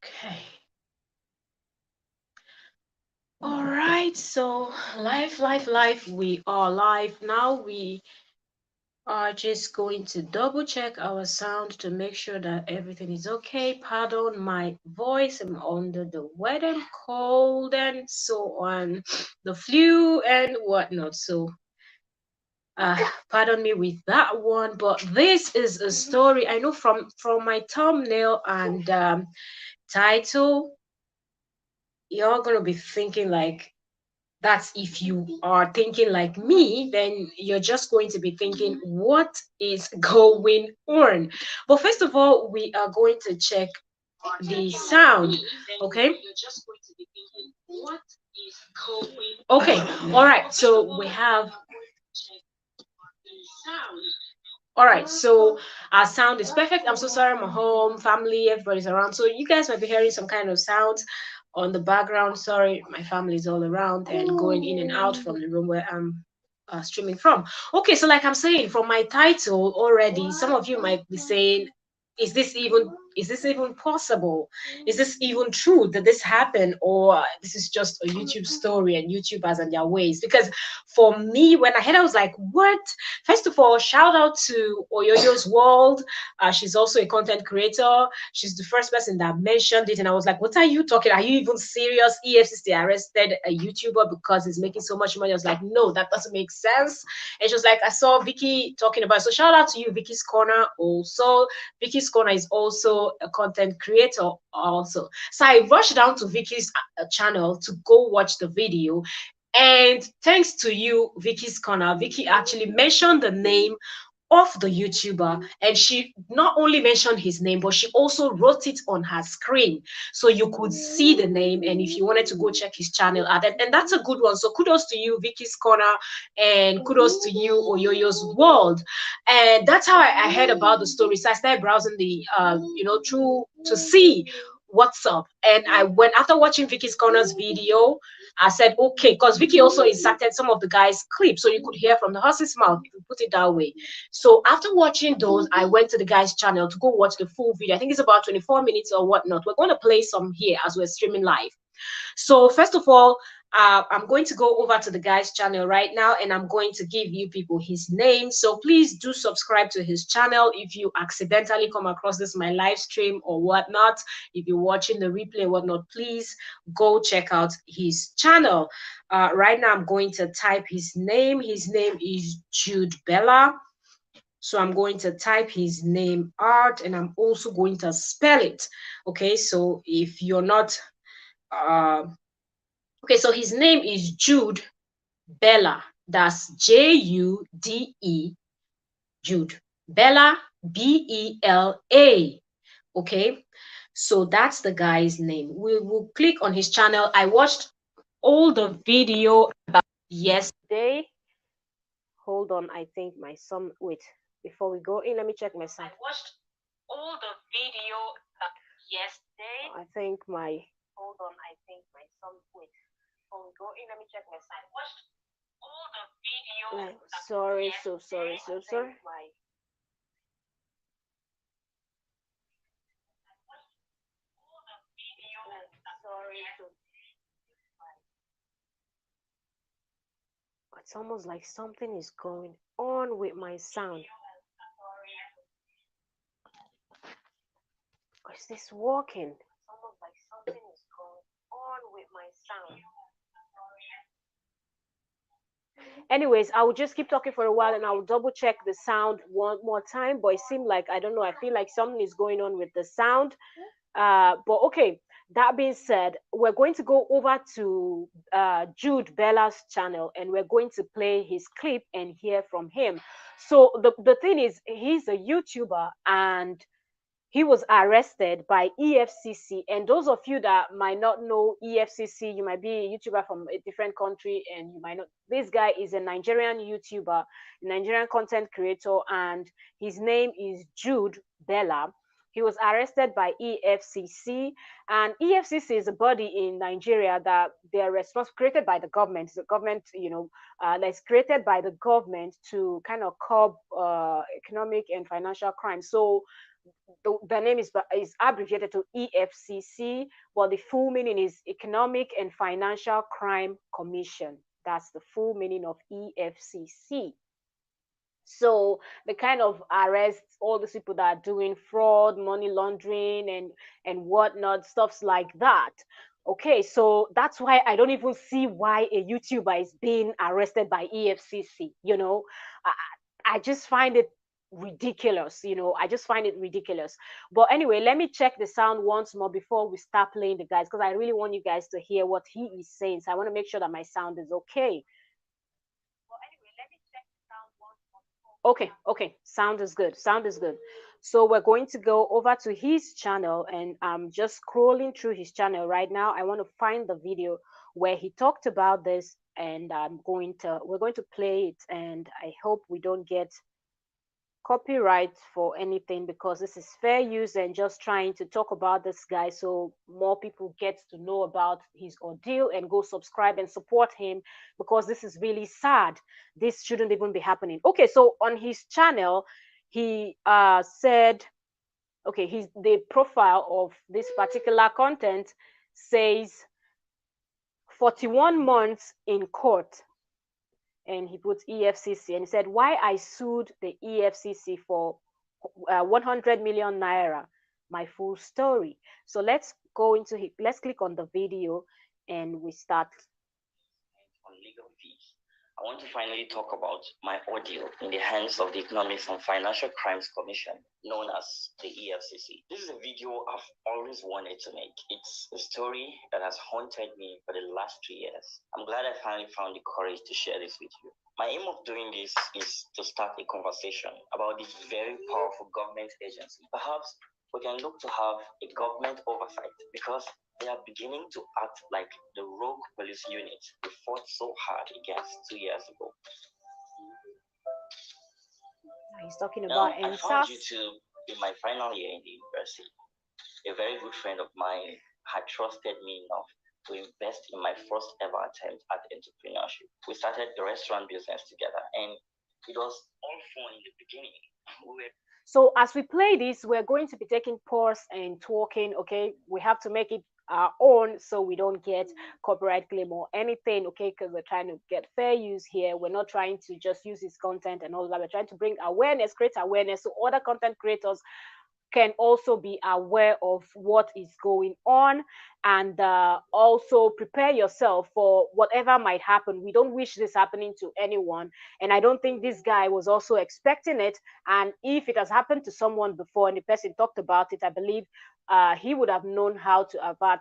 Okay. All right. So live. We are live now. We are just going to double check our sound to make sure that everything is okay. Pardon my voice. I'm under the weather, and cold, and so on, the flu and whatnot. So pardon me with that one. But this is a story I know from my thumbnail and title. You're gonna be thinking like that's if you are thinking like me, then you're just going to be thinking, what is going on? But first of all, we are going to check the sound. Okay. Okay. All right. So we have. All right, so our sound is perfect. I'm so sorry, I'm at home, family, everybody's around. So you guys might be hearing some kind of sounds on the background. Sorry, my family is all around and going in and out from the room where I'm streaming from. Okay, so like I'm saying, from my title already, some of you might be saying, is this even possible? Is this even true that this happened, or this is just a YouTube story and YouTubers and their ways? Because for me, when I heard, I was like, what? First of all, shout out to Oyoyo's World. She's also a content creator. She's the first person that mentioned it, and I was like, "What are you talking? Are you even serious? EFCC arrested a YouTuber because he's making so much money." I was like, "No, that doesn't make sense." And she was like, "I saw Vicky talking about it." So shout out to you, Vicky's Corner. Also, Vicky's Corner is also a content creator. Also, so I rushed down to Vicky's channel to go watch the video, and thanks to you, Vicky's Corner, Vicky actually mentioned the name of the YouTuber, and she not only mentioned his name, but she also wrote it on her screen so you could see the name. And if you wanted to go check his channel out, and that's a good one. So kudos to you, Vicky's Corner, and kudos to you, Oyoyo's World. And that's how I heard about the story. So I started browsing the, through to see what's up. And I went after watching Vicky's Corner's video. I said, okay, because Vicky also inserted some of the guy's clips so you could hear from the horse's mouth, if you put it that way. So after watching those, I went to the guy's channel to go watch the full video. I think it's about 24 minutes or whatnot. We're going to play some here as we're streaming live. So first of all, I'm going to go over to the guy's channel right now, and I'm going to give you people his name. So please do subscribe to his channel. If you accidentally come across this my live stream or whatnot, if you're watching the replay or whatnot, please go check out his channel. Right now, I'm going to type his name. His name is Jude Bella. So I'm going to type his name out, and I'm also going to spell it. Okay, so if you're not okay, so his name is Jude Bella. That's Jude. Jude Bella, Bela. Okay, so that's the guy's name. We will click on his channel. I watched all the video about yesterday. Hold on, I think my son. Wait, before we go in, let me check my son. I watched all the video yesterday. I think my. Hold on, I think my son. Wait, before we go in, let me check my son. I watched all the video. Sorry, so sorry, so sorry. Sorry, so it's almost like something is going on with my sound. Is this working? It's almost like something is going on with my sound. Anyways, I will just keep talking for a while and I will double check the sound one more time. But it seemed like, I don't know, I feel like something is going on with the sound. But okay, that being said, we're going to go over to Jude Bella's channel and we're going to play his clip and hear from him. So the thing is, he's a YouTuber and he was arrested by EFCC. And those of you that might not know EFCC, you might be a YouTuber from a different country and you might not. This guy is a Nigerian YouTuber, Nigerian content creator, and his name is Jude Bella. He was arrested by EFCC, and EFCC is a body in Nigeria that they are responsible, created by the government. It's a government, that's created by the government to kind of curb economic and financial crime. So the name is abbreviated to EFCC, but the full meaning is Economic and Financial Crime Commission. That's the full meaning of EFCC. So they kind of arrest all these people that are doing fraud, money laundering, and whatnot, stuffs like that. Okay, so that's why I don't even see why a YouTuber is being arrested by EFCC. I just find it ridiculous. I just find it ridiculous. But anyway, let me check the sound once more before we start playing the guys, because I really want you guys to hear what he is saying. So I want to make sure that my sound is okay. Okay, sound is good. Sound is good. So we're going to go over to his channel, and I'm just scrolling through his channel right now. I want to find the video where he talked about this, and we're going to play it, and I hope we don't get copyright for anything, because this is fair use and just trying to talk about this guy so more people get to know about his ordeal and go subscribe and support him, because this is really sad. This shouldn't even be happening. Okay, so on his channel he said, okay, the profile of this particular content says 41 months in court, and he put EFCC, and he said why I sued the EFCC for 100 million naira, my full story. So let's let's click on the video and we start. On legal fees, I want to finally talk about my ordeal in the hands of the Economics and Financial Crimes Commission, known as the EFCC. This is a video I've always wanted to make. It's a story that has haunted me for the last 3 years. I'm glad I finally found the courage to share this with you. My aim of doing this is to start a conversation about this very powerful government agency. Perhaps we can look to have a government oversight, because they are beginning to act like the rogue police unit we fought so hard against 2 years ago. He's talking about I found YouTube in my final year in the university. A very good friend of mine had trusted me enough to invest in my first ever attempt at entrepreneurship. We started the restaurant business together, and it was all fun in the beginning. So as we play this, we're going to be taking pause and talking. Okay, we have to make it our own so we don't get copyright claim or anything. Okay, because we're trying to get fair use here. We're not trying to just use his content and all that. We're trying to bring awareness, create awareness, so other content creators can also be aware of what is going on, and also prepare yourself for whatever might happen. We don't wish this happening to anyone, and I don't think this guy was also expecting it. And if it has happened to someone before and the person talked about it, I believe he would have known how to avert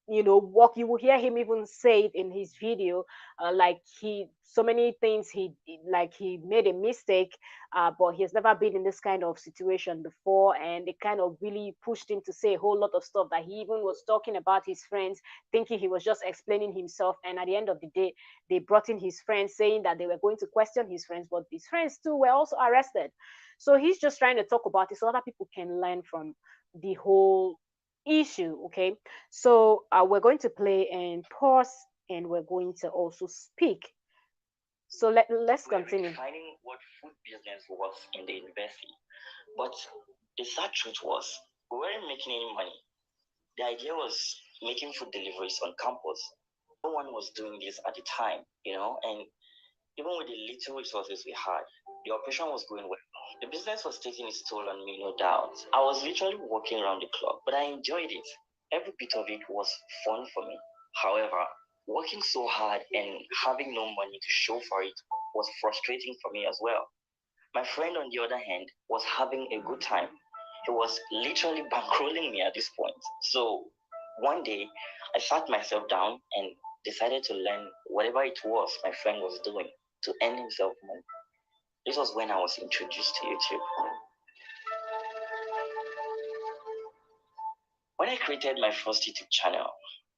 what you will hear him even say it in his video, like he so many things he made a mistake, but he has never been in this kind of situation before, and it kind of really pushed him to say a whole lot of stuff that he even was talking about his friends, thinking he was just explaining himself. And at the end of the day, they brought in his friends saying that they were going to question his friends, but his friends too were also arrested. So he's just trying to talk about it so other people can learn from the whole issue. Okay, so we're going to play and pause, and we're going to also speak. So let's continue. Defining what food business was in the university, but the sad truth was we weren't making any money. The idea was making food deliveries on campus. No one was doing this at the time, and even with the little resources we had, the operation was going well. The business was taking its toll on me, no doubt. I was literally working around the clock, but I enjoyed it. Every bit of it was fun for me. However, working so hard and having no money to show for it was frustrating for me as well. My friend, on the other hand, was having a good time. He was literally bankrolling me at this point. So one day, I sat myself down and decided to learn whatever it was my friend was doing to earn himself money. This was when I was introduced to YouTube. When I created my first YouTube channel,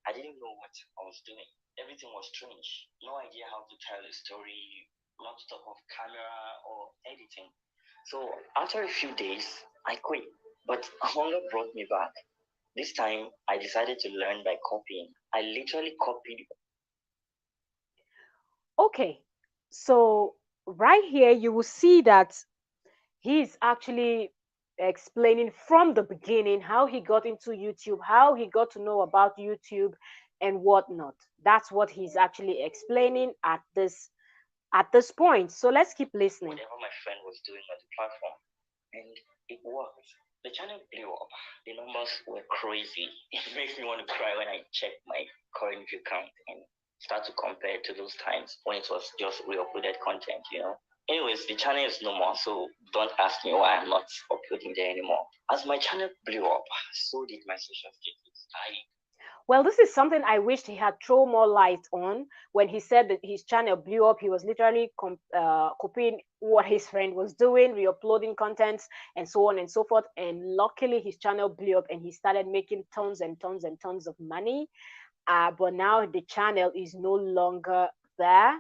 I didn't know what I was doing. Everything was strange. No idea how to tell a story, not to talk of camera or editing. So after a few days, I quit. But hunger brought me back. This time, I decided to learn by copying. I literally copied. Okay, so right here you will see that he's actually explaining from the beginning how he got into YouTube, how he got to know about YouTube and whatnot. That's what he's actually explaining at this point. So let's keep listening. Whatever my friend was doing on the platform, and it worked. The channel blew up. The numbers were crazy. It makes me want to cry when I check my current view count and start to compare to those times when it was just re-uploaded content, you know. Anyways, the channel is no more, so don't ask me why I'm not uploading there anymore. As my channel blew up, so did my social status. Well, this is something I wished he had thrown more light on. When he said that his channel blew up, he was literally copying what his friend was doing, re-uploading contents, and so on and so forth. And luckily, his channel blew up, and he started making tons and tons and tons of money. But now the channel is no longer there.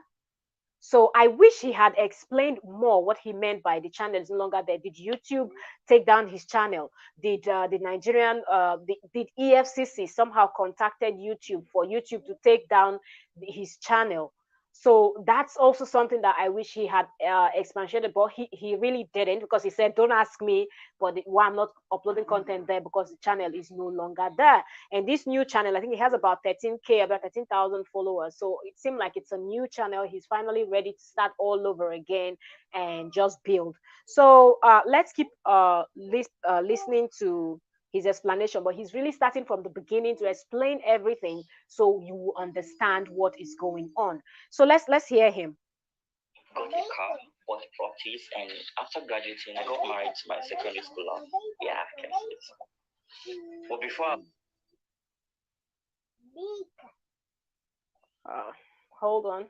So I wish he had explained more what he meant by the channel is no longer there. Did YouTube take down his channel? Did the Nigerian, did EFCC somehow contacted YouTube for YouTube to take down his channel? So that's also something that I wish he had expanded, but he really didn't, because he said, don't ask me, but why I'm not uploading content there, because the channel is no longer there. And this new channel, I think it has about 13K, about 13,000 followers. So it seemed like it's a new channel. He's finally ready to start all over again and just build. So let's keep listening to his explanation, but he's really starting from the beginning to explain everything so you understand what is going on. So let's hear him. Got a car, bought properties, and after graduating, I got married to my secondary school love. Yeah, I can say so. But before Hold on.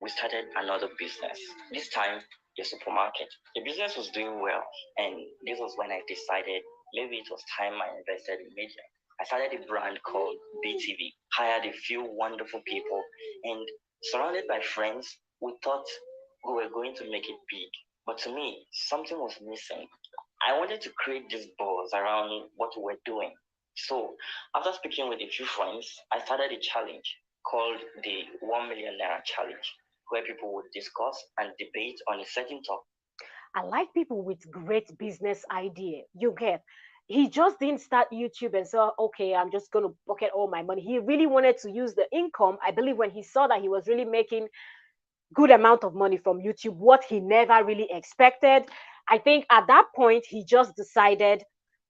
we started another business. This time, a supermarket. The business was doing well, and this was when I decided maybe it was time I invested in media. I started a brand called BTV, hired a few wonderful people, and surrounded by friends, we thought we were going to make it big. But to me, something was missing. I wanted to create this buzz around what we were doing. So, after speaking with a few friends, I started a challenge called the 1 million naira challenge, where people would discuss and debate on a certain topic. I like people with great business idea. You get. He just didn't start YouTube and say, okay, I'm just going to pocket all my money. He really wanted to use the income. I believe when he saw that he was really making good amount of money from YouTube, what he never really expected. I think at that point, he just decided,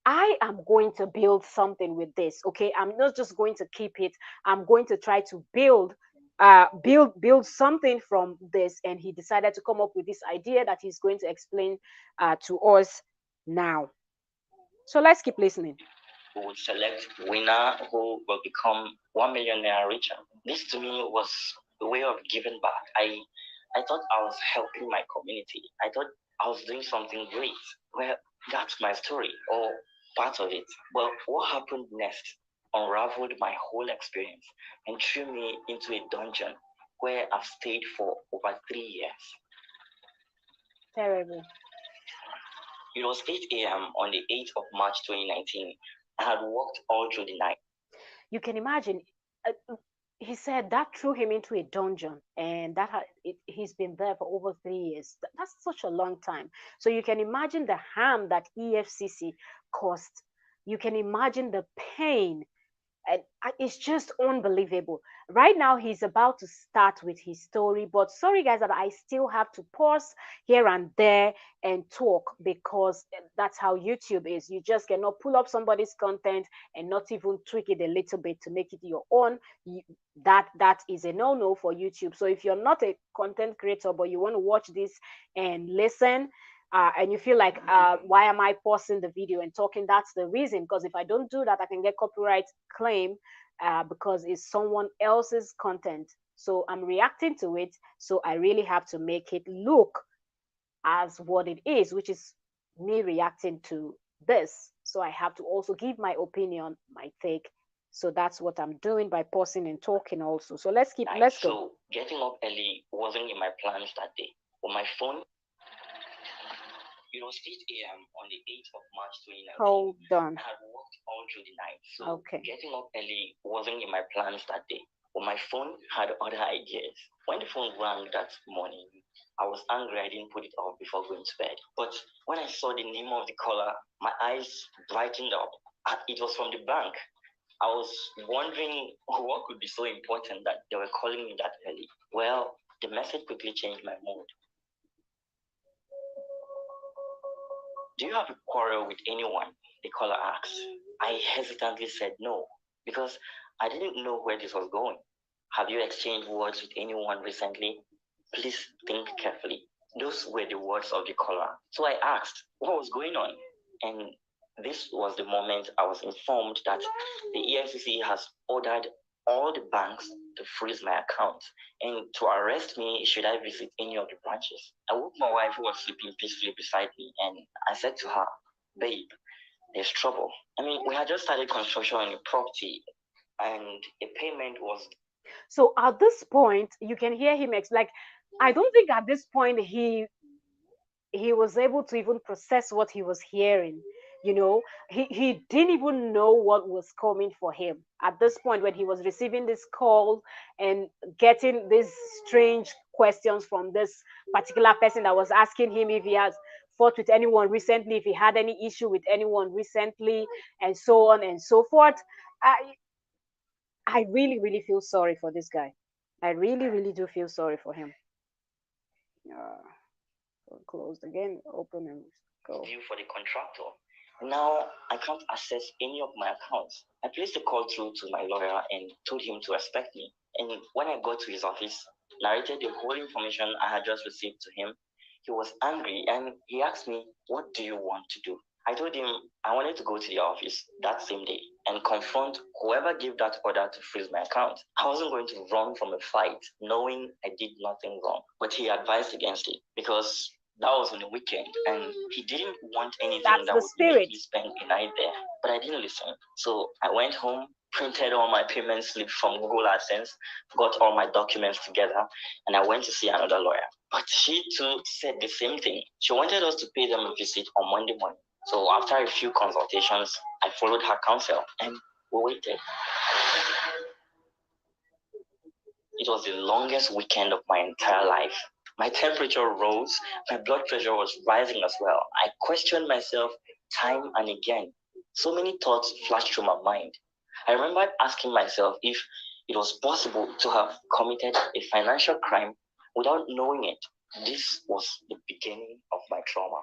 I am going to build something with this. Okay, I'm not just going to keep it. I'm going to try to build something from this. And he decided to come up with this idea that he's going to explain to us now. So let's keep listening. We would select winner who will become 1 million naira richer. This to me was a way of giving back. I thought I was helping my community. I thought I was doing something great. Well, that's my story, or part of it. Well, what happened next unraveled my whole experience and threw me into a dungeon where I've stayed for over 3 years. Terrible. It was 8 a.m. on the 8th of March 2019. I had walked all through the night. You can imagine. He said that threw him into a dungeon, and he's been there for over 3 years. That's such a long time. So you can imagine the harm that EFCC caused. You can imagine the pain, and it's just unbelievable. Right now he's about to start with his story, but sorry guys that I still have to pause here and there and talk, because that's how YouTube is. You just cannot pull up somebody's content and not even tweak it a little bit to make it your own. That is a no-no for YouTube. So if you're not a content creator but you want to watch this and listen, and you feel like, why am I pausing the video and talking? That's the reason, because if I don't do that, I can get copyright claim, because it's someone else's content. So I'm reacting to it. So I really have to make it look as what it is, which is me reacting to this. So I have to also give my opinion, my take. So that's what I'm doing by pausing and talking also. So let's go. So getting up early wasn't in my plans that day. On my phone, It was 8 a.m. on the 8th of March 2019. Hold on. I had worked all through the night, so Okay. getting up early wasn't in my plans that day. But my phone had other ideas. When the phone rang that morning, I was angry I didn't put it off before going to bed. But when I saw the name of the caller, my eyes brightened up. It was from the bank. I was wondering what could be so important that they were calling me that early. Well, the message quickly changed my mood. Do you have a quarrel with anyone? The caller asked. I hesitantly said no, because I didn't know where this was going. Have you exchanged words with anyone recently? Please think carefully. Those were the words of the caller. So I asked, what was going on? And this was the moment I was informed that the EFCC has ordered all the banks to freeze my account and to arrest me should I visit any of the branches. I woke my wife, who was sleeping peacefully beside me, and I said to her, babe, there's trouble. I mean, we had just started construction on the property and a payment was. So at this point, you can hear him like, I don't think at this point he was able to even process what he was hearing. He didn't even know what was coming for him at this point when he was receiving this call and getting these strange questions from this particular person that was asking him if he has fought with anyone recently, if he had any issue with anyone recently, and so on and so forth. I really, really feel sorry for this guy. I really, really do feel sorry for him. Closed again, open and go. Due for the contractor. Now I can't access any of my accounts. I placed a call through to my lawyer and told him to expect me. And when I got to his office, narrated the whole information I had just received to him, he was angry and he asked me, what do you want to do? I told him I wanted to go to the office that same day and confront whoever gave that order to freeze my account. I wasn't going to run from a fight knowing I did nothing wrong. But he advised against it because that was on the weekend and he didn't want anything that would make me spend the night there. But I didn't listen. So I went home, printed all my payment slips from Google AdSense, got all my documents together, and I went to see another lawyer. But she too said the same thing. She wanted us to pay them a visit on Monday morning. So after a few consultations, I followed her counsel and we waited. It was the longest weekend of my entire life. My temperature rose, my blood pressure was rising as well. I questioned myself time and again. So many thoughts flashed through my mind. I remembered asking myself if it was possible to have committed a financial crime without knowing it. This was the beginning of my trauma.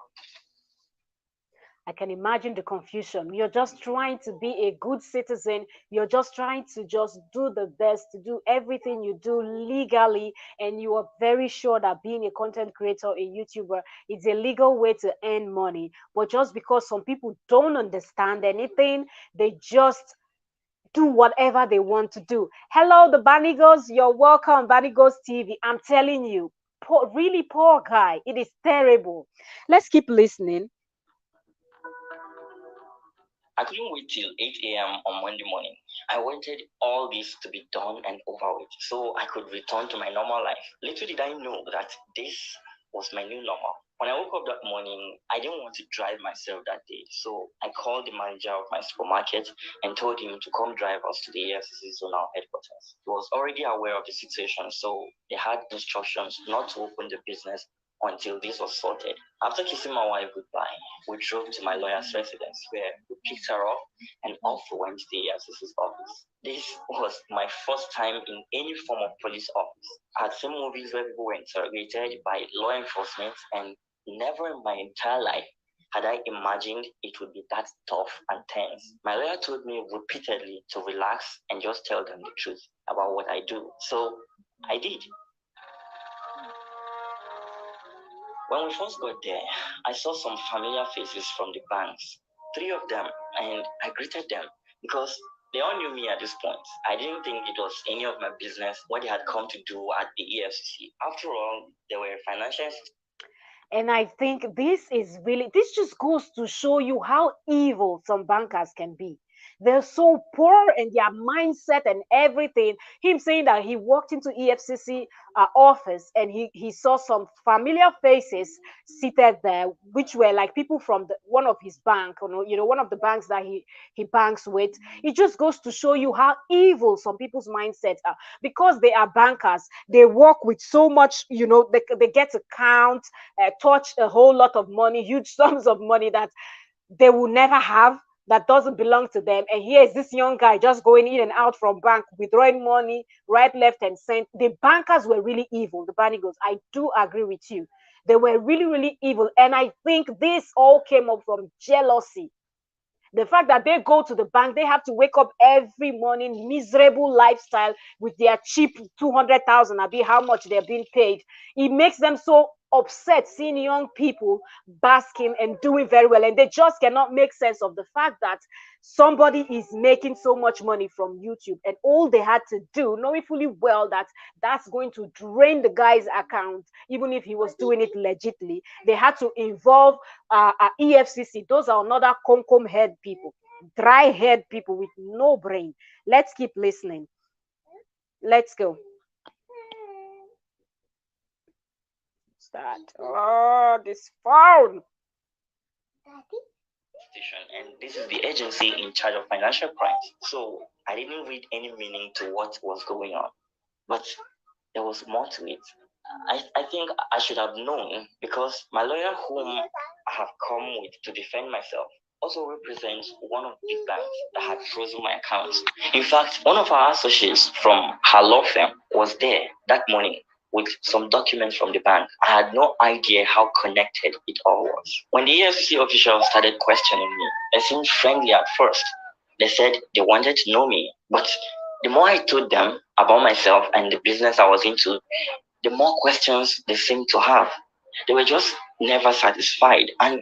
I can imagine the confusion. You're just trying to be a good citizen. You're just trying to just do the best, to do everything you do legally. And you are very sure that being a content creator, a YouTuber, is a legal way to earn money. But just because some people don't understand anything, they just do whatever they want to do. Hello, the Banigos. You're welcome, Banigos TV. I'm telling you, really poor guy. It is terrible. Let's keep listening. I couldn't wait till 8 a.m. on Monday morning. I wanted all this to be done and over with so I could return to my normal life. Little did I know that this was my new normal. When I woke up that morning, I didn't want to drive myself that day, so I called the manager of my supermarket and told him to come drive us to the EFCC zonal headquarters. He was already aware of the situation, so they had instructions not to open the business until this was sorted. After kissing my wife goodbye, we drove to my lawyer's residence where we picked her up and off we went to the EFCC's office. This was my first time in any form of police office. I had seen movies where people were interrogated by law enforcement, and never in my entire life had I imagined it would be that tough and tense. My lawyer told me repeatedly to relax and just tell them the truth about what I do. So I did. When we first got there, I saw some familiar faces from the banks, three of them, and I greeted them because they all knew me at this point. I didn't think it was any of my business what they had come to do at the EFCC. After all, they were financial. And I think this just goes to show you how evil some bankers can be. They're so poor in their mindset and everything. Him saying that he walked into EFCC office and he saw some familiar faces seated there, which were like people from one of his bank, one of the banks that he banks with. It just goes to show you how evil some people's mindsets are. Because they are bankers, they work with so much, they get to count, touch a whole lot of money, huge sums of money that they will never have, that doesn't belong to them. And here is this young guy just going in and out from bank, withdrawing money right, left, and center. The bankers were really evil. The Banigos, I do agree with you. They were really, really evil. And I think this all came up from jealousy. The fact that they go to the bank, they have to wake up every morning, miserable lifestyle with their cheap 200,000, be how much they're being paid. It makes them so upset seeing young people basking and doing very well, and they just cannot make sense of the fact that somebody is making so much money from YouTube, and all they had to do, knowing fully well that that's going to drain the guy's account, even if he was doing it legitimately, they had to involve EFCC. Those are another concom head people, dry head people with no brain. Let's keep listening. Let's go. Start. Oh, this phone. And this is the agency in charge of financial crimes. So I didn't read any meaning to what was going on, but there was more to it. I think I should have known, because my lawyer, whom I have come with to defend myself, also represents one of the banks that had frozen my account. In fact, one of our associates from her law firm was there that morning with some documents from the bank. I had no idea how connected it all was. When the EFCC officials started questioning me, they seemed friendly at first. They said they wanted to know me, but the more I told them about myself and the business I was into, the more questions they seemed to have. They were just never satisfied, and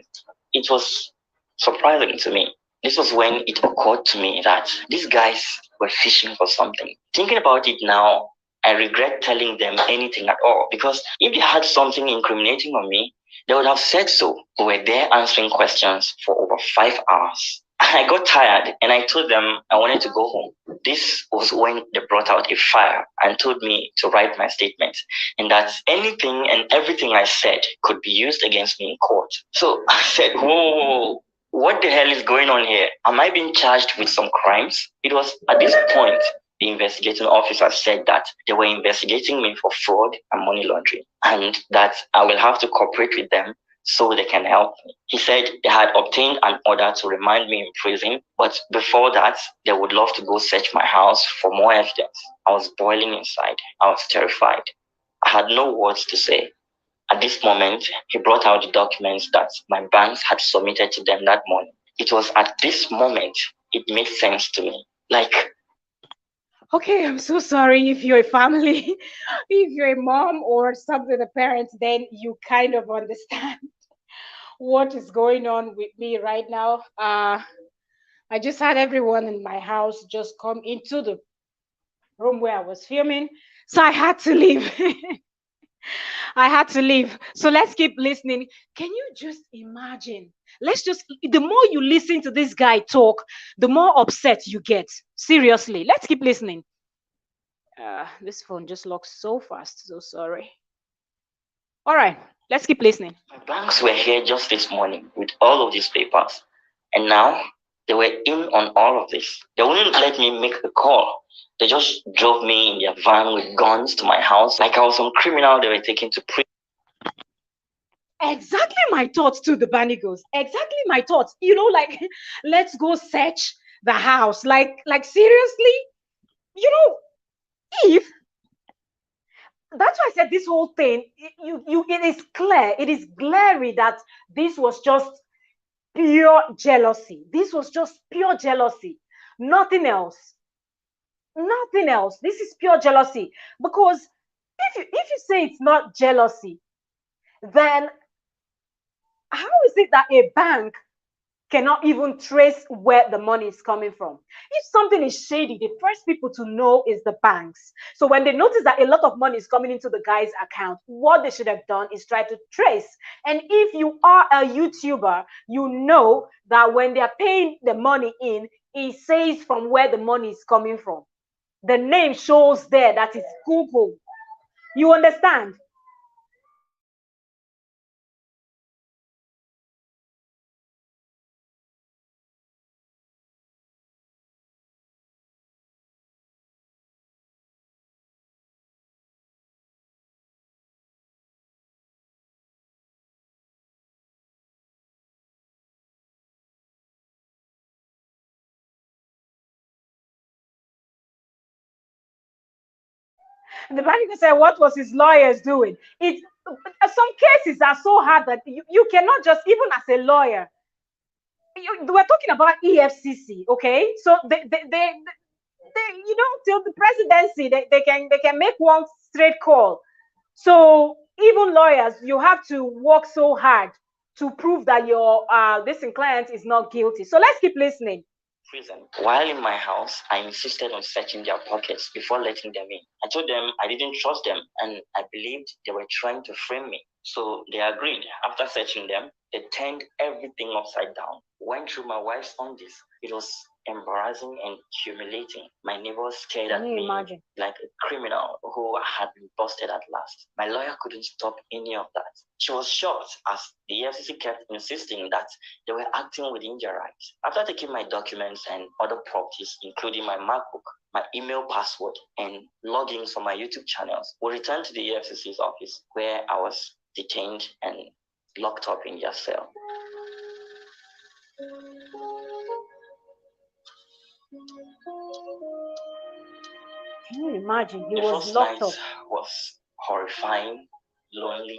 it was surprising to me. This was when it occurred to me that these guys were fishing for something. Thinking about it now, I regret telling them anything at all, because if they had something incriminating on me, they would have said so. We were there answering questions for over 5 hours. I got tired and I told them I wanted to go home. This was when they brought out a file and told me to write my statement, and that anything and everything I said could be used against me in court. So I said, whoa, what the hell is going on here? Am I being charged with some crimes? It was at this point the investigating officer said that they were investigating me for fraud and money laundering, and that I will have to cooperate with them so they can help me. He said they had obtained an order to remand me in prison, but before that, they would love to go search my house for more evidence. I was boiling inside. I was terrified. I had no words to say. At this moment, he brought out the documents that my banks had submitted to them that morning. It was at this moment it made sense to me. Okay, I'm so sorry if you're a family, if you're a mom or something, a parent, then you kind of understand what is going on with me right now. I just had everyone in my house just come into the room where I was filming, so I had to leave. I had to leave. So let's keep listening. Can you just imagine? The more you listen to this guy talk, the more upset you get. Seriously, let's keep listening. This phone just locks so fast. So sorry. All right, let's keep listening. My banks were here just this morning with all of these papers, and now they were in on all of this. They wouldn't let me make a call. They just drove me in their van with guns to my house like I was some criminal they were taking to prison. Exactly my thoughts too, the Banigos. Exactly my thoughts. Let's go search the house. Like seriously? If that's why I said this whole thing, it is clear, it is glary that this was just pure jealousy. This was just pure jealousy. Nothing else. Nothing else. This is pure jealousy. Because if you say it's not jealousy, then how is it that a bank cannot even trace where the money is coming from? If something is shady, the first people to know is the banks. So when they notice that a lot of money is coming into the guy's account, what they should have done is try to trace. And if you are a YouTuber, you know that when they're paying the money in, it says from where the money is coming from. The name shows there that it's Google. You understand? The Vatican said, what was his lawyers doing? Some cases are so hard that you cannot just, even as a lawyer, we're talking about EFCC, okay? So they till the presidency, they can make one straight call. So even lawyers, you have to work so hard to prove that your this client is not guilty. So let's keep listening. Prison. While in my house, I insisted on searching their pockets before letting them in. I told them I didn't trust them and I believed they were trying to frame me. So they agreed. After searching them, they turned everything upside down. Went through my wife's undies. It was embarrassing and humiliating. My neighbors stared at me like a criminal who had been busted at last. My lawyer couldn't stop any of that. She was shocked as the EFCC kept insisting that they were acting within their rights. After taking my documents and other properties, including my MacBook, my email password, and logins for my YouTube channels, we returned to the EFCC's office where I was detained and locked up in their cell. Can you imagine? He was locked up. Was horrifying, lonely,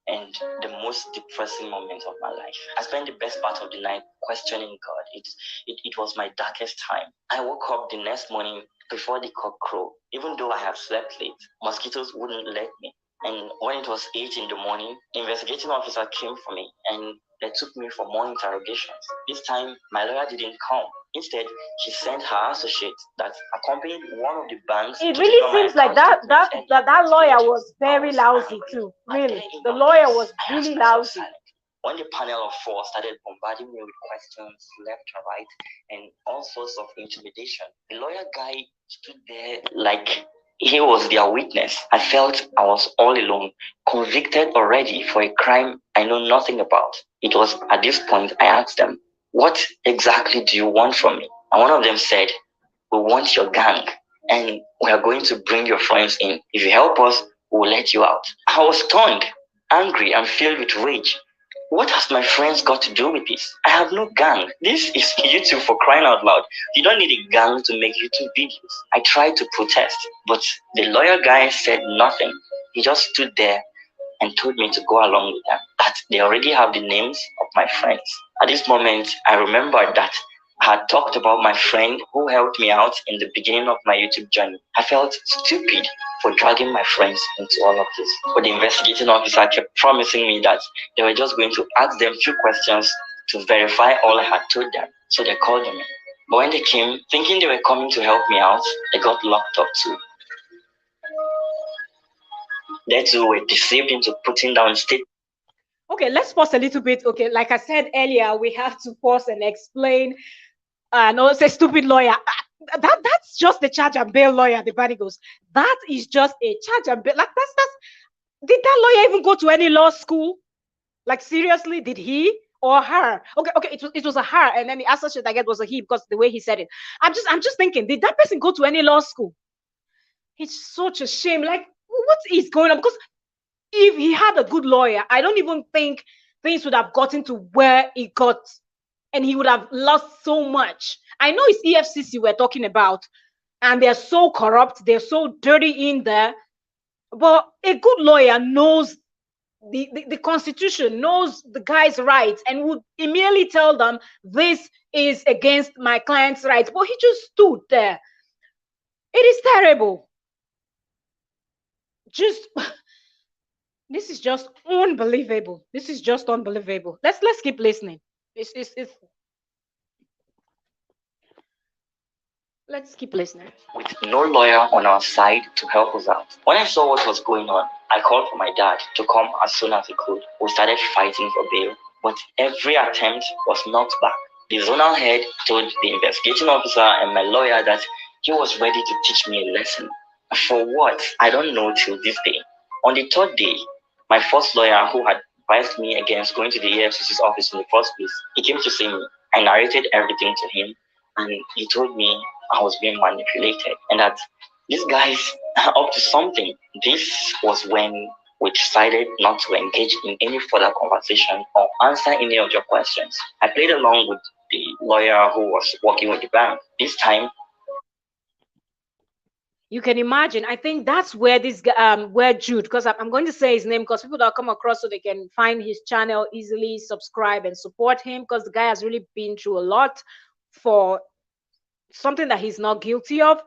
and the most depressing moment of my life. I spent the best part of the night questioning God. It was my darkest time. I woke up the next morning before the cock crowed. Even though I had slept late, mosquitoes wouldn't let me. And when it was 8 in the morning, the investigating officer came for me and they took me for more interrogations. This time, my lawyer didn't come. Instead, she sent her associate that accompanied one of the banks. It really seems like that lawyer was very lousy too. Really, the lawyer was really lousy. When the panel of 4 started bombarding me with questions left and right and all sorts of intimidation, the lawyer guy stood there like he was their witness. I felt I was all alone, convicted already for a crime I know nothing about. It was at this point I asked them, "What exactly do you want from me?" And one of them said, "We want your gang, and we are going to bring your friends in. If you help us, we will let you out." I was stunned, angry, and filled with rage. What has my friends got to do with this? I have no gang. This is YouTube, for crying out loud. You don't need a gang to make YouTube videos. I tried to protest, but the lawyer guy said nothing. He just stood there and told me to go along with them, that they already have the names of my friends. At this moment, I remembered that I had talked about my friend who helped me out in the beginning of my YouTube journey. I felt stupid for dragging my friends into all of this. But the investigating officer kept promising me that they were just going to ask them a few questions to verify all I had told them. So they called me. But when they came, thinking they were coming to help me out, they got locked up too. They too were deceived into putting down state. Okay, let's pause a little bit. Okay, like I said earlier, we have to pause and explain. No, say stupid lawyer. That's just the charge and bail lawyer. The body goes, that is just a charge and bail. Like that's. Did that lawyer even go to any law school? Like seriously, did he or her? Okay, it was a her, and then the associate I get was a he because the way he said it. I'm just thinking, did that person go to any law school? It's such a shame. Like, what is going on? Because if he had a good lawyer, I don't even think things would have gotten to where it got, and he would have lost so much. I know it's EFCC we're talking about, and they're so corrupt, they're so dirty in there, but a good lawyer knows the Constitution, knows the guy's rights, and would immediately tell them, this is against my client's rights. But he just stood there. It is terrible. Just... This is just unbelievable. This is just unbelievable. Let's keep listening. Let's keep listening. With no lawyer on our side to help us out. When I saw what was going on, I called for my dad to come as soon as he could. We started fighting for bail, but every attempt was knocked back. The zonal head told the investigating officer and my lawyer that he was ready to teach me a lesson. For what? I don't know till this day. On the third day, my first lawyer, who had advised me against going to the EFCC's office in the first place, he came to see me. I narrated everything to him, and he told me I was being manipulated and that these guys are up to something. This was when we decided not to engage in any further conversation or answer any of your questions. I played along with the lawyer who was working with the bank. This time, you can imagine. I think that's where this where Jude, because I'm going to say his name because people that come across so they can find his channel easily, subscribe and support him, because the guy has really been through a lot for something that he's not guilty of.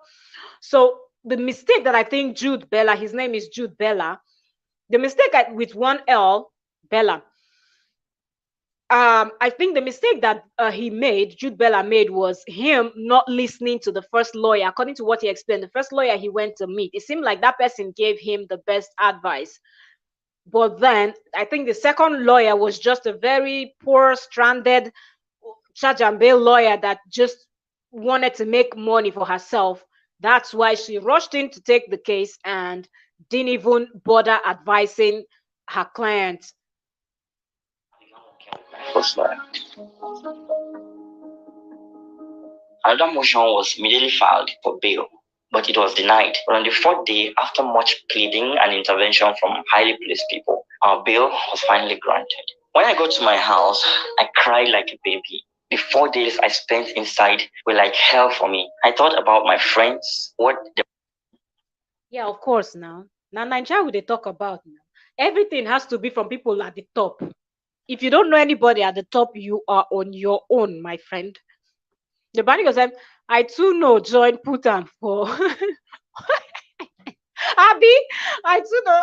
So the mistake that I think Jude Bella, his name is Jude Bella, the mistake with one L, Bella, I think the mistake that Jude Bella made, was him not listening to the first lawyer. According to what he explained, the first lawyer he went to meet, it seemed like that person gave him the best advice. But then I think the second lawyer was just a very poor, stranded charge and bail lawyer that just wanted to make money for herself. That's why she rushed in to take the case and didn't even bother advising her client. Another motion was immediately filed for bail, but it was denied. But on the fourth day, after much pleading and intervention from highly placed people, our bail was finally granted. When I got to my house, I cried like a baby. The 4 days I spent inside were like hell for me. I thought about my friends, Yeah, of course. Now Nigeria, they talk about now. Everything has to be from people at the top. If you don't know anybody at the top, you are on your own, my friend. The bank said, I too know join Putin for Abby. I too know.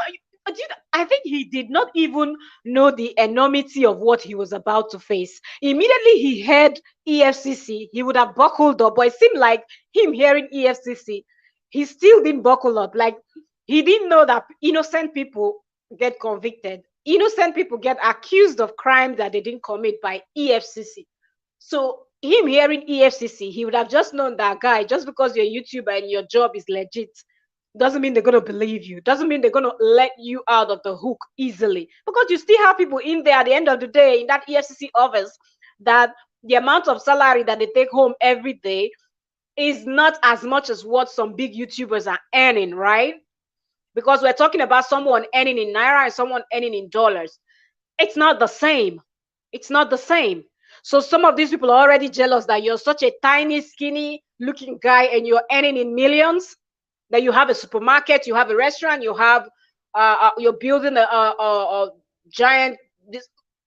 I think he did not even know the enormity of what he was about to face. Immediately he heard EFCC, he would have buckled up. But it seemed like him hearing EFCC, he still didn't buckle up. Like, he didn't know that innocent people get convicted. Innocent people get accused of crimes that they didn't commit by EFCC. So him hearing EFCC, he would have just known that, guy, just because you're a YouTuber and your job is legit, doesn't mean they're going to believe you. Doesn't mean they're going to let you out of the hook easily. Because you still have people in there at the end of the day in that EFCC office that the amount of salary that they take home every day is not as much as what some big YouTubers are earning, right? Because we're talking about someone earning in Naira and someone earning in dollars. It's not the same. It's not the same. So some of these people are already jealous that you're such a tiny, skinny looking guy and you're earning in millions, that you have a supermarket, you have a restaurant, you have, you're building a giant,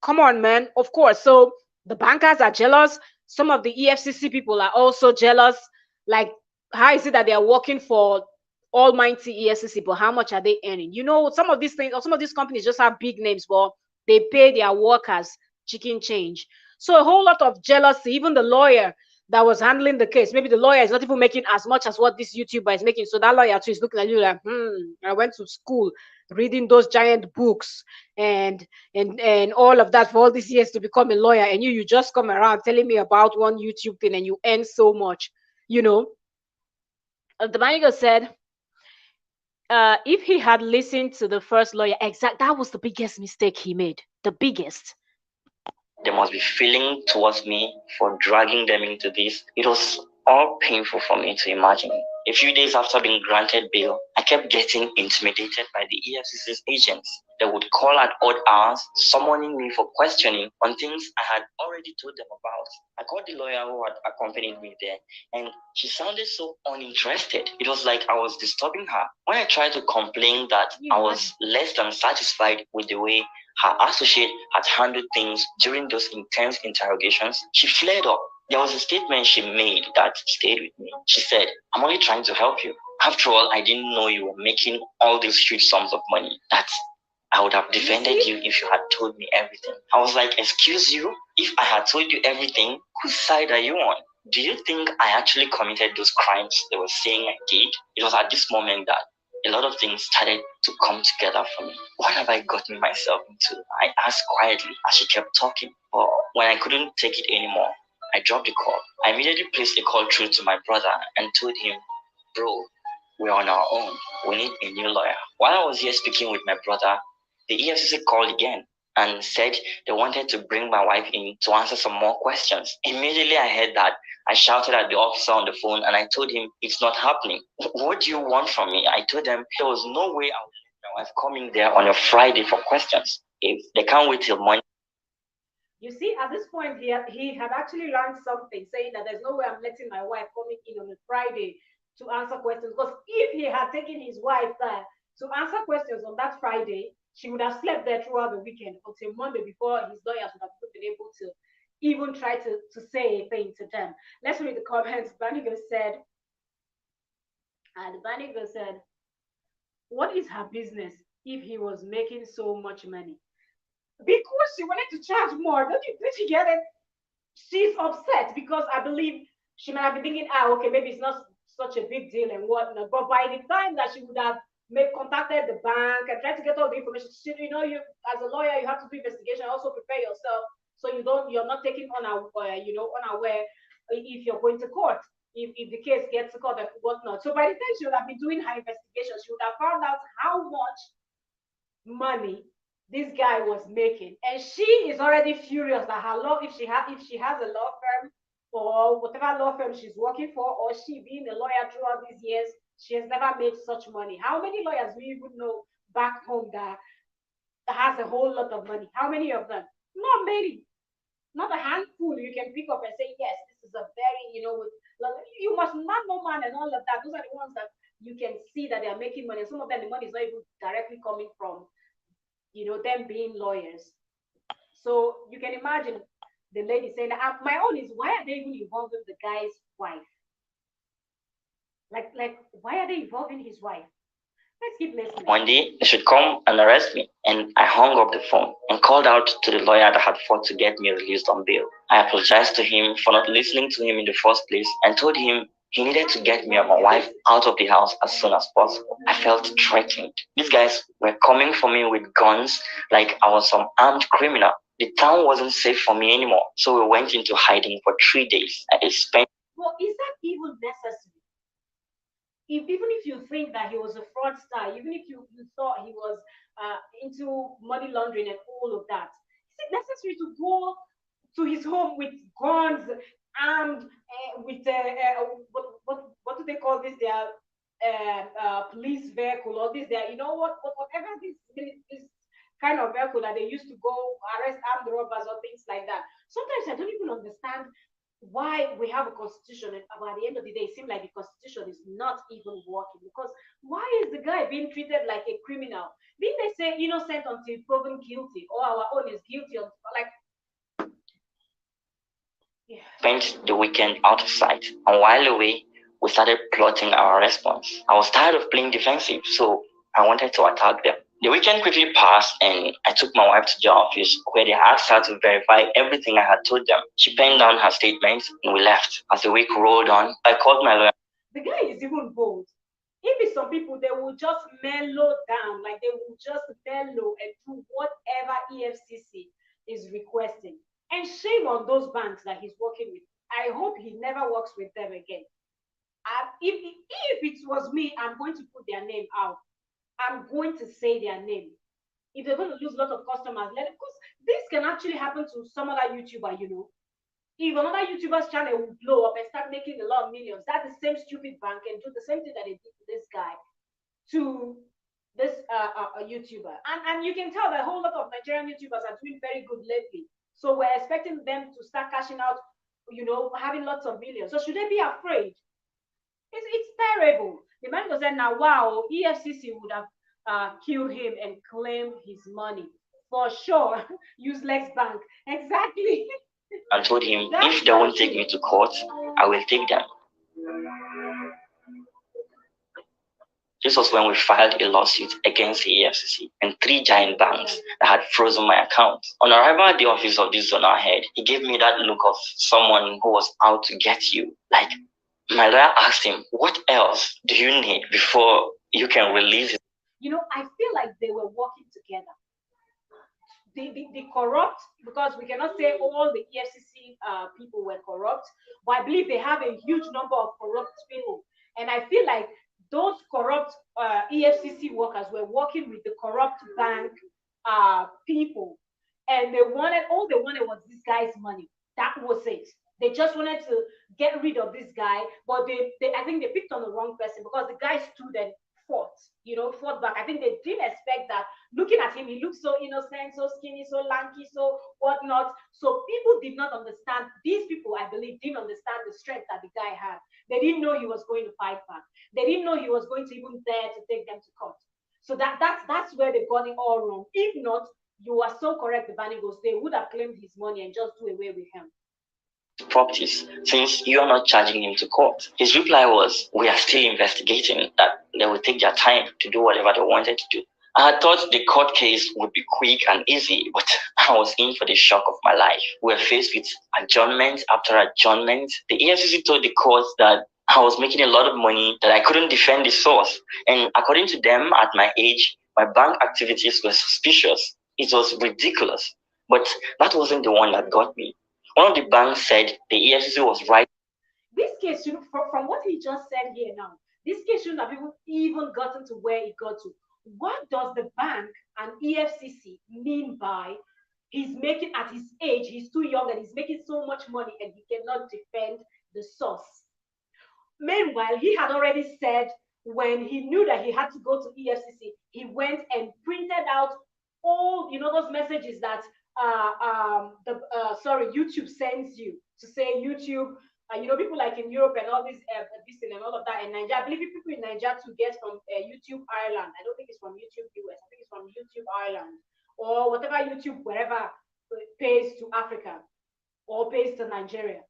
come on, man, of course. So the bankers are jealous. Some of the EFCC people are also jealous. Like, how is it that they are working for almighty EFCC, but how much are they earning? You know, some of these things, or some of these companies just have big names, but they pay their workers chicken change. So a whole lot of jealousy. Even the lawyer that was handling the case, maybe the lawyer is not even making as much as what this YouTuber is making. So that lawyer too is looking at you like, I went to school reading those giant books and all of that for all these years to become a lawyer, and you just come around telling me about one YouTube thing and you earn so much, you know. The manager said, if he had listened to the first lawyer, that was the biggest mistake he made. The biggest. They must be feeling towards me for dragging them into this. It was all painful for me to imagine. A few days after being granted bail, I kept getting intimidated by the EFCC's agents. They would call at odd hours, summoning me for questioning on things I had already told them about. I called the lawyer who had accompanied me there, and she sounded so uninterested. It was like I was disturbing her. When I tried to complain that I was less than satisfied with the way her associate had handled things during those intense interrogations, she flared up. There was a statement she made that stayed with me. She said, I'm only trying to help you. After all, I didn't know you were making all these huge sums of money. That I would have defended you if you had told me everything. I was like, excuse you? If I had told you everything, whose side are you on? Do you think I actually committed those crimes they were saying I did? It was at this moment that a lot of things started to come together for me. What have I gotten myself into? I asked quietly as she kept talking. But when I couldn't take it anymore, I dropped the call. I immediately placed a call through to my brother and told him, bro, we're on our own. We need a new lawyer. While I was here speaking with my brother, the EFCC called again and said they wanted to bring my wife in to answer some more questions. Immediately I heard that, I shouted at the officer on the phone and I told him, it's not happening. What do you want from me? I told them there was no way I would let my wife come in there on a Friday for questions. If they can't wait till Monday. You see, at this point, he had actually learned something, saying that there's no way I'm letting my wife coming in on a Friday to answer questions. Because if he had taken his wife there to answer questions on that Friday, she would have slept there throughout the weekend until Monday before his lawyers would have been able to even try to say a thing to them. Let's read the comments. Banigo said, and Banigo said, what is her business if he was making so much money? Because she wanted to charge more. Don't you get it? She's upset because I believe she might have been thinking, okay, maybe it's not such a big deal and whatnot. But by the time that she would have contacted the bank and tried to get all the information, you as a lawyer, you have to do investigation, also prepare yourself so you're not taking unaware if you're going to court. If the case gets to court and whatnot. So by the time she would have been doing her investigation, she would have found out how much money this guy was making, and she is already furious that her law, if she has a law firm or whatever law firm she's working for, or she being a lawyer throughout these years, she has never made such money. How many lawyers do you even know back home that has a whole lot of money? How many of them? Not many, not a handful. You can pick up and say, yes, this is a very, you must not know man and all of that. Those are the ones that you can see that they are making money. Some of them, the money is not even directly coming from them being lawyers. So you can imagine the lady saying, my own is, why are they even involving the guy's wife? Like why are they involving his wife? Let's keep listening. One day, they should come and arrest me. And I hung up the phone and called out to the lawyer that had fought to get me released on bail. I apologized to him for not listening to him in the first place and told him he needed to get me and my wife out of the house as soon as possible. I felt threatened. These guys were coming for me with guns like I was some armed criminal. The town wasn't safe for me anymore. So we went into hiding for 3 days. I spent. Well, is that even necessary? Even if you think that he was a fraudster, even if you thought he was into money laundering and all of that, is it necessary to go to his home with guns, armed, with what do they call this? Their police vehicle or this? Their whatever this kind of vehicle that they used to go arrest armed robbers or things like that. Sometimes I don't even understand why we have a constitution, and at the end of the day, it seems like the constitution is not even working. Because why is the guy being treated like a criminal? Didn't they say innocent until proven guilty, or our own is guilty until, like? Yeah. Spent the weekend out of sight, and while away, we started plotting our response. I was tired of playing defensive, so I wanted to attack them. The weekend quickly passed, and I took my wife to the office where they asked her to verify everything I had told them. She penned down her statements, and we left. As the week rolled on, I called my lawyer. The guy is even bold. If it's some people, they will just mellow down, like they will just mellow and do whatever EFCC is requesting. And shame on those banks that he's working with. I hope he never works with them again. If it was me, I'm going to put their name out. I'm going to say their name. If they're going to lose a lot of customers, because this can actually happen to some other YouTuber, If another YouTuber's channel will blow up and start making a lot of millions, that the same stupid bank can do the same thing that they did to this guy, to this YouTuber. And you can tell that a whole lot of Nigerian YouTubers are doing very good lately. So we're expecting them to start cashing out, having lots of millions. So should they be afraid? It's terrible. The man was saying, now, wow, EFCC would have killed him and claimed his money. For sure. Useless bank. Exactly. And told him, if they won't take me to court, I will take them. This was when we filed a lawsuit against the EFCC and 3 giant banks that had frozen my account. On arrival at the office of this zonal head, he gave me that look of someone who was out to get you. Like, my lawyer asked him, what else do you need before you can release it? I feel like they were working together. the corrupt, because we cannot say all the EFCC people were corrupt, but I believe they have a huge number of corrupt people. And I feel like those corrupt EFCC workers were working with the corrupt bank people. And all they wanted was this guy's money. That was it. They just wanted to get rid of this guy, but I think they picked on the wrong person, because the guy stood and fought back. I think they didn't expect that. Looking at him, he looked so innocent, so skinny, so lanky, so whatnot. So people did not understand. These people, I believe, didn't understand the strength that the guy had. They didn't know he was going to fight back. They didn't know he was going to even dare to take them to court. So that's where they got it all wrong. If not, you are so correct, the Banigos, they would have claimed his money and just do away with him. Properties, since you are not charging him to court. His reply was, we are still investigating, that they will take their time to do whatever they wanted to do. I had thought the court case would be quick and easy, but I was in for the shock of my life. We were faced with adjournment after adjournment. The EFCC told the court that I was making a lot of money, that I couldn't defend the source. And according to them, at my age, my bank activities were suspicious. It was ridiculous. But that wasn't the one that got me. One of the banks said the EFCC was right. This case, from what he just said here now, this case shouldn't have even gotten to where it got to. What does the bank and EFCC mean by he's making, at his age, he's too young and he's making so much money and he cannot defend the source? Meanwhile, he had already said, when he knew that he had to go to EFCC, he went and printed out all, those messages that YouTube sends you to say YouTube, people like in Europe and all this and all of that, and Nigeria. I believe people in Nigeria to get from YouTube Ireland. I don't think it's from YouTube US. I think it's from YouTube Ireland, or whatever YouTube wherever pays to Africa or pays to Nigeria.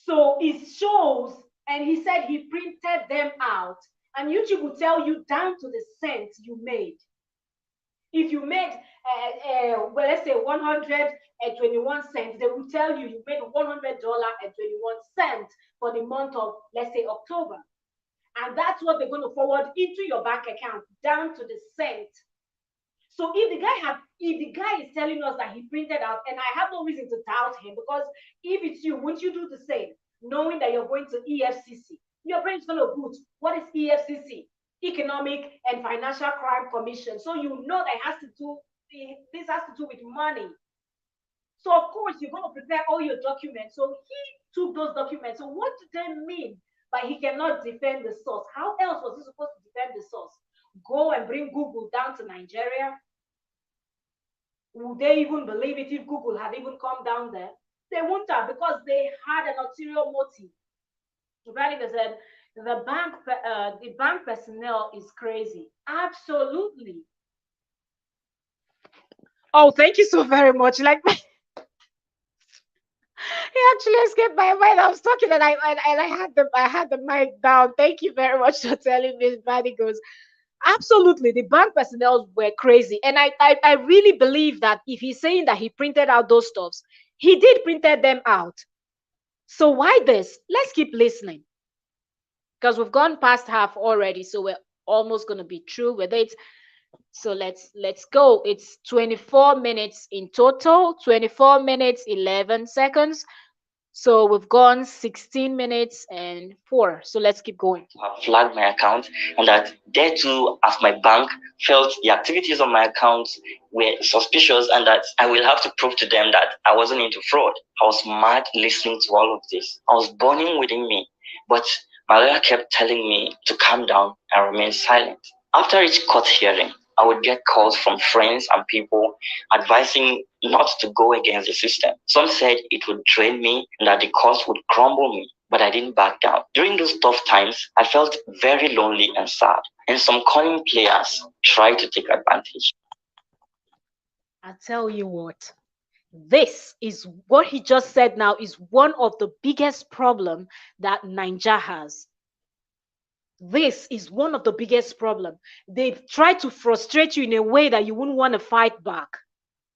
So it shows, and he said he printed them out, and YouTube will tell you down to the cent you made. If you made, let's say 121 cents, they will tell you made $100.21 for the month of, let's say, October. And that's what they're going to forward into your bank account, down to the cent. So if the guy is telling us that he printed out, and I have no reason to doubt him, because if it's you, wouldn't you do the same, knowing that you're going to EFCC? Your brain's going to boot. What is EFCC? Economic and Financial Crime Commission. So this has to do with money. So of course you're going to prepare all your documents. So he took those documents. So what do they mean by he cannot defend the source? How else was he supposed to defend the source? Go and bring Google down to Nigeria? Would they even believe it if Google had even come down there? They wouldn't have, because they had an ulterior motive. Right? They said, the bank personnel is crazy. Absolutely. Oh, thank you so very much. Like, he actually escaped my mind. I was talking and I had the mic down. Thank you very much for telling me. Buddy goes, absolutely, the bank personnel were crazy. And I really believe that if he's saying that he printed out those stuffs, he did printed them out. So why this? Let's keep listening, because we've gone past half already, so we're almost going to be through with it. So let's go. It's 24 minutes in total, 24 minutes 11 seconds. So we've gone 16 minutes and 4. So let's keep going. I flagged my account, and that there too, as my bank felt the activities on my account were suspicious, and that I will have to prove to them that I wasn't into fraud. I was mad listening to all of this. I was burning within me, but my lawyer kept telling me to calm down and remain silent. After each court hearing, I would get calls from friends and people advising not to go against the system. Some said it would drain me and that the courts would crumble me, but I didn't back down. During those tough times, I felt very lonely and sad, and some cunning players tried to take advantage. I tell you what, this is what he just said now is one of the biggest problems that Nigeria has. This is one of the biggest problems. They've tried to frustrate you in a way that you wouldn't want to fight back.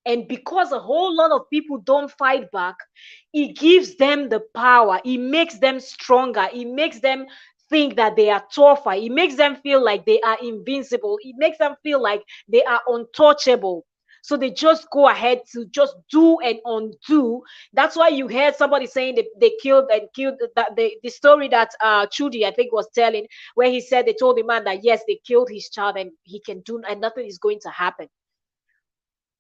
And because a whole lot of people don't fight back, it gives them the power. It makes them stronger. It makes them think that they are tougher. It makes them feel like they are invincible. It makes them feel like they are untouchable. So they just go ahead to just do and undo. That's why you heard somebody saying they killed that the story that Trudy, I think, was telling, where he said they told the man that yes, they killed his child and he can do and nothing is going to happen.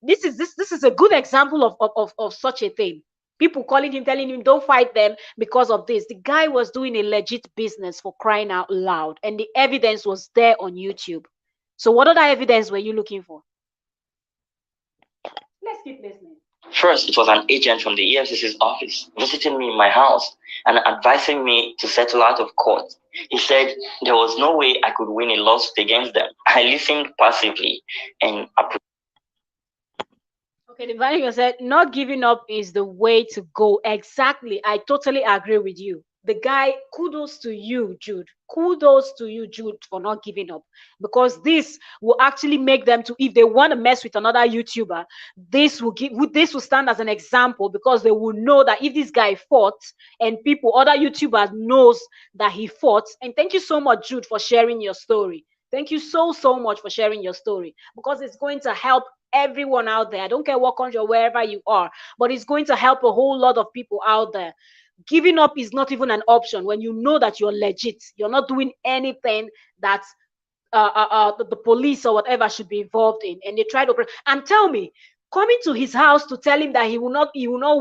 This is a good example of such a thing. People calling him, telling him don't fight them because of this. The guy was doing a legit business, for crying out loud, and the evidence was there on YouTube. So what other evidence were you looking for? Let's keep listening. First, it was an agent from the EFCC's office visiting me in my house and advising me to settle out of court. He said there was no way I could win a lawsuit against them. I listened passively and Okay, the value said not giving up is the way to go. Exactly. I totally agree with you. The guy, kudos to you, Jude. Kudos to you, Jude, for not giving up. Because this will actually make them to, if they want to mess with another YouTuber, this will stand as an example, because they will know that if this guy fought and other YouTubers knows that he fought. And thank you so much, Jude, for sharing your story. Thank you so much for sharing your story, because it's going to help everyone out there. I don't care what country or wherever you are, but it's going to help a whole lot of people out there. Giving up is not even an option when you know that you're legit. You're not doing anything that the police or whatever should be involved in, and they try to and tell me, coming to his house to tell him that he will not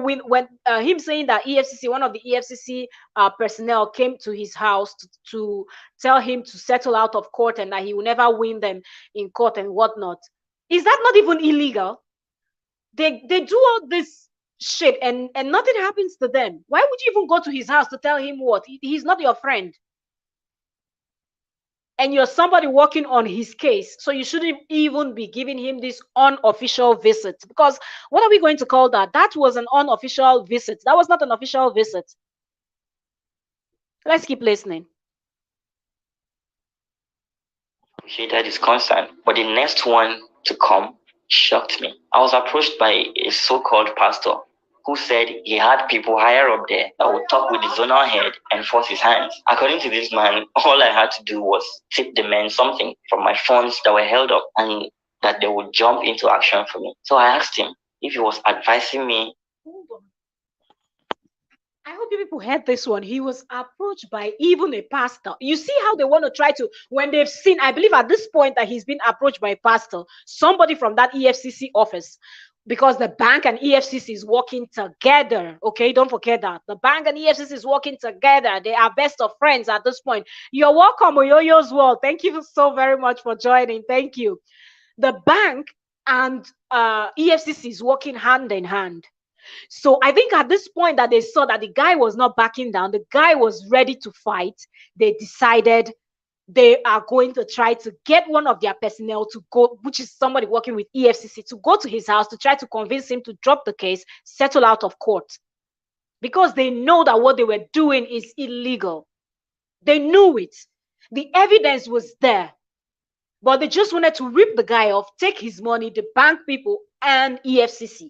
win, when him saying that EFCC, one of the EFCC personnel came to his house to tell him to settle out of court and that he will never win them in court and whatnot. Is that not even illegal? They do all this shit and nothing happens to them. Why would you even go to his house to tell him what? He's not your friend. And you're somebody working on his case, so you shouldn't even be giving him this unofficial visit. Because what are we going to call that? That was an unofficial visit. That was not an official visit. Let's keep listening. Appreciated his concern, but the next one to come shocked me. I was approached by a so-called pastor who said he had people higher up there that would talk with the zonal head and force his hands. According to this man, all I had to do was tip the men something from my funds that were held up and that they would jump into action for me. So I asked him if he was advising me. Hold on. I hope you people heard this one. He was approached by even a pastor. You see how they want to try to, when they've seen, I believe at this point that he's been approached by a pastor, somebody from that EFCC office, because the bank and EFCC is working together. Okay, don't forget that. The bank and EFCC is working together. They are best of friends at this point. You're welcome, Oyoyo's World. Thank you so very much for joining. Thank you. The bank and EFCC is working hand in hand. So I think at this point that they saw that the guy was not backing down, the guy was ready to fight, they decided they are going to try to get one of their personnel to go, which is somebody working with EFCC, to go to his house to try to convince him to drop the case, settle out of court. Because they know that what they were doing is illegal. They knew it. The evidence was there. But they just wanted to rip the guy off, take his money, the bank people, and EFCC.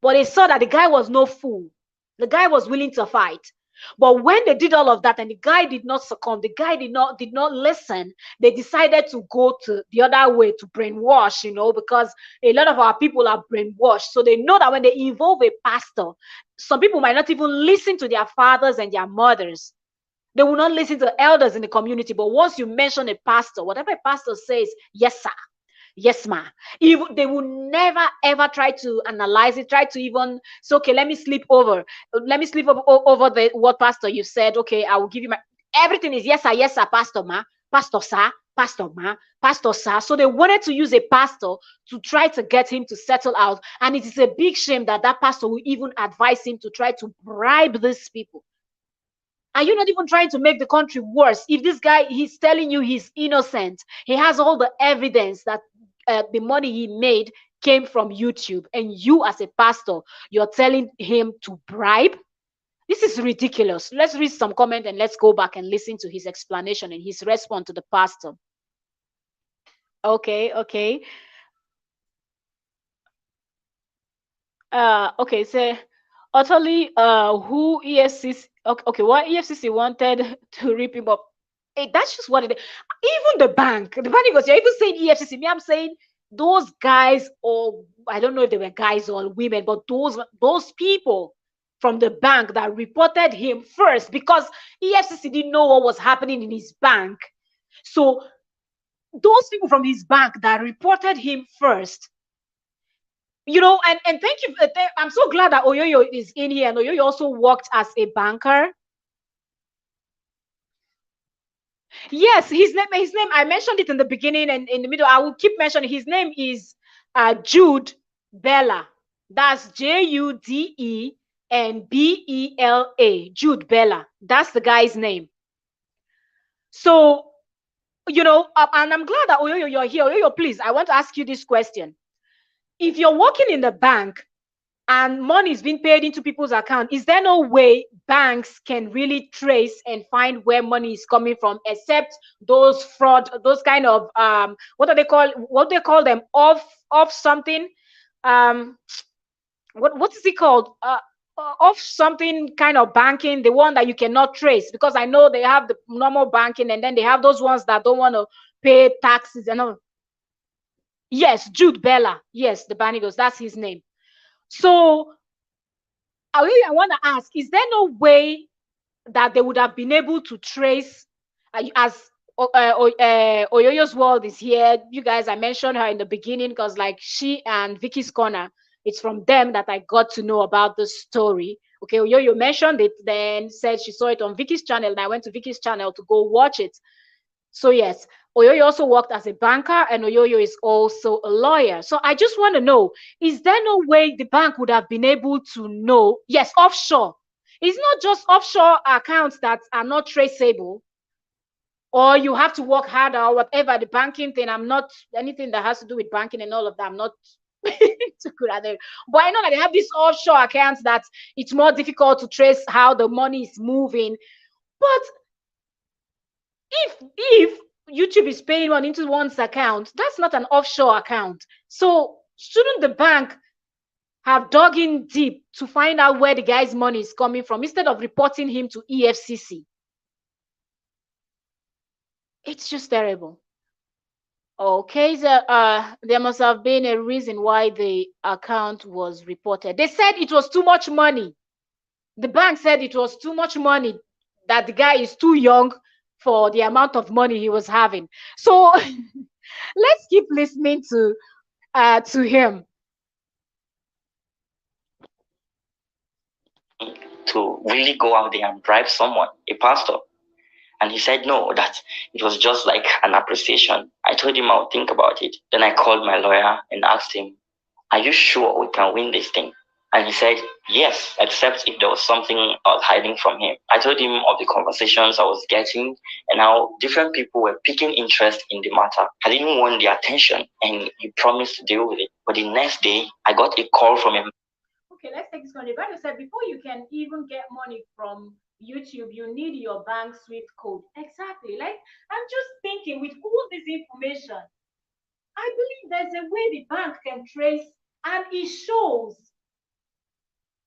But they saw that the guy was no fool. The guy was willing to fight. But when they did all of that and the guy did not succumb, the guy did not listen, they decided to go to the other way, to brainwash, because a lot of our people are brainwashed. So they know that when they involve a pastor, some people might not even listen to their fathers and their mothers. They will not listen to elders in the community. But once you mention a pastor, whatever a pastor says, yes, sir. Yes, ma. Even they will never ever try to analyze it, try to even say, okay, let me sleep over the what pastor you said. Okay, I will give you my everything is yes, sir, pastor ma, pastor sir, pastor ma, pastor sir. So they wanted to use a pastor to try to get him to settle out, and it is a big shame that that pastor will even advise him to try to bribe these people. Are you not even trying to make the country worse? If this guy, he's telling you he's innocent, he has all the evidence that the money he made came from YouTube, and you as a pastor, you're telling him to bribe? This is ridiculous. Let's read some comment and let's go back and listen to his explanation and his response to the pastor. Okay. Okay, so utterly who EFCC, okay, what EFCC wanted to rip him up. Hey, that's just what it is. Even the bank goes, you're even saying EFCC. Me, I'm saying those guys, or I don't know if they were guys or women, but those people from the bank that reported him first, because EFCC didn't know what was happening in his bank. So those people from his bank that reported him first, and thank you. I'm so glad that Oyoyo is in here, and Oyoyo also worked as a banker. Yes, his name, I mentioned it in the beginning and in the middle. I will keep mentioning his name is Jude Bella. That's Jude and Bella. Jude Bella. That's the guy's name. So, and I'm glad that Oyoyo, you're here. Oyoyo, please, I want to ask you this question. If you're working in the bank and money is being paid into people's account, is there no way banks can really trace and find where money is coming from, except those fraud, those kind of what do they call them, off something, what is it called, off something kind of banking, the one that you cannot trace? Because I know they have the normal banking, and then they have those ones that don't want to pay taxes and all. Yes, Jude Bella. Yes, the Banigos, that's his name. So I want to ask, is there no way that they would have been able to trace, as Oyoyo's World is here, you guys, I mentioned her in the beginning because like she and Vicky's Corner, it's from them that I got to know about the story. Okay, Oyoyo mentioned it, then said she saw it on Vicky's channel, and I went to Vicky's channel to go watch it. So yes, Oyoyo also worked as a banker, and Oyoyo is also a lawyer. So I just want to know, is there no way the bank would have been able to know? Yes, offshore. It's not just offshore accounts that are not traceable, or you have to work harder or whatever. The banking thing, I'm not anything that has to do with banking and all of that. I'm not too good at it. But I know that they have these offshore accounts that it's more difficult to trace how the money is moving. But if YouTube is paying one into one's account, that's not an offshore account. So shouldn't the bank have dug in deep to find out where the guy's money is coming from instead of reporting him to EFCC? It's just terrible. Okay, so there must have been a reason why the account was reported. They said it was too much money. The bank said it was too much money, that the guy is too young for the amount of money he was having. So let's keep listening to him. To really go out there and bribe someone, a pastor. And he said no, that it was just like an appreciation. I told him I'll think about it. Then I called my lawyer and asked him, are you sure we can win this thing? And he said, yes, except if there was something I was hiding from him. I told him of the conversations I was getting and how different people were picking interest in the matter. I didn't want their attention, and he promised to deal with it. But the next day, I got a call from him. Okay, let's take this one. The bank said before you can even get money from YouTube, you need your bank SWIFT code. Exactly. Like, I'm just thinking, with all this information, I believe there's a way the bank can trace, and it shows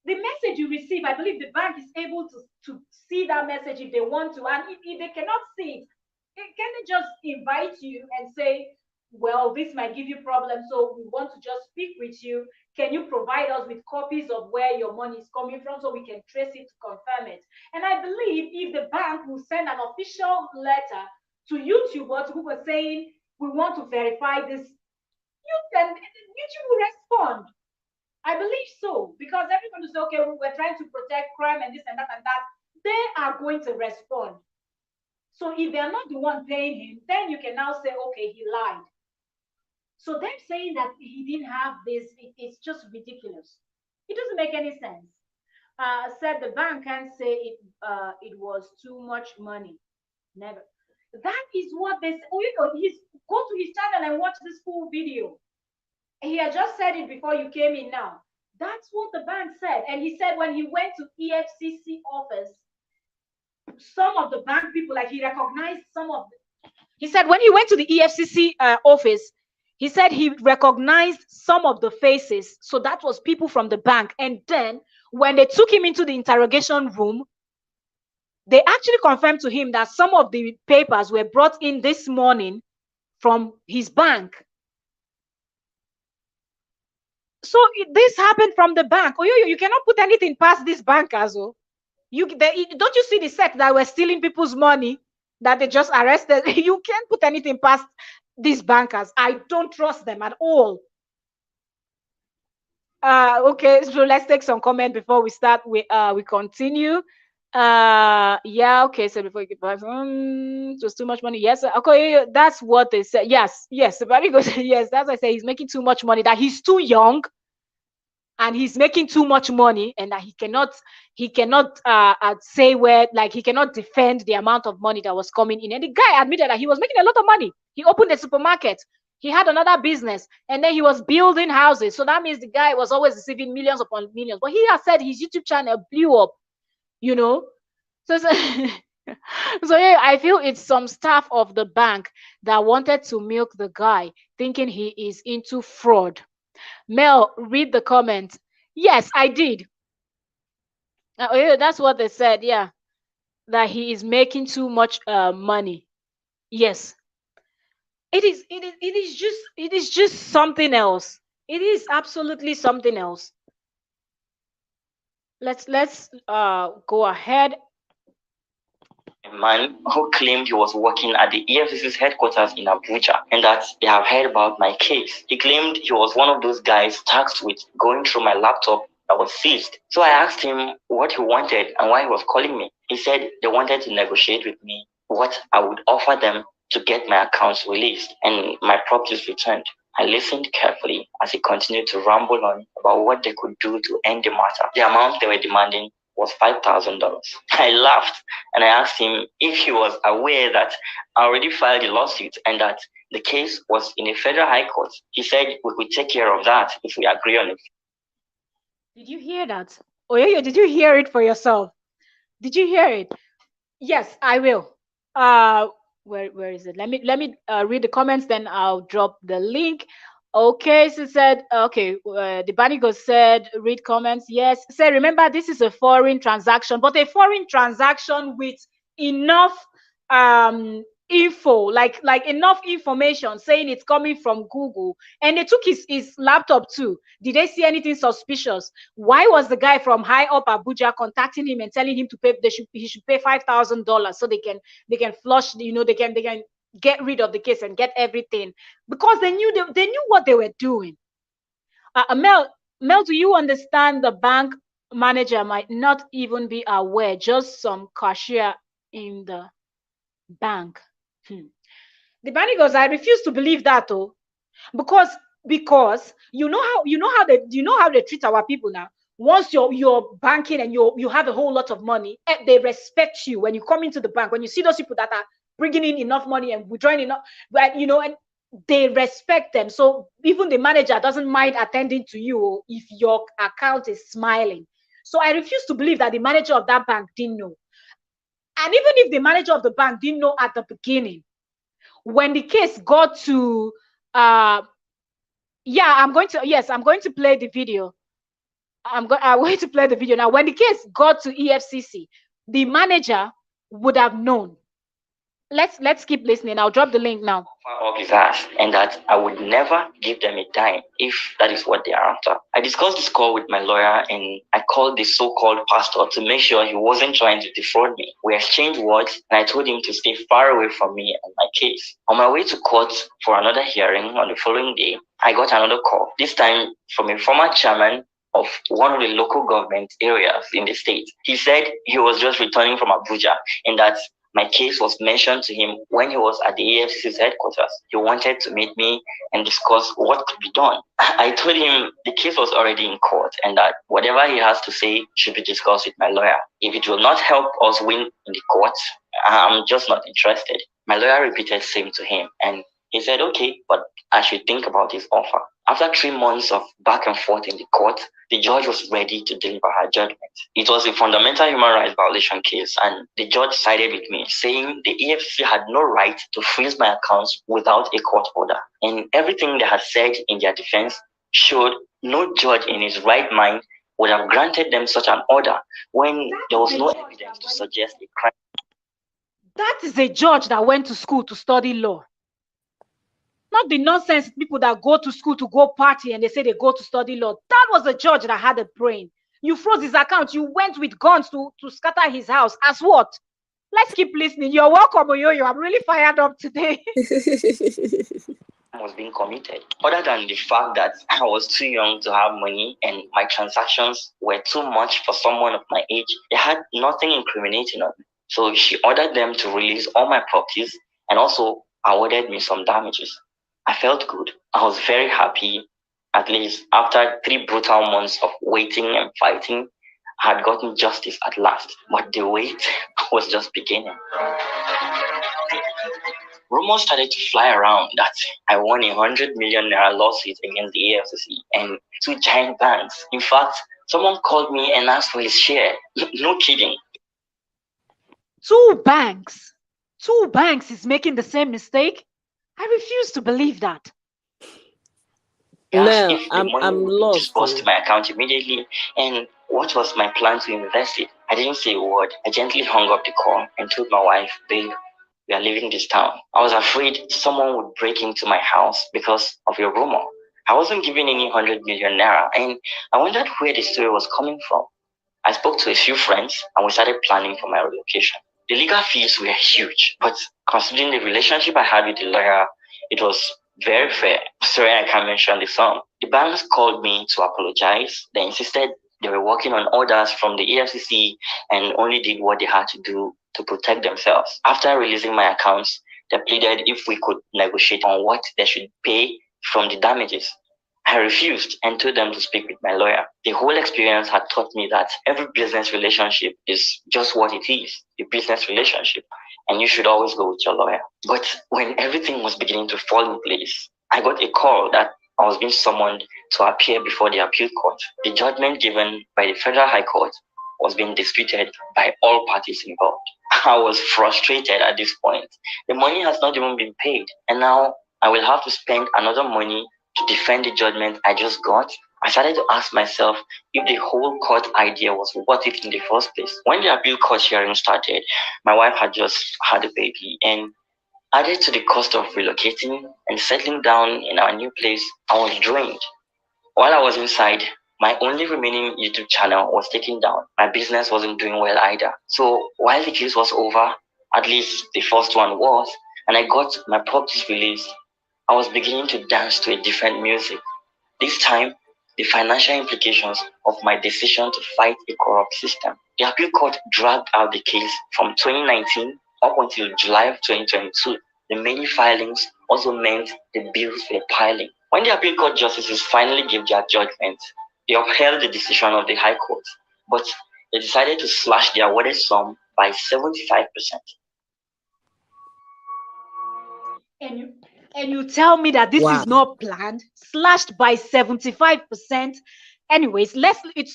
the message you receive. I believe the bank is able to see that message if they want to. And if they cannot see it, can they just invite you and say, well, this might give you problems, so we want to just speak with you. Can you provide us with copies of where your money is coming from so we can trace it to confirm it? And I believe if the bank will send an official letter to YouTube or to people saying, we want to verify this, YouTube will respond. I believe so, because everyone will say, okay, we're trying to protect crime and this and that and that. They are going to respond. So if they're not the one paying him, then you can now say, okay, he lied. So them saying that he didn't have this, it's just ridiculous. It doesn't make any sense. Said the bank can't say it was too much money. Never. That is what they say. Oh, go to his channel and watch this full video. He had just said it before you came in now. That's what the bank said. And he said when he went to EFCC office, some of the bank people, like he recognized some of them. He said when he went to the EFCC office, he said he recognized some of the faces. So that was people from the bank. And then when they took him into the interrogation room, they actually confirmed to him that some of the papers were brought in this morning from his bank. So this happened from the bank. Oh, you cannot put anything past this bankers. Oh, don't you see the set that were stealing people's money that they just arrested? You can't put anything past these bankers. I don't trust them at all. Okay, so let's take some comment before we start. We continue. Yeah, okay, so before you get back, it was too much money. Yes, okay, that's what they said. Yes, somebody goes, yes, that's what I say. He's making too much money, that he's too young and he's making too much money, and that he cannot say where, like, he cannot defend the amount of money that was coming in. And the guy admitted that he was making a lot of money. He opened a supermarket, he had another business, and then he was building houses. So that means the guy was always receiving millions upon millions. But he has said his YouTube channel blew up, you know. So so yeah, I feel it's some staff of the bank that wanted to milk the guy, thinking he is into fraud. Mel, read the comment. Yes, I did. Yeah, that's what they said. Yeah, that he is making too much money. Yes, it is just something else. It is absolutely something else. Let's go ahead. A man who claimed he was working at the EFCC's headquarters in Abuja and that they have heard about my case. He claimed he was one of those guys tasked with going through my laptop that was seized. So I asked him what he wanted and why he was calling me. He said they wanted to negotiate with me what I would offer them to get my accounts released and my properties returned. I listened carefully as he continued to ramble on about what they could do to end the matter. The amount they were demanding was $5,000. I laughed and I asked him if he was aware that I already filed a lawsuit and that the case was in a federal high court. He said we could take care of that if we agree on it. Did you hear that? Oh yeah, did you hear it for yourself? Did you hear it? Yes, I will. Where is it? Let me read the comments, then I'll drop the link. Okay, so said, okay, the Banigo said, read comments. Yes, say, remember, this is a foreign transaction, but a foreign transaction with enough info, like enough information saying it's coming from Google. And they took his laptop too. Did they see anything suspicious? Why was the guy from high up Abuja contacting him and telling him to pay, he should pay $5,000 so they can flush, they can get rid of the case and get everything, because they knew what they were doing. Mel, do you understand the bank manager might not even be aware, just some cashier in the bank? The bank goes, I refuse to believe that, though, because you know how they treat our people now. Once you're banking and you have a whole lot of money, they respect you when you come into the bank. When you see those people that are bringing in enough money and withdrawing enough, and they respect them. So even the manager doesn't mind attending to you if your account is smiling. So I refuse to believe that the manager of that bank didn't know. And even if the manager of the bank didn't know at the beginning, when the case got to yeah, I'm going to play the video. I'm going to play the video now. When the case got to EFCC, the manager would have known. Let's keep listening. I'll drop the link now. Of his ass, and that I would never give them a dime if that is what they are after. I discussed this call with my lawyer, and I called the so-called pastor to make sure he wasn't trying to defraud me. We exchanged words, and I told him to stay far away from me and my case. On my way to court for another hearing on the following day, I got another call, this time from a former chairman of one of the local government areas in the state. He said he was just returning from Abuja and that my case was mentioned to him when he was at the EFCC's headquarters. He wanted to meet me and discuss what could be done. I told him the case was already in court and that whatever he has to say should be discussed with my lawyer. If it will not help us win in the court, I'm just not interested. My lawyer repeated the same to him, and he said, okay, but I should think about his offer. After 3 months of back and forth in the court, the judge was ready to deliver her judgment. It was a fundamental human rights violation case, and the judge sided with me, saying the EFCC had no right to freeze my accounts without a court order. And everything they had said in their defense showed no judge in his right mind would have granted them such an order when there was no evidence to suggest a crime. That is a judge that went to school to study law. Not the nonsense people that go to school to go party and they say they go to study law. That was a judge that had a brain. You froze his account. You went with guns to scatter his house. As what? Let's keep listening. You're welcome, Oyoyo. I'm really fired up today. Was being committed. Other than the fact that I was too young to have money and my transactions were too much for someone of my age, they had nothing incriminating on me. So she ordered them to release all my properties and also awarded me some damages. I felt good. I was very happy. At least after 3 brutal months of waiting and fighting, I had gotten justice at last. But the wait was just beginning. Rumors started to fly around that I won a 100 million naira lawsuit against the EFCC and 2 giant banks. In fact, someone called me and asked for his share. No kidding. 2 banks? 2 banks is making the same mistake? I refuse to believe that. No, I'm lost. Disbursed to my account immediately, and what was my plan to invest it? I didn't say a word. I gently hung up the call and told my wife, babe, we are leaving this town. I was afraid someone would break into my house because of your rumor. I wasn't given any 100 million naira, and I wondered where the story was coming from. I spoke to a few friends, and we started planning for my relocation. The legal fees were huge, but considering the relationship I had with the lawyer, it was very fair. Sorry, I can't mention the sum. The banks called me to apologize. They insisted they were working on orders from the EFCC and only did what they had to do to protect themselves. After releasing my accounts, they pleaded if we could negotiate on what they should pay from the damages. I refused and told them to speak with my lawyer. The whole experience had taught me that every business relationship is just what it is, a business relationship, and you should always go with your lawyer. But when everything was beginning to fall in place, I got a call that I was being summoned to appear before the appeal court. The judgment given by the Federal High Court was being disputed by all parties involved. I was frustrated at this point. The money has not even been paid, and now I will have to spend another money to defend the judgment I just got. I started to ask myself if the whole court idea was worth it in the first place. When the appeal court hearing started, my wife had just had a baby, and added to the cost of relocating and settling down in our new place, I was drained. While I was inside, my only remaining YouTube channel was taken down. My business wasn't doing well either. So while the case was over, at least the first one was, and I got my properties released, I was beginning to dance to a different music. This time, the financial implications of my decision to fight a corrupt system. The appeal court dragged out the case from 2019 up until July of 2022. The many filings also meant the bills were piling. When the appeal court justices finally gave their judgment, they upheld the decision of the High Court, but they decided to slash the awarded sum by 75%. And you tell me that this is not planned, slashed by 75%. Anyways,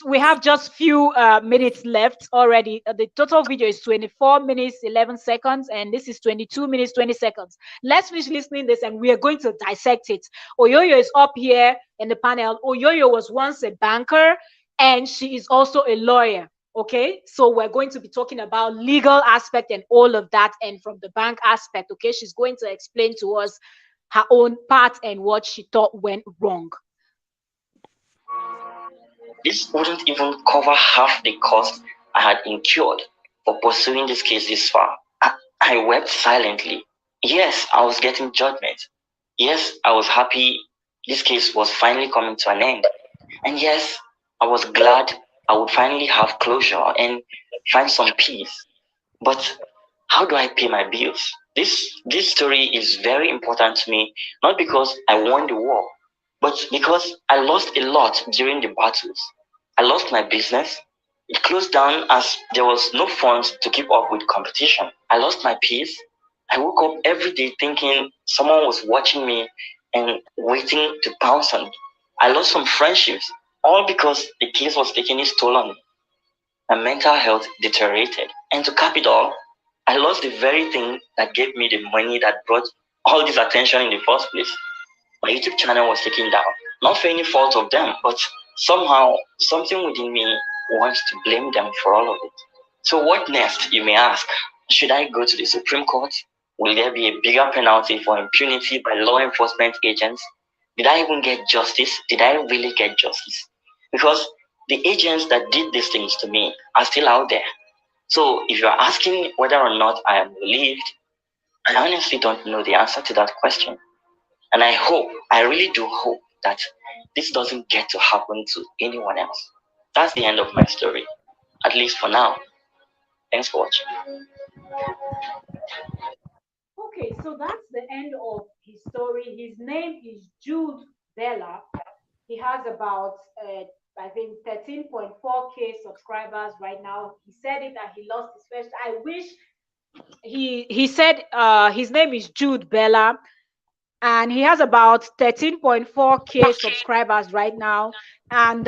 we have just few minutes left already. The total video is 24 minutes 11 seconds, and this is 22 minutes 20 seconds. Let's finish listening this, and we are going to dissect it. Oyoyo is up here in the panel. Oyoyo was once a banker, and she is also a lawyer. Okay, so we're going to be talking about legal aspect and all of that, and from the bank aspect. Okay, she's going to explain to us her own part and what she thought went wrong. This wouldn't even cover half the cost I had incurred for pursuing this case this far. I wept silently. Yes, I was getting judgment. Yes, I was happy this case was finally coming to an end. And yes, I was glad I would finally have closure and find some peace. But how do I pay my bills? This story is very important to me, not because I won the war, but because I lost a lot during the battles. I lost my business. It closed down as there was no funds to keep up with competition. I lost my peace. I woke up every day thinking someone was watching me and waiting to pounce on me. I lost some friendships, all because the case was taking its toll on me. My mental health deteriorated. And to cap it all, I lost the very thing that gave me the money that brought all this attention in the first place. My YouTube channel was taken down, not for any fault of them, but somehow something within me wants to blame them for all of it. So what next, you may ask? Should I go to the Supreme Court? Will there be a bigger penalty for impunity by law enforcement agents? Did I even get justice? Did I really get justice? Because the agents that did these things to me are still out there. So if you're asking whether or not I am relieved, I honestly don't know the answer to that question. And I really do hope that this doesn't get to happen to anyone else. That's the end of my story, at least for now. Thanks for watching. Okay, so that's the end of his story. His name is Jude Bella. He has about, I think, 13.4K subscribers right now. He said it that he lost his first. I wish he said his name is Jude Bella, and he has about 13.4K subscribers right now. And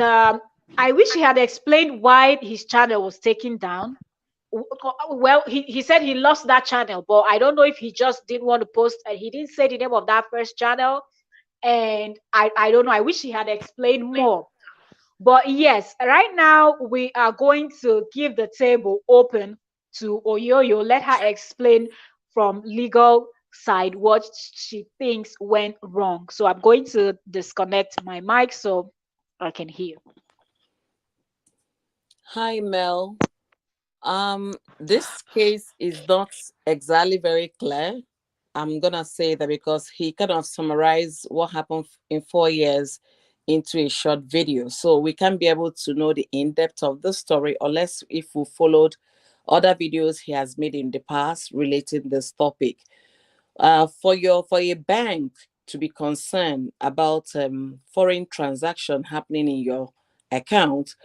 I wish he had explained why his channel was taken down. Well, he said he lost that channel, but I don't know if he just didn't want to post. He didn't say the name of that first channel, and I don't know. I wish he had explained more. But yes, right now we are going to give the table open to Oyoyo. Let her explain from legal side what she thinks went wrong. So I'm going to disconnect my mic so I can hear. Hi, Mel. This case is not exactly very clear. I'm gonna say that because he kind of summarized what happened in 4 years into a short video, so we can't be able to know the in-depth of the story unless if we followed other videos he has made in the past relating this topic. For a bank to be concerned about foreign transaction happening in your account,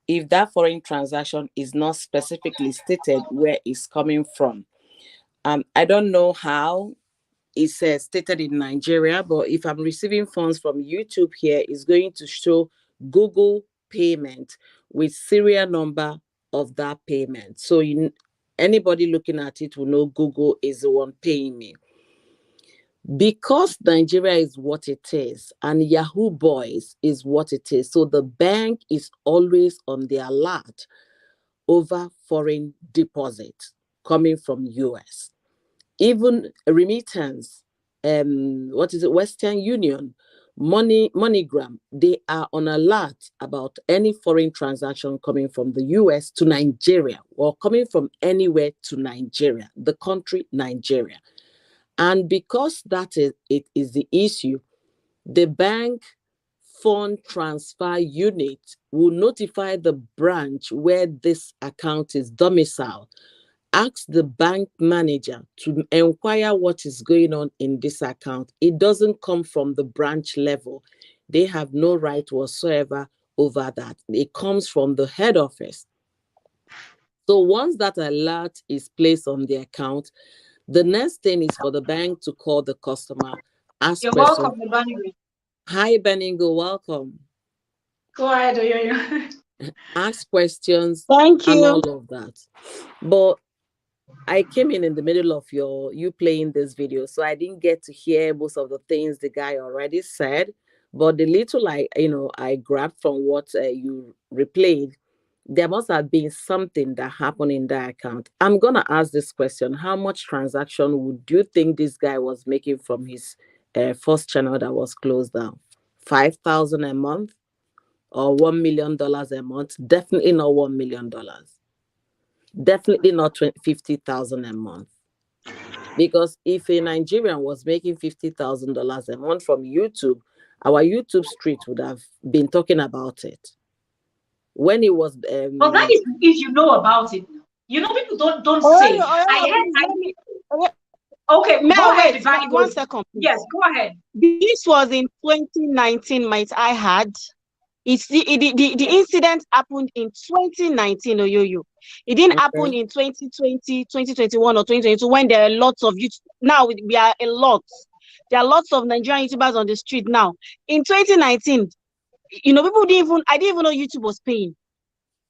if that foreign transaction is not specifically stated where it's coming from, I don't know how it's stated in Nigeria, but if I'm receiving funds from YouTube here, it's going to show Google payment with serial number of that payment. So anybody looking at it will know Google is the one paying me. Because Nigeria is what it is and Yahoo Boys is what it is, so the bank is always on the alert over foreign deposits coming from US. Even remittance, Western Union, MoneyGram, they are on alert about any foreign transaction coming from the US to Nigeria or coming from anywhere to Nigeria, the country Nigeria. And because that is the issue, the bank fund transfer unit will notify the branch where this account is domiciled, ask the bank manager to inquire what is going on in this account. It doesn't come from the branch level. They have no right whatsoever over that. It comes from the head office. So once that alert is placed on the account, the next thing is for the bank to call the customer, ask You're questions. welcome, Beningo. Hi, Beningo, welcome. Go ahead, Oyoyo. Ask questions. Thank and you. all of that. But I came in the middle of you playing this video, so I didn't get to hear most of the things the guy already said. But the little I grabbed from what you replayed, there must have been something that happened in that account. I'm gonna ask this question: how much transaction would you think this guy was making from his first channel that was closed down? 5,000 a month or $1 million a month? Definitely not $1 million. Definitely not 50,000 a month. Because if a Nigerian was making $50,000 a month from YouTube, our YouTube street would have been talking about it. When it was Well, that is if you know about it. You know, people don't say. Okay, Mel, go ahead. wait, 1 second, please. Yes, go ahead. This was in 2019, might I add. The incident happened in 2019, Oyoyo. It didn't happen in 2020, 2021, or 2022 when there are lots of YouTube. Now we are a lot. There are lots of Nigerian YouTubers on the street now. In 2019, people I didn't even know YouTube was paying.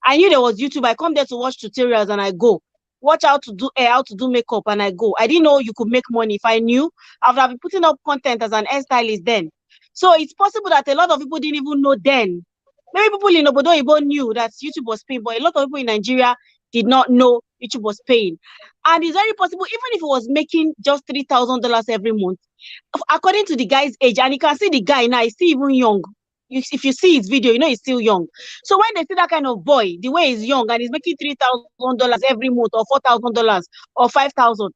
I knew there was YouTube. I come there to watch tutorials and I go. Watch how to do hair, how to do makeup, and I go. I didn't know you could make money. If I knew, I would have been putting up content as an hairstylist then. So it's possible that a lot of people didn't even know then. Maybe people in Obodo Ibo knew that YouTube was paying, but a lot of people in Nigeria did not know YouTube was paying. And it's very possible, even if it was making just $3,000 every month, according to the guy's age, and you can see the guy now, he's still even young. If you see his video, you know he's still young. So when they see that kind of boy, the way he's young and he's making $3,000 every month, or $4,000 or $5,000,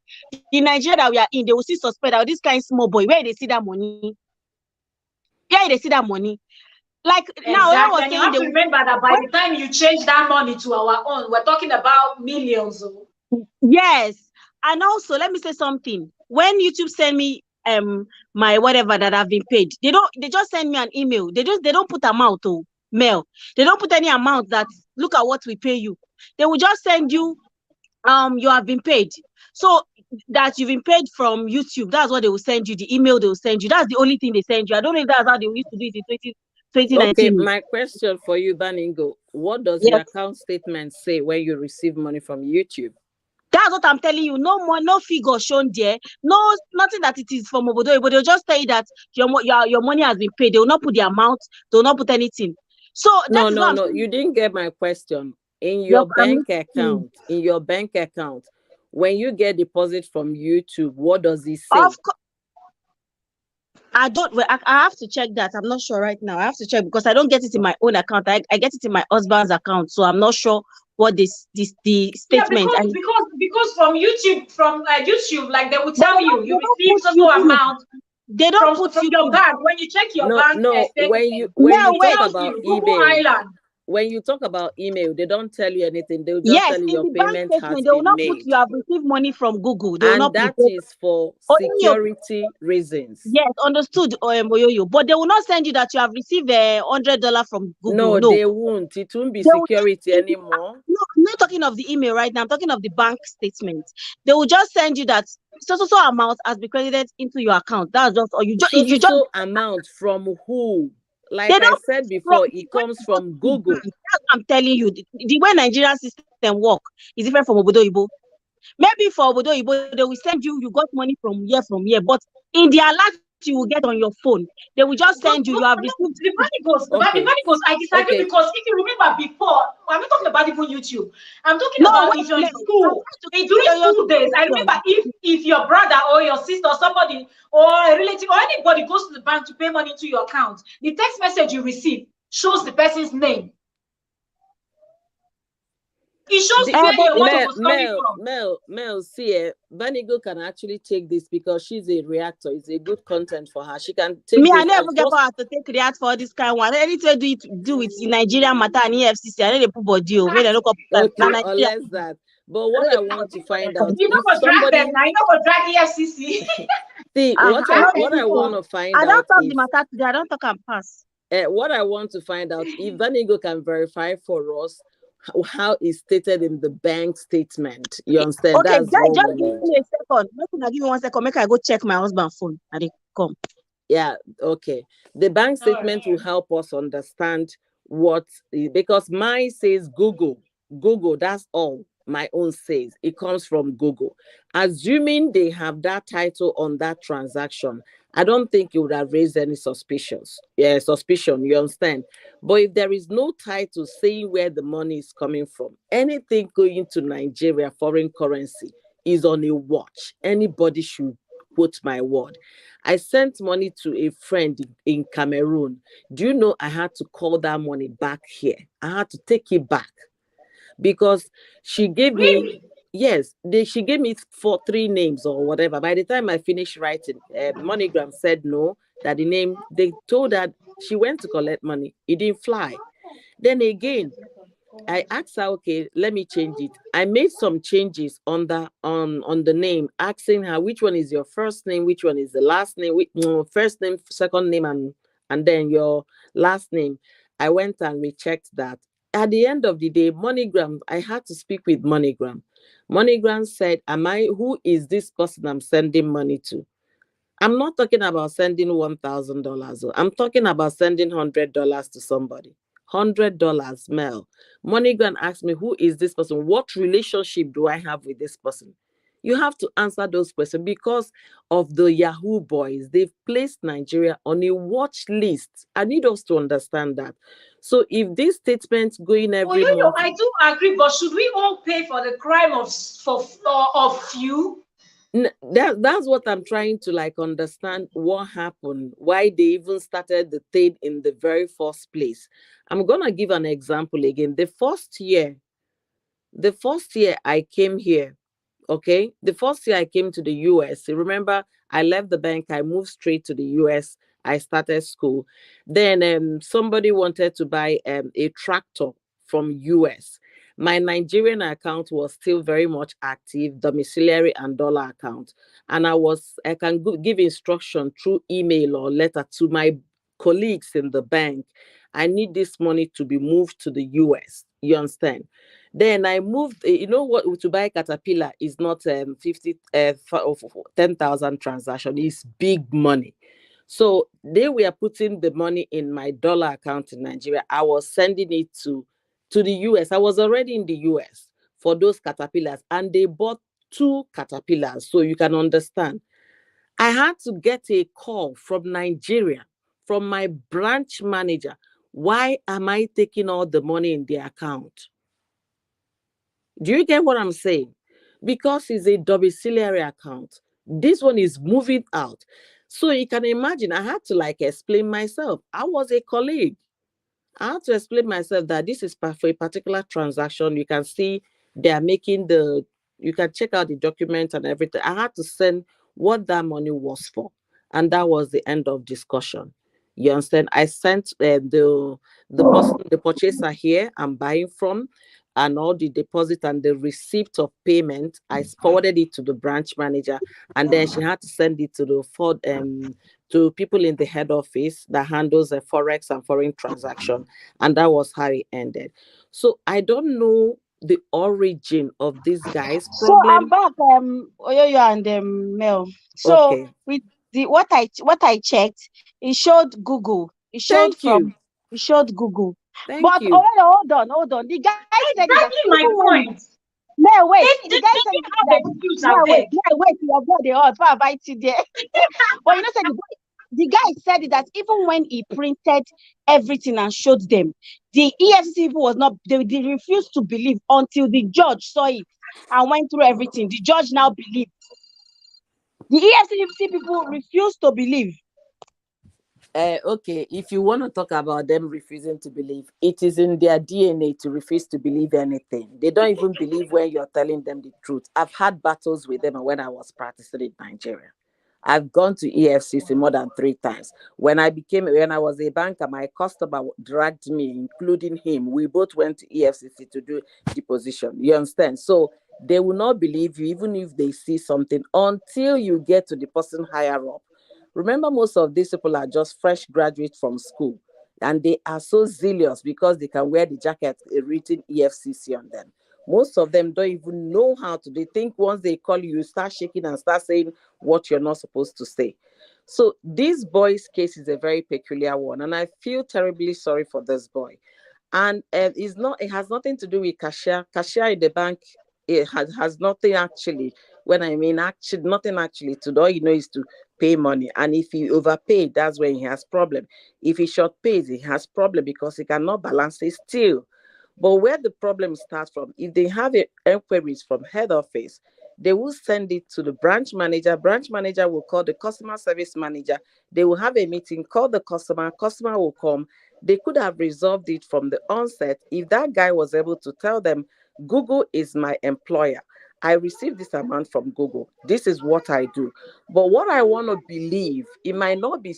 the Nigeria that we are in, they will see suspect that this kind of small boy, where they see that money? Where they see that money? Like exactly. Now, I was and you saying, have to remember that by the time you change that money to our own, we're talking about millions. Yes. And also, let me say something. When YouTube send me my whatever that I've been paid, they just send me an email. They don't put amount to mail. They don't put any amount that look at what we pay you. They will just send you you have been paid. So that you've been paid from YouTube, that's what they will send you. The email they will send you. That's the only thing they send you. I don't know if that's how they used to do it in 2019. Okay, my question for you, Baningo, what does your account statement say when you receive money from YouTube? That's what I'm telling you. No more, no figure shown there. No, nothing that it is from Obodo, but they'll just tell you that your money has been paid. They will not put the amount. They will not put anything. So no, you didn't get my question. In your bank account, when you get deposit from YouTube, what does it say? I have to check that. I'm not sure right now. I have to check because I don't get it in my own account. I get it in my husband's account, so I'm not sure what the statement. Yeah, because from YouTube, like they will tell you receive so amount. They don't put from your bank. When you check your bank statement, when you talk about email, they don't tell you anything. They'll just tell you your payment has been made. They will not put you have received money from Google. They will not that is for security reasons. Yes, understood, Oyoyo. But they will not send you that you have received $100 from Google. No, they won't. It won't be security anymore. No, I'm not talking of the email right now. I'm talking of the bank statement. They will just send you that so amount has been credited into your account. That's just, or you just amount from who? Like I said before, it comes from Google. That's what I'm telling you. The way Nigerian system work is different from Obodo Ibo. Maybe for Obodo Ibo, they will send you got money from here. But in the alert you will get on your phone, they will just send you have received. The money goes. I disagree because if you remember before, I'm not talking about even YouTube. I'm talking about if you're in school. During school days, I remember if your brother or your sister or somebody or a relative or anybody goes to the bank to pay money to your account, the text message you receive shows the person's name. It shows where your money was coming from. Mel, see, Banigo can actually take this because she's a reactor. It's a good content for her. She can take I never get power to take react for this kind of one. Anything to do with Nigerian matter and EFCC. I know they put body when they look up. Or less that. But what I want to find out, you know what drag them now. You know what drag EFCC. See, what I want to find out. I don't talk the matter today. I don't talk and pass. What I want to find out, if Banigo can verify for us how it's stated in the bank statement. You understand? Okay, that's just give me a second. Give me 1 second. Make I go check my husband's phone. And they come. Yeah, okay. The bank statement will help us understand because mine says Google. That's all my own says. It comes from Google. Assuming they have that title on that transaction, I don't think it would have raised any suspicion, you understand? But if there is no title saying where the money is coming from, anything going to Nigeria, foreign currency, is on a watch. Anybody should quote my word. I sent money to a friend in Cameroon. Do you know I had to call that money back here? I had to take it back because she gave me... Yes, she gave me 3 names or whatever. By the time I finished writing, MoneyGram said no, that the name, they told her she went to collect money. It didn't fly. Then again, I asked her, okay, let me change it. I made some changes on the name, asking her which one is your first name, which one is the last name, first name, second name, and then your last name. I went and rechecked that. At the end of the day, MoneyGram, I had to speak with MoneyGram. MoneyGram said, who is this person I'm sending money to? I'm not talking about sending $1,000. I'm talking about sending $100 to somebody. $100, Mel. MoneyGram asked me, who is this person? What relationship do I have with this person? You have to answer those questions because of the Yahoo boys. They've placed Nigeria on a watch list. I need us to understand that. So if these statements going Oh, every month, I do agree, but should we all pay for the crime of few? that's what I'm trying to like understand what happened, why they even started the thing in the very first place. I'm gonna give an example again. The first year I came here, okay, the first year I came to the US, remember, I left the bank, I moved straight to the US, I started school. Then somebody wanted to buy a tractor from US. My Nigerian account was still very much active, domiciliary and dollar account. And I can give instruction through email or letter to my colleagues in the bank. I need this money to be moved to the US. You understand? Then I moved, you know what, to buy Caterpillar is not 10,000 transaction, it's big money. So they were putting the money in my dollar account in Nigeria. I was sending it to the US. I was already in the US for those Caterpillars, and they bought 2 Caterpillars. So you can understand. I had to get a call from Nigeria, from my branch manager. Why am I taking all the money in the account? Do you get what I'm saying? Because it's a domiciliary account. This one is moving out. So you can imagine, I had to like explain myself. I was a colleague. I had to explain myself that this is for a particular transaction. You can see they are making you can check out the documents and everything. I had to send what that money was for. And that was the end of discussion. You understand? I sent the purchaser here I'm buying from, and all the deposit and the receipt of payment. I forwarded it to the branch manager, and then she had to send it to to people in the head office that handles the forex and foreign transaction, and that was how it ended. So I don't know the origin of this guy's So I'm problem. back, Oyoyo and Mel. So Okay, with the what I checked, it showed Google. thank you, It showed Google. thank But you. hold on. The guy said it that Exactly even my when point. Mel, wait, They the guy said didn't it have that excuse, I Mel, beg. your body hot, for invite you there. But you know, said the guy said it that even when he printed everything and showed them, the EFCC people was not, they refused to believe until the judge saw it and went through everything. The judge now believed. The EFCC people refused to believe. Okay, if you want to talk about them refusing to believe, it is in their DNA to refuse to believe anything. They don't even believe when you're telling them the truth. I've had battles with them when I was practicing in Nigeria. I've gone to EFCC more than 3 times. When I was a banker, my customer dragged me, including him. We both went to EFCC to do deposition. You understand? So they will not believe you even if they see something until you get to the person higher up. Remember, most of these people are just fresh graduates from school, and they are so zealous because they can wear the jacket written EFCC on them. Most of them don't even know how to. They think once they call you, you start shaking and start saying what you're not supposed to say. So this boy's case is a very peculiar one, and I feel terribly sorry for this boy. And it has nothing to do with cashier in the bank. It has nothing actually. When I mean actually, nothing actually to do. All you know is to pay money, and if he overpay, that's when he has problem. If he short pays, he has problem because he cannot balance his still. But where the problem starts from, if they have inquiries from head office, they will send it to the branch manager. Branch manager will call the customer service manager. They will have a meeting, call the customer will come. They could have resolved it from the onset if that guy was able to tell them, Google is my employer. I received this amount from Google. This is what I do. But what I want to believe, it might not be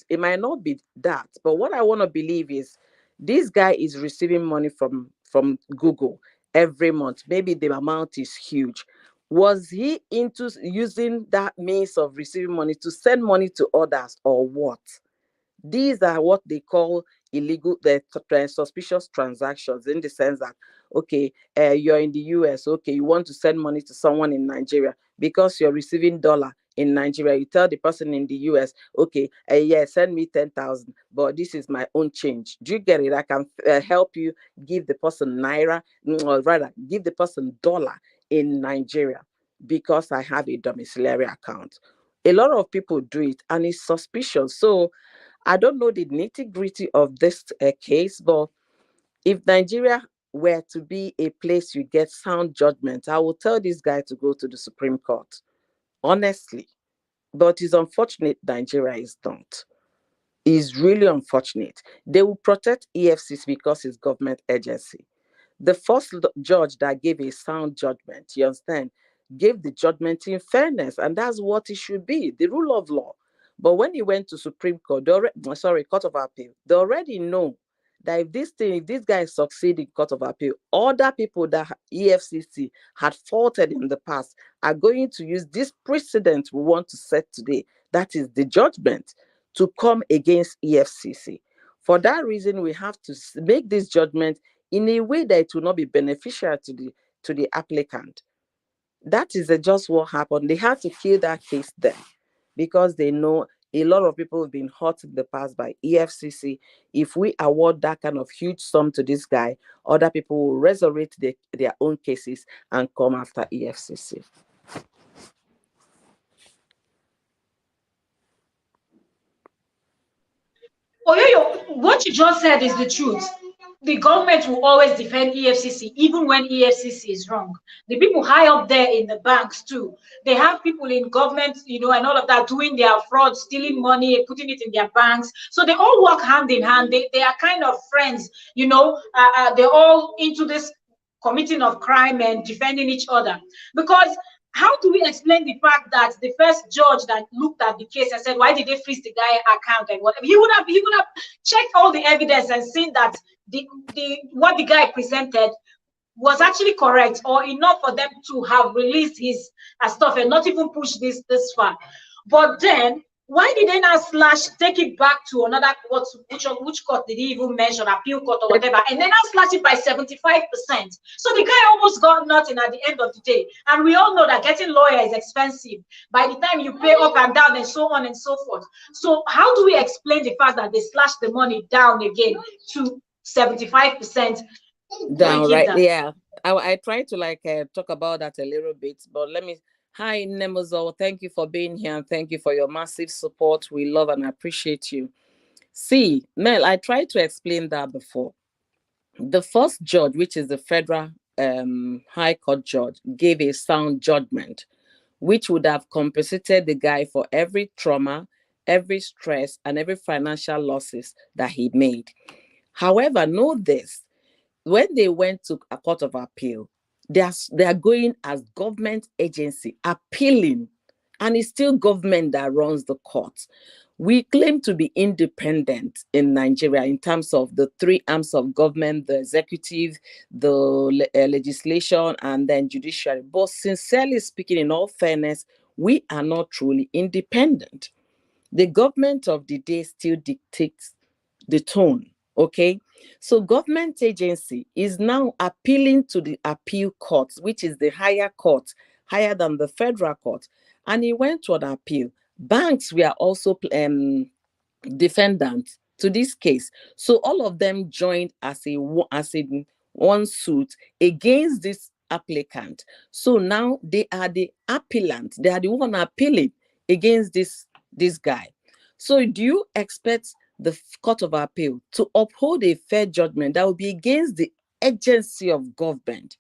that. But what I want to believe is this guy is receiving money from Google every month. Maybe the amount is huge. Was he into using that means of receiving money to send money to others or what? These are what they call illegal, suspicious transactions, in the sense that, okay, you're in the US, okay, you want to send money to someone in Nigeria because you're receiving dollar in Nigeria. You tell the person in the US, okay, yeah, send me 10,000, but this is my own change. Do you get it? I can help you give the person naira, or rather, give the person dollar in Nigeria. because I have a domiciliary account. A lot of people do it, and it's suspicious. So I don't know the nitty-gritty of this case, but if Nigeria were to be a place you get sound judgment, I will tell this guy to go to the Supreme Court, honestly. But it's unfortunate Nigeria is not. It's really unfortunate. They will protect EFCC because it's government agency. The first judge that gave a sound judgment, you understand, gave the judgment in fairness, and that's what it should be, the rule of law. But when he went to Supreme Court, Court of Appeal, they already know that if this guy succeed in Court of Appeal, other people that EFCC had faulted in the past are going to use this precedent we want to set today, that is the judgment, to come against EFCC. For that reason, we have to make this judgment in a way that it will not be beneficial to the applicant. That is just what happened. They had to kill that case there because they know a lot of people have been hurt in the past by EFCC. If we award that kind of huge sum to this guy, other people will resurrect their own cases and come after EFCC. Oyoyo, what you just said is the truth. The government will always defend EFCC, even when EFCC is wrong. The people high up there in the banks too, they have people in government, and all of that doing their fraud, stealing money, putting it in their banks. So they all work hand in hand. They are kind of friends, they're all into this committing of crime and defending each other. Because how do we explain the fact that the first judge that looked at the case and said, why did they freeze the guy account and whatever? He would have checked all the evidence and seen that what the guy presented was actually correct or enough for them to have released his stuff and not even push this far. But then why did they now take it back to another court? Which court did he even mention? Appeal court or whatever, and then now slash it by 75%. So the guy almost got nothing at the end of the day. And we all know that getting lawyer is expensive. By the time you pay up and down and so on and so forth. So how do we explain the fact that they slashed the money down again to 75%? Down, right? Yeah. I try to talk about that a little bit, but let me. Hi, Nemozo. Thank you for being here and thank you for your massive support. We love and appreciate you. See, Mel, I tried to explain that before. The first judge, which is the federal high court judge, gave a sound judgment, which would have compensated the guy for every trauma, every stress, and every financial losses that he made. However, know this, when they went to a court of appeal, they are going as government agency appealing, and it's still government that runs the court. We claim to be independent in Nigeria in terms of the three arms of government, the executive, the legislation, and then judiciary. But sincerely speaking, in all fairness, we are not truly independent. The government of the day still dictates the tone. Okay, so government agency is now appealing to the appeal court, which is the higher court, higher than the federal court, and he went to an appeal. Banks were also defendants to this case, so all of them joined as a one suit against this applicant. So now they are the appellant; they are the one appealing against this guy. So do you expect the Court of Appeal to uphold a fair judgment that will be against the agency of government?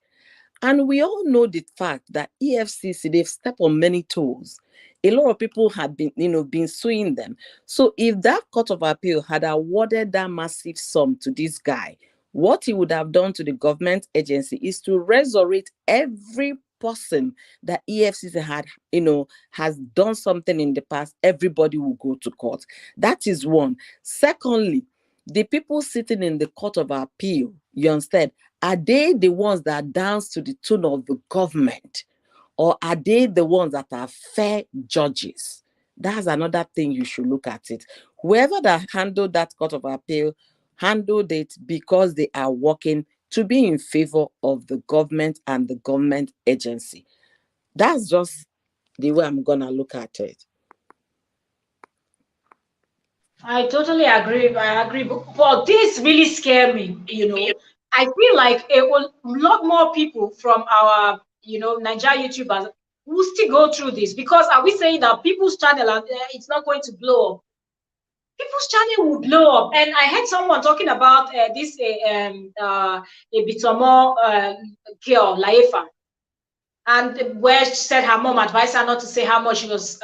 And we all know the fact that EFCC, they've stepped on many toes. A lot of people had been suing them. So if that Court of Appeal had awarded that massive sum to this guy, what he would have done to the government agency is to resurrect every person that EFCC has done something in the past. Everybody will go to court. That is one. Secondly, the people sitting in the Court of Appeal, you understand, are they the ones that dance to the tune of the government, or are they the ones that are fair judges? That's another thing you should look at it. Whoever that handled that Court of Appeal handled it because they are working to be in favor of the government and the government agency. That's just the way I'm gonna look at it. I totally agree. I agree. But this really scared me, I feel like a lot more people from our, Nigeria YouTubers we'll still go through this, because are we saying that people's channel it's not going to blow up? People's channel will blow up. And I heard someone talking about this a Bitomo girl, Laifa, and where she said her mom advised her not to say how much she was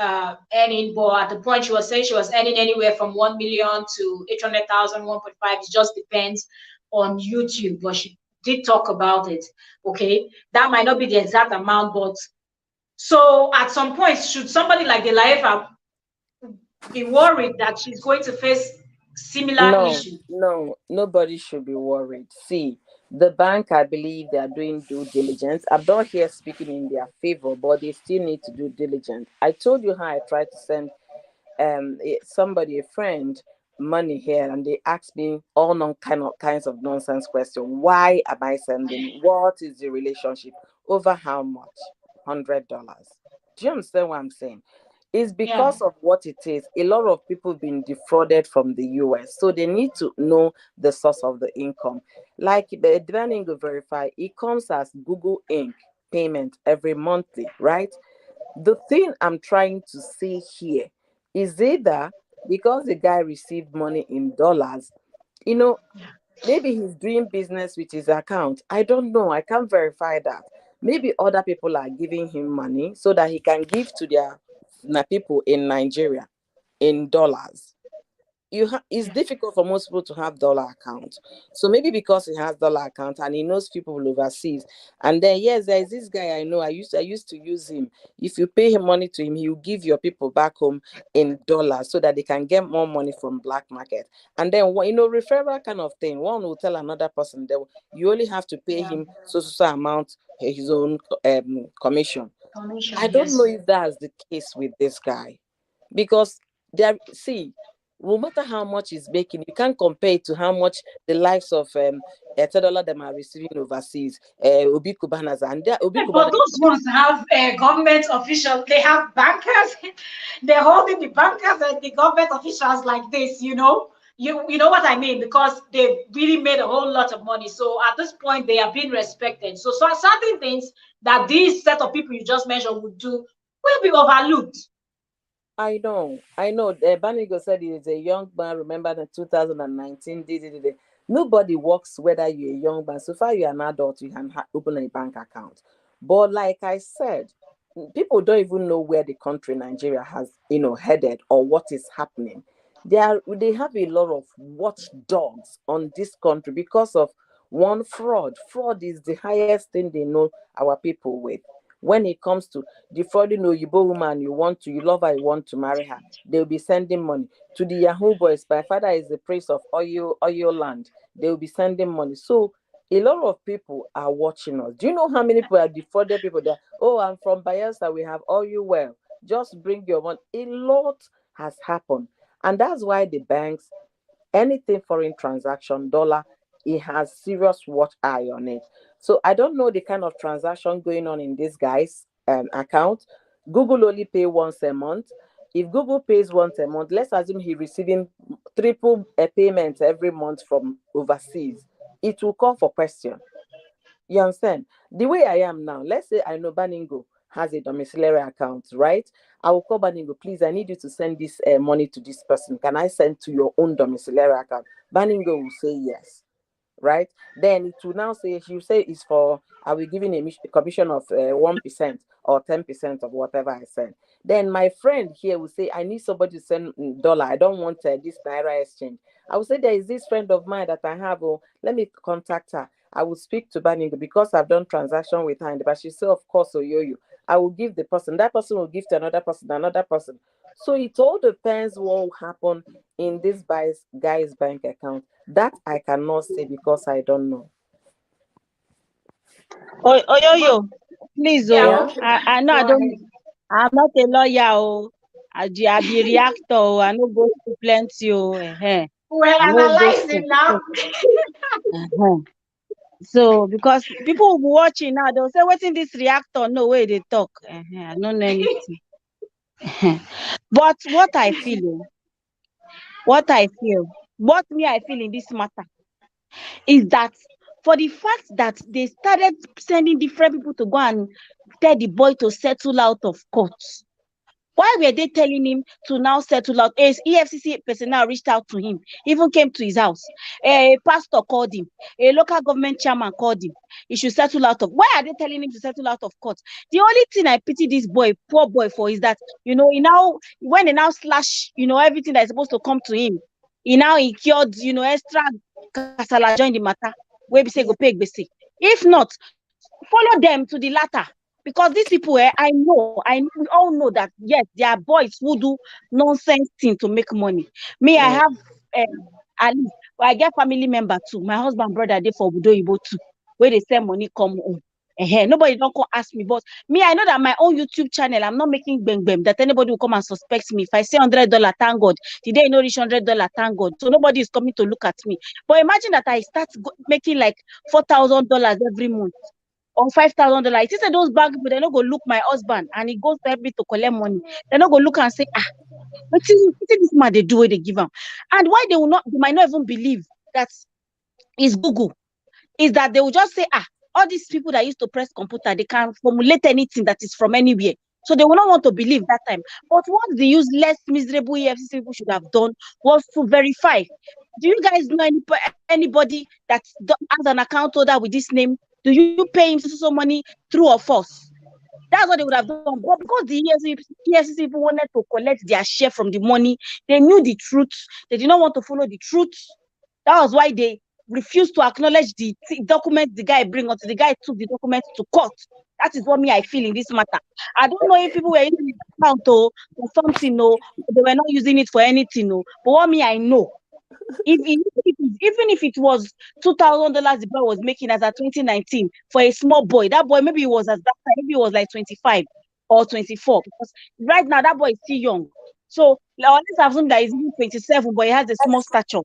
earning, but at the point she was saying she was earning anywhere from 1 million to 800,000, 1.5. It just depends on YouTube, but she did talk about it. Okay, that might not be the exact amount, but so at some point, should somebody like the Laifa be worried that she's going to face similar issues? No, nobody should be worried. See, the bank, I believe they are doing due diligence. I'm not here speaking in their favor, but they still need to do diligence. I told you how I tried to send somebody, a friend, money here, and they asked me all kinds of nonsense questions. Why am I sending? What is the relationship? Over how much? $100. Do you understand what I'm saying? It's Yeah. because of what it is. A lot of people have been defrauded from the US, so they need to know the source of the income. Like the depending to verify, it comes as Google Inc. payment every monthly, right? The thing I'm trying to say here is either because the guy received money in dollars, you know, maybe he's doing business with his account. I don't know. I can't verify that. Maybe other people are giving him money so that he can give to their people in Nigeria in dollars. It's difficult for most people to have dollar account. So maybe because he has dollar account and he knows people overseas. And then yes, there is this guy I know. I used to use him. If you pay him money to him, he will give your people back home in dollars so that they can get more money from black market. And then referral kind of thing. One will tell another person that you only have to pay Yeah. him so amount his own commission. I Commission, don't know yes. if that's the case with this guy because no matter how much he's making, you can't compare it to how much the likes of $10 them are receiving overseas. Obi Kubanas and Obi But Kubana. those ones have government officials. They have bankers. They're holding the bankers and the government officials like this. You know what I mean? Because they've really made a whole lot of money. So at this point, they are being respected. So certain things that these set of people you just mentioned would do will be overlooked. I know. Banigo said he is a young man. Remember in 2019, nobody works whether you're a young man. So far, you're an adult, you can open a bank account. But like I said, people don't even know where the country Nigeria has, headed or what is happening. They have a lot of watchdogs on this country because of one fraud. Fraud is the highest thing they know our people with. When it comes to defrauding a Yibo woman, you love her, you want to marry her, they'll be sending money. To the Yahoo boys, my father is the prince of oil land. They'll be sending money. So a lot of people are watching us. Do you know how many people are defrauded people there? Oh, I'm from Bayelsa, we have oil well. Just bring your money. A lot has happened. And that's why the banks, anything foreign transaction, dollar, it has serious watch eye on it. So I don't know the kind of transaction going on in this guy's account. Google only pay once a month. If Google pays once a month, let's assume he receiving triple payments every month from overseas. It will call for question. You understand? The way I am now, let's say I know Baningo has a domiciliary account, right? I will call Baningo, please, I need you to send this money to this person. Can I send to your own domiciliary account? Baningo will say yes, right? Then it will now say, you say it's for, are we giving a commission of 1% or 10% of whatever I send? Then my friend here will say, I need somebody to send dollar. I don't want this Naira exchange. I will say, there is this friend of mine that I have. Oh, let me contact her. I will speak to Baningo because I've done transaction with her. But she said, of course, Oyoyo. I will give the person. That person will give to another person, another person. So it all depends what will happen in this guy's bank account. That I cannot say because I don't know. Oyoyo, please, Yeah, Yeah. oh, okay. I know Go ahead. I'm not a lawyer, oh. I be reactor, oh. I know go school plenty, oh. We're I know go school. analyzing now. Uh-huh. So because people will be watching now, they'll say, "What's in this reactor?" No way they talk. I don't know anything. But what I feel, what me I feel in this matter is that for the fact that they started sending different people to go and tell the boy to settle out of court. Why were they telling him to now settle out? A EFCC personnel reached out to him, even came to his house. A pastor called him. A local government chairman called him. He should settle out of. Why are they telling him to settle out of court? The only thing I pity this boy, poor boy, for is that, he now, when they now slash, everything that is supposed to come to him, he incurred, extra kasala join the matter. Where we say go pay gbese. If not, follow them to the latter. Because these people, we all know that, yes, they are boys who do nonsense thing to make money. Me, I have, at least, I get family member too. My husband, brother, they for Budo Ibo too, where they send money come home. Nobody don't come ask me, but me, I know that my own YouTube channel, I'm not making bang bang, that anybody will come and suspect me. If I say $100, thank God. Today, you know, reach $100, thank God. So nobody is coming to look at me. But imagine that I start making like $4,000 every month. Or $5,000. It is those bank people, they don't go look my husband and he goes to help me to collect money. They don't go look and say, what is this man they do when they give him? And why they might not even believe that it's Google, is that they will just say, all these people that used to press computer, they can formulate anything that is from anywhere. So they will not want to believe that time. But what the useless, miserable EFCC people should have done was to verify. Do you guys know anybody that has an account holder with this name? Do you pay him some money, true or false? That's what they would have done. But because the EFCC people wanted to collect their share from the money, they knew the truth. They did not want to follow the truth. That was why they refused to acknowledge the document the guy bring until the guy took the document to court. That is what I feel in this matter. I don't know if people were using the account or something, no, they were not using it for anything, no. But what I know. Even if it was $2,000 the boy was making as at 2019 for a small boy, that boy maybe it was as that time, maybe it was like 25 or 24, because right now that boy is still young. So let's assume that he's even 27, but he has a small stature.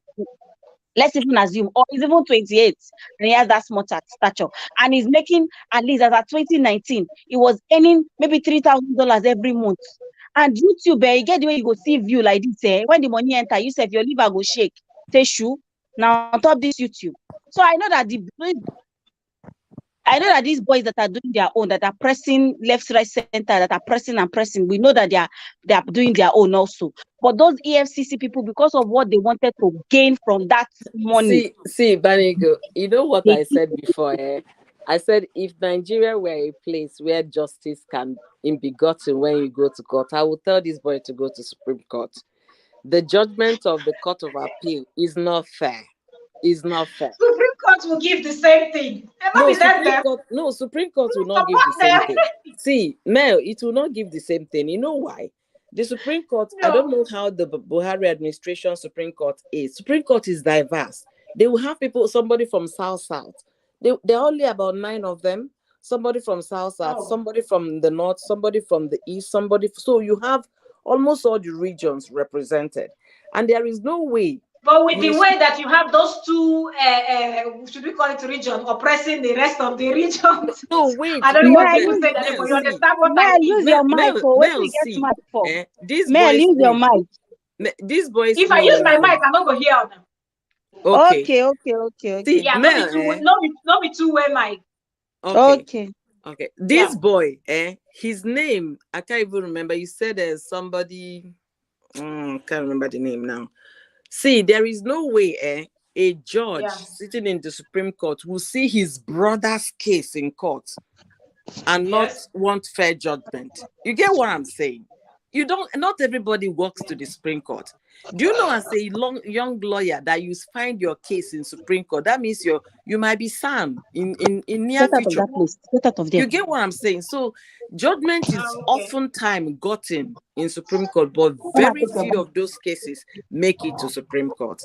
Let's even assume, or he's even 28 and he has that small stature, and he's making at least as at 2019, he was earning maybe $3,000 every month. And YouTube, you get the way you go see view like this. When the money enter, you say your liver go shake. Say shoe now on top this YouTube. So I know that these boys that are doing their own, that are pressing left, right, center, that are pressing and pressing, we know that they are doing their own also. But those EFCC people, because of what they wanted to gain from that money. See, Banigo, you know what I said before? I said if Nigeria were a place where justice can be gotten when you go to court, I would tell this boy to go to Supreme Court. The judgment of the Court of Appeal is not fair. Is not fair. Supreme Court will give the same thing. Supreme Court will not give the same thing. See, Mel, it will not give the same thing. You know why? The Supreme Court, I don't know how the Buhari administration Supreme Court is. Supreme Court is diverse. They will have somebody from South. There are only about 9 of them. Somebody from South, somebody from the North, somebody from the East, so you have almost all the regions represented. And there is no way. But with the way that you have those two, should we call it region, oppressing the rest of the regions? No, wait. I don't know what you say that, but you understand what I mean. Use your mic for what you get smart for. Use your mic. These boys. If I use my mic, I'm not going to hear them. Okay. See, yeah, not be two-way mic. Okay. This boy, his name, I can't even remember. You said there's somebody, can't remember the name now. See, there is no way a judge sitting in the Supreme Court will see his brother's case in court and not want fair judgment. You get what I'm saying? Not everybody walks to the Supreme Court. Do you know, as a young lawyer, that you find your case in Supreme Court, that means you might be Sam in near future. Get out of there. You get what I'm saying? So judgment is oftentimes gotten in Supreme Court, but very few of those cases make it to Supreme Court.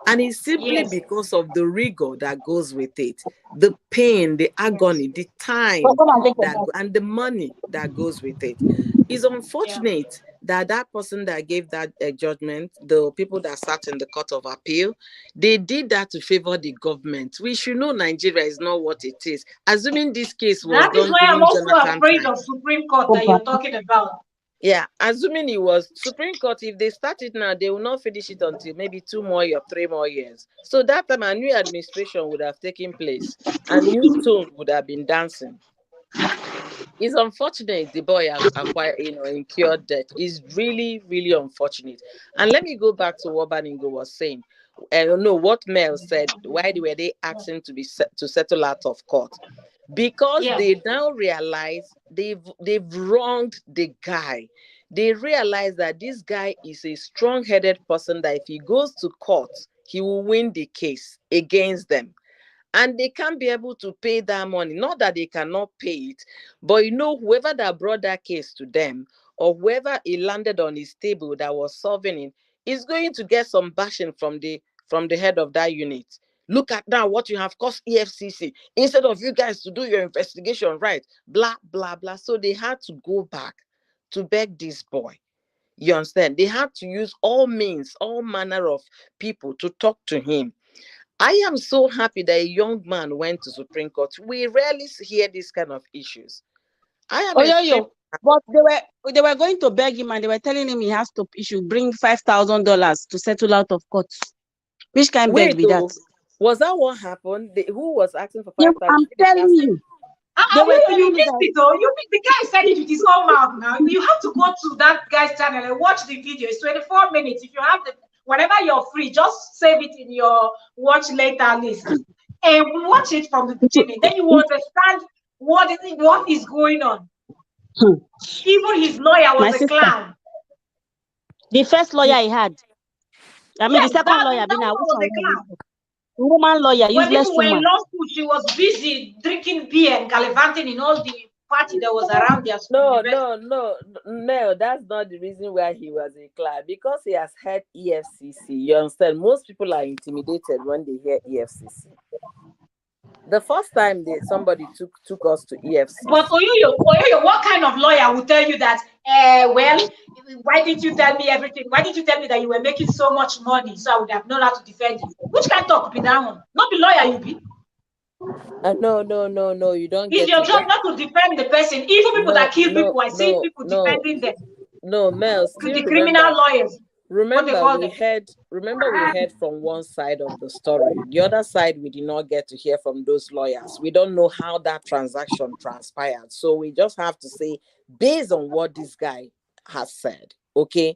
And it's simply because of the rigor that goes with it, the pain, the agony, the time, and the money that goes with it. It's unfortunate that person that gave that judgment, the people that sat in the Court of Appeal, they did that to favor the government. We should know Nigeria is not what it is. Assuming this case was that is why I'm also afraid of Supreme Court that you're talking about. Yeah, assuming it was Supreme Court, if they start it now, they will not finish it until maybe 2 more or 3 more years. So that time a new administration would have taken place and new tone would have been dancing. It's unfortunate the boy acquired, incurred death. It's really, really unfortunate. And let me go back to what Baningo was saying. No, what Mel said. Why were they asking to settle out of court? Because Yeah. they now realize they've wronged the guy. They realize that this guy is a strong-headed person that if he goes to court, he will win the case against them. And they can't be able to pay that money. Not that they cannot pay it, but whoever that brought that case to them, or whoever it landed on his table that was solving it, is going to get some bashing from the head of that unit. Look at now what you have cost EFCC. Instead of you guys to do your investigation right, blah, blah, blah. So they had to go back to beg this boy. You understand? They had to use all means, all manner of people to talk to him. I am so happy that a young man went to Supreme Court. We rarely hear this kind of issues. I am extremely But they were going to beg him and they were telling him he should bring $5,000 to settle out of court. Which kind of beg be that? Was that what happened? Who was asking for Yeah, 5,000? I'm telling you. You missed it though. The guy said it with his own mouth now. You have to go to that guy's channel and watch the video. It's 24 minutes. If you have whenever you're free, just save it in your watch later list and watch it from the beginning. Then you will understand what is going on. Even his lawyer was a clown. The first lawyer he had. The second lawyer was a clown. Woman lawyer, useless woman. When woman. in law school, she was busy drinking beer and gallivanting in all the party that was around their school. No, that's not the reason why he was a clown. Because he has heard EFCC. You understand? Most people are intimidated when they hear EFCC. The first time somebody took us to EFCC. But Oyoyo, what kind of lawyer would tell you that, well, why didn't you tell me everything? Why didn't you tell me that you were making so much money so I would have known how to defend you? Which kind of talk be that one? Not the lawyer you be. No, you don't It's get your job not to defend the person. Even people that kill people, I see people defending them. No, Mel, still the criminal lawyers. Remember, we heard from one side of the story. The other side, we did not get to hear from those lawyers. We don't know how that transaction transpired. So we just have to say, based on what this guy has said, okay?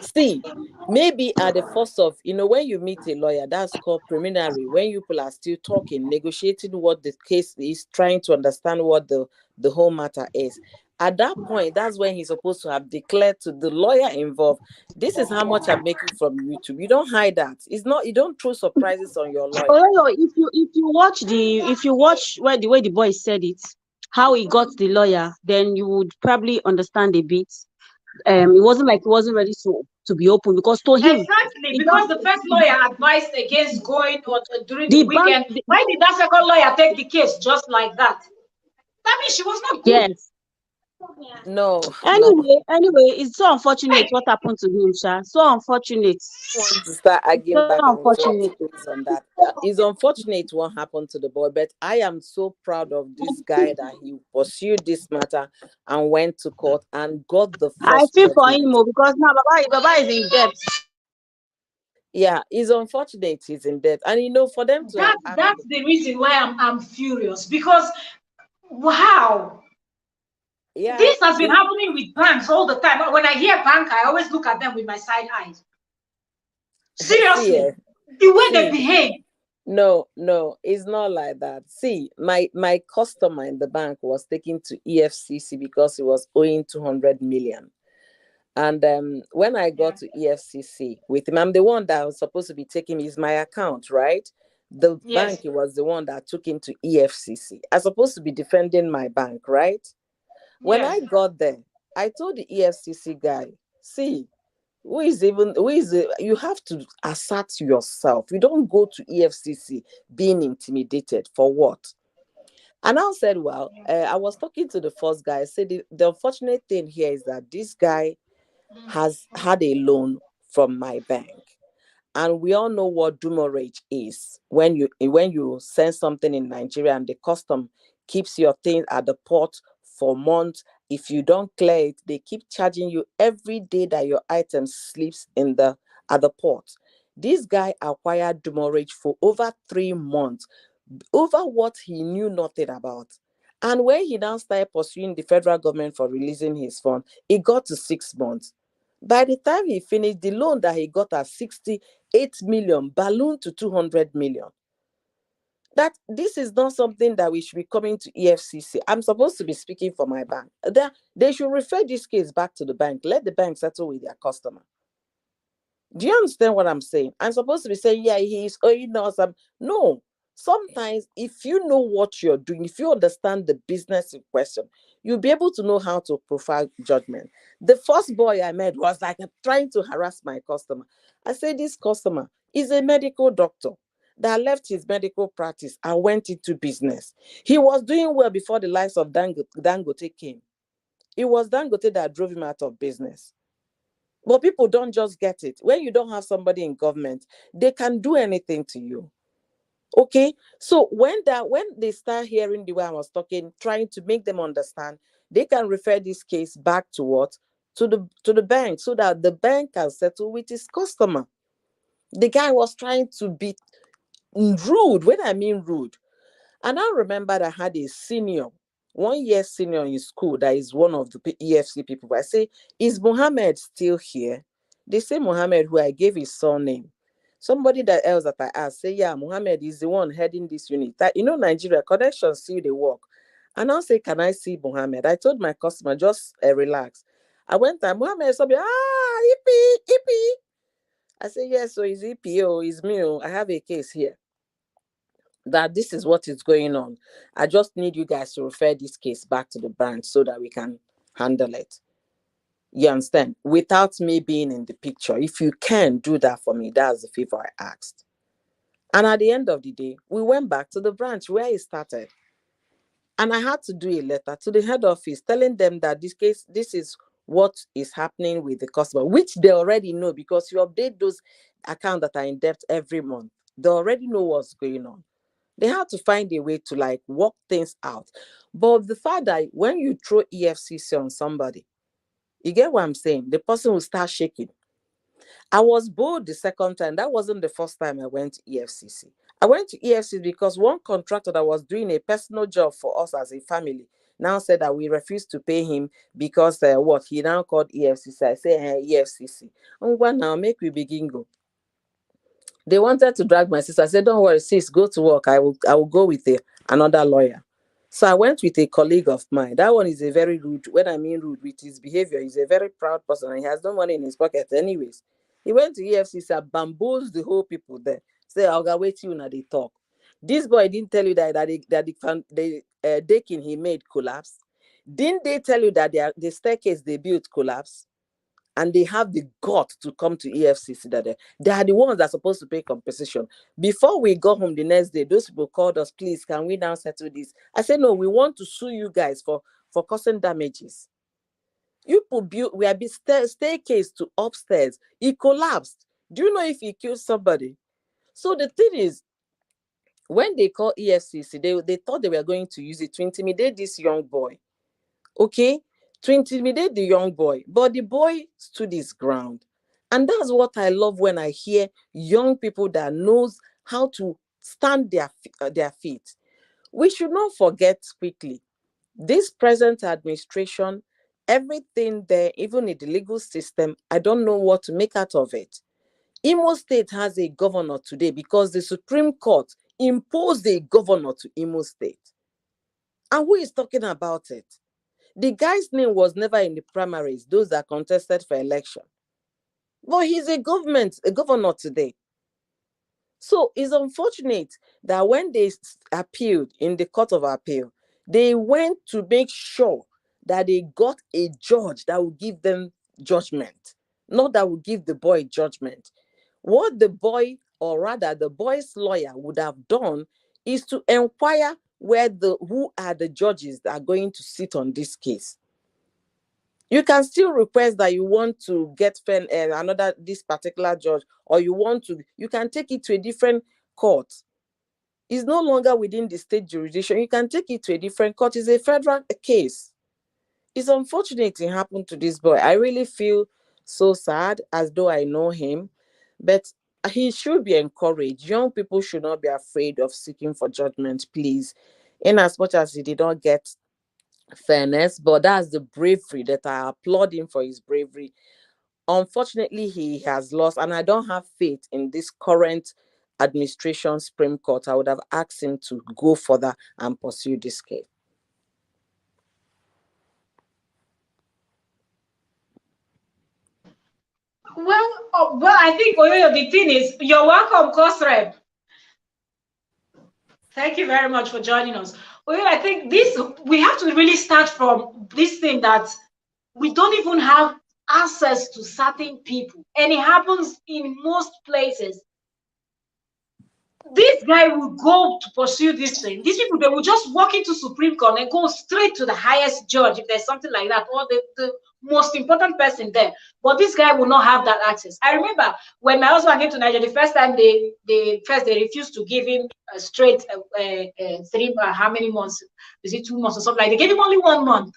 See, maybe at the first of, when you meet a lawyer, that's called preliminary. When you people are still talking, negotiating what the case is, trying to understand what the whole matter is. At that point, that's when he's supposed to have declared to the lawyer involved, this is how much I'm making from YouTube. You don't hide that. It's not, you don't throw surprises on your lawyer. If you watch the way the boy said it, how he got the lawyer, then you would probably understand a bit. It wasn't like he wasn't ready to be open, because to him, exactly, because the first lawyer advised against going during the weekend. Why did that second lawyer take the case just like that? That means she was not good. Yes. No. Anyway, it's so unfortunate what happened to him, Sha. So unfortunate. I want to start arguing back and forth on that. It's unfortunate what happened to the boy, but I am so proud of this guy that he pursued this matter and went to court and got the first. I feel for him because now Baba is in debt. Yeah, it's unfortunate he's in debt, and for them to that's the reason why I'm furious, because wow. Yeah, this has been happening with banks all the time. When I hear bank, I always look at them with my side eyes. Seriously, the way they behave. No, it's not like that. See, my customer in the bank was taken to EFCC because he was owing 200 million. And when I got to EFCC with him, I'm the one that was supposed to be taking his my account, right? The bank was the one that took him to EFCC. I'm supposed to be defending my bank, right? When I got there, I told the EFCC guy, see, you have to assert yourself. You don't go to EFCC being intimidated for what? And I said, well, I was talking to the first guy. I said, the unfortunate thing here is that this guy has had a loan from my bank. And we all know what demurrage is. When you send something in Nigeria and the custom keeps your thing at the port for months If you don't clear it, they keep charging you every day that your item sleeps at the port. This guy acquired demurrage for over 3 months, over what he knew nothing about. And when he now started pursuing the federal government for releasing his fund, it got to 6 months. By the time he finished, the loan that he got at 68 million ballooned to 200 million. That this is not something that we should be coming to EFCC. I'm supposed to be speaking for my bank. They should refer this case back to the bank. Let the bank settle with their customer. Do you understand what I'm saying? I'm supposed to be saying, yeah, he's owing us. No. Sometimes, if you know what you're doing, if you understand the business in question, you'll be able to know how to profile judgment. The first boy I met was like trying to harass my customer. I said, this customer is a medical doctor that left his medical practice and went into business. He was doing well before the likes of Dangote came. It was Dangote that drove him out of business. But people don't just get it. When you don't have somebody in government, they can do anything to you. Okay? So when they start hearing the way I was talking, trying to make them understand, they can refer this case back to what? To the bank, so that the bank can settle with his customer. The guy was trying to be rude. When I mean rude, and I remember I had a senior, 1 year senior in school, that is one of the EFC people. I say, is Mohammed still here? They say Mohammed, who I gave his surname. Somebody else that I asked, say, yeah, Mohammed is the one heading this unit. Nigeria, connections see the work. And I'll say, can I see Mohammed? I told my customer, just relax. I went there, Mohammed, somebody, Ippy. I say, yes, so is Ippy, is me, I have a case here. That this is what is going on. I just need you guys to refer this case back to the branch so that we can handle it. You understand? Without me being in the picture. If you can do that for me, that's the favor I asked. And at the end of the day, we went back to the branch where it started. And I had to do a letter to the head office telling them that this is what is happening with the customer, which they already know because you update those accounts that are in debt every month. They already know what's going on. They had to find a way to work things out. But the fact that when you throw EFCC on somebody, you get what I'm saying? The person will start shaking. I was bold the second time. That wasn't the first time I went to EFCC. I went to EFCC because one contractor that was doing a personal job for us as a family now said that we refused to pay him because he now called EFCC. I say, hey, EFCC. Now make we begin go. They wanted to drag my sister. I said, don't worry, sis, go to work. I will go with another lawyer. So I went with a colleague of mine. That one is a very rude, when I mean rude with his behavior, he's a very proud person and he has no money in his pocket anyways. He went to EFCC and bamboozled the whole people there. Say, I'll go wait you when they talk. This boy didn't tell you that the decking he made collapsed. Didn't they tell you that the staircase they built collapsed? And they have the gut to come to EFCC that they are the ones that are supposed to pay compensation. Before we go home the next day, those people called us, please, can we now settle this? I said, no, we want to sue you guys for causing damages. You put we have been staircase to upstairs. It collapsed. Do you know if he killed somebody? So the thing is, when they call EFCC, they thought they were going to use it to intimidate this young boy. Okay? To intimidate the young boy, but the boy stood his ground. And that's what I love when I hear young people that knows how to stand their feet. We should not forget quickly, this present administration, everything there, even in the legal system, I don't know what to make out of it. Imo State has a governor today because the Supreme Court imposed a governor to Imo State. And who is talking about it? The guy's name was never in the primaries, those that contested for election. But he's a governor today. So it's unfortunate that when they appealed in the Court of Appeal, they went to make sure that they got a judge that will give them judgment, not that will give the boy judgment. What the boy, or rather the boy's lawyer, would have done is to inquire who are the judges that are going to sit on this case. You can still request that you want to get this particular judge, or you can take it to a different court. It's no longer within the state jurisdiction. You can take it to a different court. It's a federal case. It's unfortunate it happened to this boy. I really feel so sad, as though I know him, but he should be encouraged. Young people should not be afraid of seeking for judgment, please. In as much as he did not get fairness, but that's the bravery that I applaud him for, his bravery. Unfortunately, he has lost, and I don't have faith in this current administration Supreme Court. I would have asked him to go further and pursue this case. Well, I think the thing is, you're welcome, Kosreb. Thank you very much for joining us. Well, I think we have to really start from this thing that we don't even have access to certain people, and it happens in most places. This guy will go to pursue this thing. These people, they will just walk into Supreme Court and go straight to the highest judge if there's something like that, or the most important person there. But this guy will not have that access. I remember when my husband came to Nigeria, the first time they refused to give him a straight how many months? Is it 2 months or something like? They gave him only 1 month.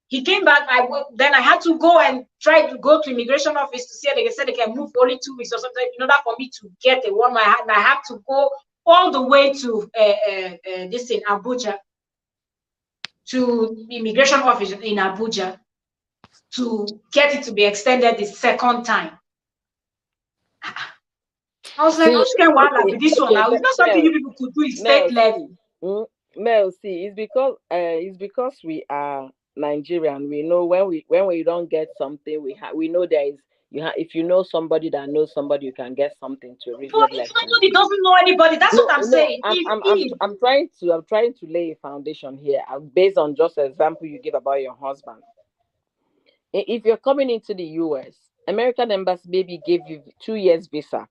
He came back. Then I had to go and try to go to immigration office to see if they said they can move for only 2 weeks or something in order for me to get a 1 month. And I had to go all the way to this in Abuja, to the immigration office in Abuja, to get it to be extended the second time. I was like, who's going to with this one now? It's not something you people could do in state level. Mel, see, it's because we are Nigerian. We know when we don't get something, we know there is if you know somebody that knows somebody, you can get something to read. But if somebody doesn't know anybody, that's what I'm saying. I'm trying to lay a foundation here based on just an example you give about your husband. If you're coming into the US, American embassy maybe gave you 2 years visa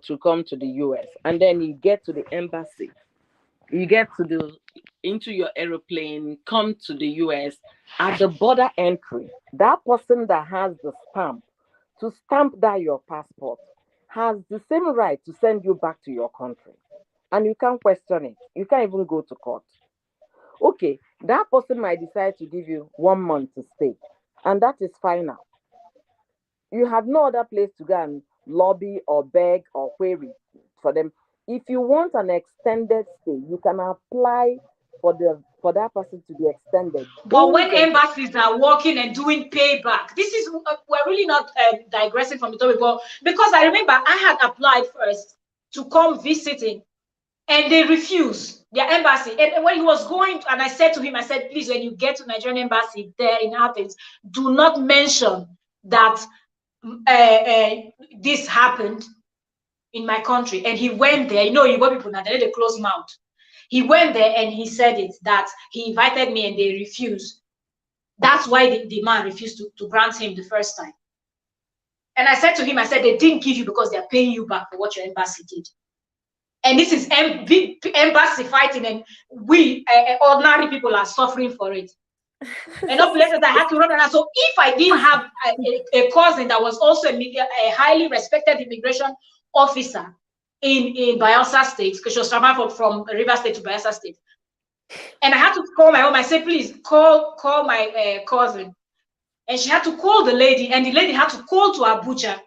to come to the US, and then you get to the embassy, you get into your aeroplane, come to the US. At the border entry, that person that has the stamp to stamp that your passport has the same right to send you back to your country, and you can't question it. You can't even go to court. Okay, that person might decide to give you 1 month to stay, and that is final. You have no other place to go and lobby or beg or query for them. If you want an extended stay, you can apply for that person to be extended. But when embassies are working and doing payback, this is we're really not digressing from the topic, but because I remember I had applied first to come visiting, and they refused their embassy. And when he was going, and I said to him, I said, please, when you get to Nigerian embassy there in Athens, do not mention that this happened in my country. And he went there. You know, you got people now, they close mouth. He went there and he said it, that he invited me and they refused. That's why the man refused to grant him the first time. And I said to him, I said, they didn't give you because they're paying you back for what your embassy did. And this is embassy fighting, and we ordinary people are suffering for it. And up later, I had to run around. So if I didn't have a cousin that was also a highly respected immigration officer in Bayelsa State, because she was traveling from River State to Bayelsa State, and I had to call my mom. I said, please call my cousin, and she had to call the lady, and the lady had to call to Abuja.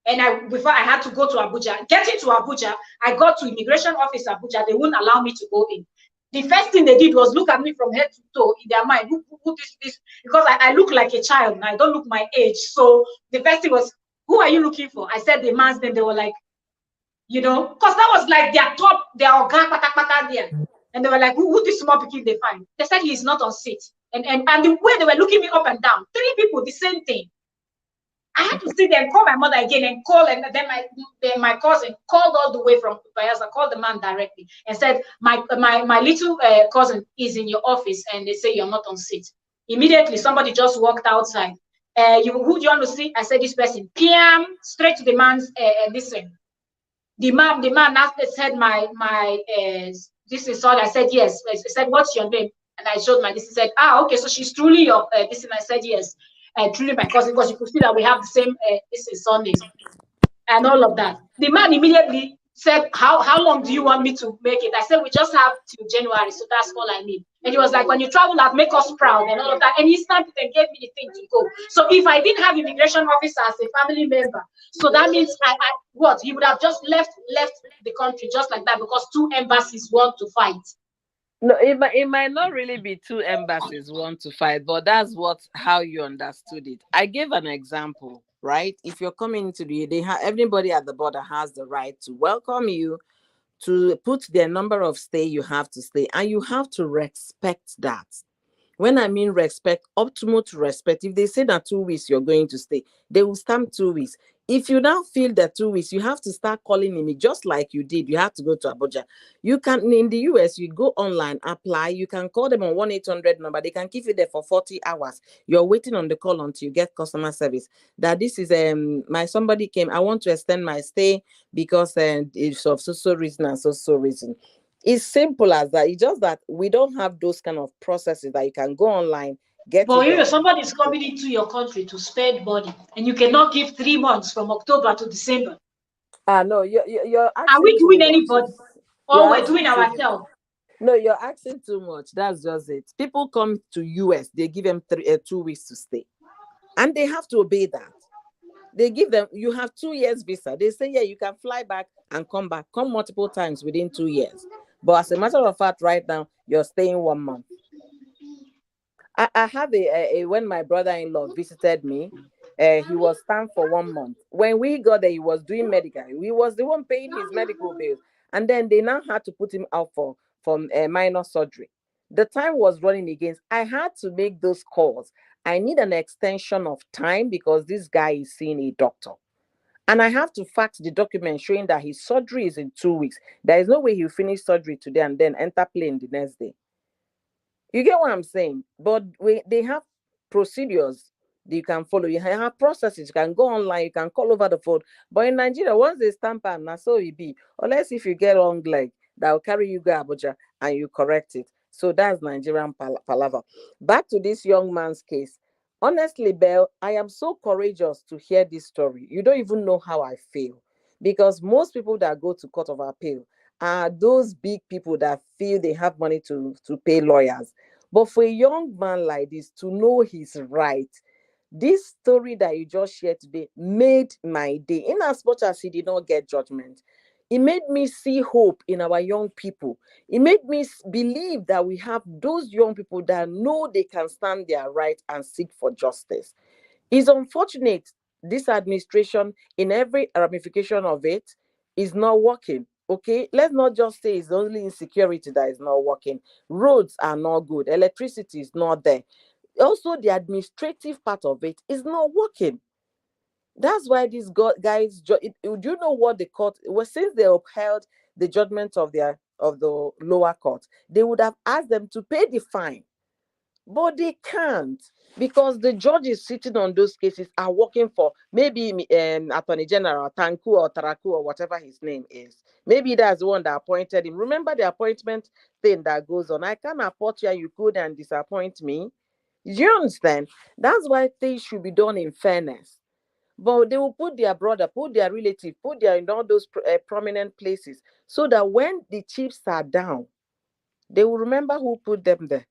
And before I had to go to Abuja, getting to Abuja, I got to immigration office Abuja. They wouldn't allow me to go in. The first thing they did was look at me from head to toe in their mind. Who this? Because I look like a child and I don't look my age. So the first thing was, who are you looking for? I said the man's name. They were like, you know, because that was like their organ there. And they were like, who this small picking they find? They said he's not on seat. And the way they were looking me up and down, 3 people, the same thing. I had to sit there and call my mother again and call, and then my cousin called all the way from Bayelsa, called the man directly and said, my little cousin is in your office and they say you're not on seat. Immediately, somebody just walked outside. Who do you want to see? I said, this person. PM, straight to the man's listen. The man said, this is all. I said, yes. I said, what's your name? And I showed my this. He said, okay, so she's truly your this. And I said, yes. Truly my cousin, because you could see that we have the same this is Sundays and all of that. The man immediately said, how long do you want me to make it? I said, we just have till January, so that's all I need. And he was like, when you travel out, make us proud and all of that. And he snapped it and gave me the thing to go. So if I didn't have immigration officer as a family member, so that means I what? He would have just left the country just like that because two embassies want to fight. No, it might not really be two embassies want to fight, but that's how you understood it. I gave an example, right? If you're coming to everybody at the border has the right to welcome you, to put their number of stay you have to stay, and you have to respect that. When I mean respect, optimal respect. If they say that 2 weeks you're going to stay, they will stamp 2 weeks. If you now feel that 2 weeks, you have to start calling him, just like you did. You have to go to Abuja. You can, in the US, you go online, apply. You can call them on 1-800 number. They can keep you there for 40 hours. You're waiting on the call until you get customer service. That this is somebody came. I want to extend my stay because it's of so reason and so reason. It's simple as that. It's just that we don't have those kind of processes that you can go online, get but it done. Somebody is coming into your country to spend money, and you cannot give 3 months from October to December. No, you're asking. Are we doing anybody? Or we're doing ourselves? No, you're asking too much. That's just it. People come to US, they give them 2 weeks to stay, and they have to obey that. They give them, you have 2 years visa. They say, yeah, you can fly back and come multiple times within 2 years. But as a matter of fact, right now, you're staying 1 month. I have when my brother-in-law visited me, he was stamped for 1 month. When we got there, he was doing medical. He was the one paying his medical bills. And then they now had to put him out for minor surgery. The time was running against. I had to make those calls. I need an extension of time because this guy is seeing a doctor. And I have to fax the document showing that his surgery is in 2 weeks. There is no way he'll finish surgery today and then enter plane the next day. You get what I'm saying? But they have procedures that you can follow. You have processes. You can go online. You can call over the phone. But in Nigeria, once they stamp and that's so it be. Unless if you get wrong leg, that will carry you go Abuja and you correct it. So that's Nigerian palaver. Back to this young man's case. Honestly, Belle, I am so courageous to hear this story. You don't even know how I feel. Because most people that go to court of appeal are those big people that feel they have money to pay lawyers. But for a young man like this to know his right, this story that you just shared today made my day. In as much as he did not get judgment, it made me see hope in our young people. It made me believe that we have those young people that know they can stand their right and seek for justice. It's unfortunate this administration, in every ramification of it, is not working. Okay, let's not just say it's only insecurity that is not working. Roads are not good. Electricity is not there. Also, the administrative part of it is not working. That's why these guys, do you know what the court was? Since they upheld the judgment of the lower court, they would have asked them to pay the fine. But they can't, because the judges sitting on those cases are working for maybe Attorney General Tanku or Taraku or whatever his name is. Maybe that's the one that appointed him. Remember the appointment thing that goes on. I can't appoint you and you could and disappoint me. Do you understand? That's why things should be done in fairness. But they will put their brother, put their relative, put their in all those prominent places, so that when the chiefs are down, they will remember who put them there.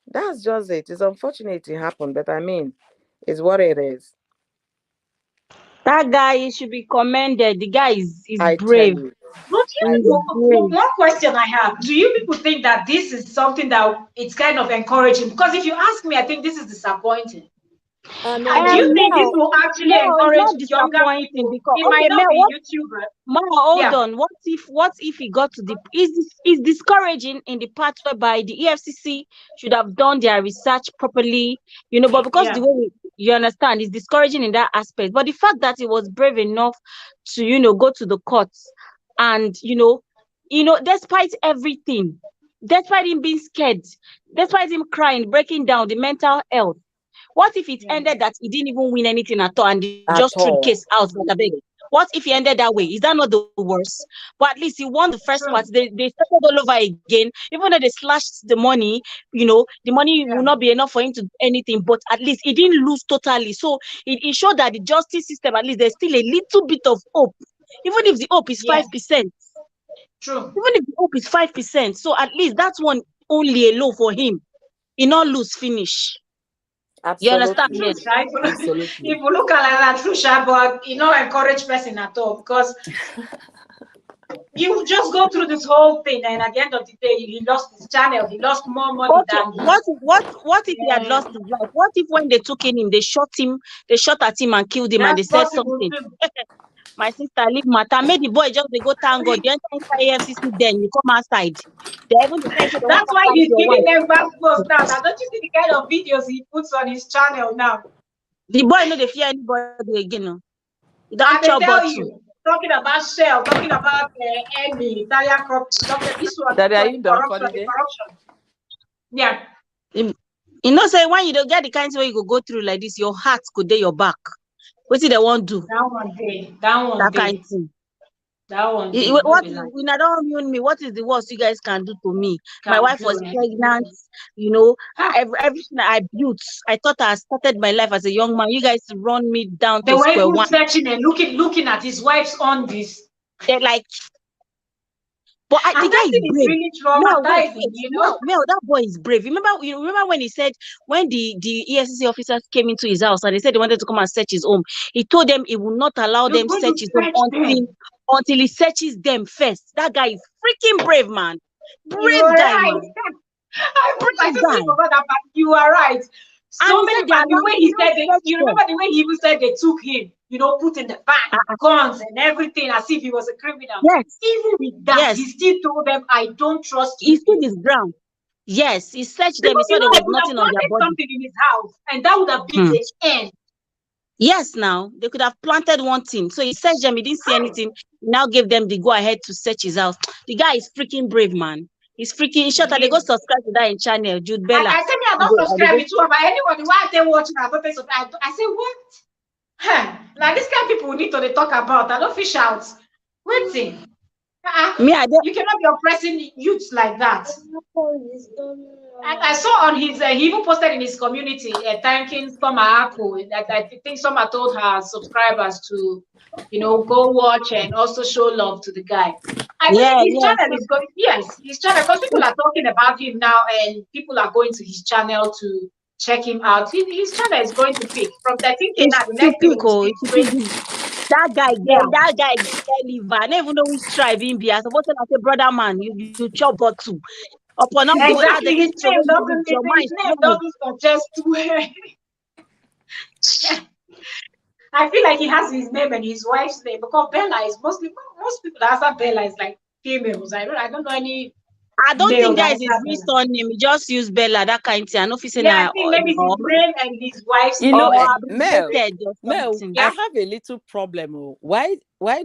That's just it. It's unfortunate it happened, but I mean, it's what it is. That guy should be commended. The guy is I brave. tell you. But one question I have: do you people think that this is something that it's kind of encouraging? Because if you ask me, I think this is disappointing. And do you think this will actually encourage younger people? Because, it might not be YouTuber. Hold on. What if he got to the is discouraging in the part whereby the EFCC should have done their research properly, but because the way you understand is discouraging in that aspect. But the fact that he was brave enough to go to the courts and despite everything, despite him being scared, despite him crying, breaking down, the mental health. What if it ended that he didn't even win anything at all and he just threw the case out? What if he ended that way? Is that not the worst? But at least he won the first part. They started all over again. Even though they slashed the money, the money will not be enough for him to do anything. But at least he didn't lose totally. So it showed that the justice system, at least there's still a little bit of hope Even if the hope is 5%. True. Even if the hope is 5%. So at least that's one only a low for him. He not lose finish. Absolutely. You understand? True, right? Absolutely. If you look at that, true, but you know, encourage person at all, because you just go through this whole thing, and at the end of the day, he lost his channel. He lost more money than what if he had lost his life? What if when they took in him, they shot at him and killed him, and they said something? My sister, leave matter. Made the boy just they go thank God. You enter EFCC, then you come outside. That's why he's giving them back post now. Now, don't you see the kind of videos he puts on his channel now? The boy no dey fear anybody again. No. He don't I chop tell you, talking about Shell, talking about Emmy, Italian company, this one, corruption. Yeah. You know, say when you don't get the kind of way you go through like this, your heart could day your back. What did they want to do? That kind of thing. That one. What is, when I don't immune me, what is the worst you guys can do to me? My wife was pregnant, you know, everything I built. I thought I started my life as a young man. You guys run me down to square one. Searching and looking at his wife's on this. They're like, but the guy is brave. Really traumatizing, you know? Mel, that boy is brave. You remember when he said, when the EFCC officers came into his house and they said they wanted to come and search his home, he told them he will not allow them search his home until he searches them first. That guy is freaking brave, man. Brave guy, man. You are right. So many times, the way he said it, you remember the way he even said they took him, you know, put in the back, guns and everything, as if he was a criminal. Yes. Even with that, he still told them, I don't trust you. He stood his ground. Yes, he searched them. He saw there was nothing on their body. Something in his house, and that would have been the end. Yes, now they could have planted one thing. So he searched them, he didn't see anything. He now gave them the go ahead to search his house. The guy is freaking brave, man. He's freaking short. They go subscribe to that in channel, Jude Bella. I said, I don't subscribe to you, but anybody why they watching, I don't pay subscribe. I say, what? Huh? Like this kind of people we need to talk about. I don't fish out. Waiting. You cannot be oppressing youths like that. I saw on his, he even posted in his community thanking Summer Apple. I think Summer told her subscribers to, you know, go watch and also show love to the guy. I think his channel is going, his channel, because people are talking about him now and people are going to his channel to check him out. His channel is going to pick from 13K now. That guy get liver. I never know which tribe him be. I suppose I say, brother man, you chop bottle. Upon all exactly, his name doesn't suggest where. I feel like he has his name and his wife's name, because Bella is most people that answer Bella is like females. I don't know any. I don't think that is his real surname. He just use Bella, that kind of thing. I know if he's I think maybe his name and his wife's name. You know, Mel, I have a little problem. Why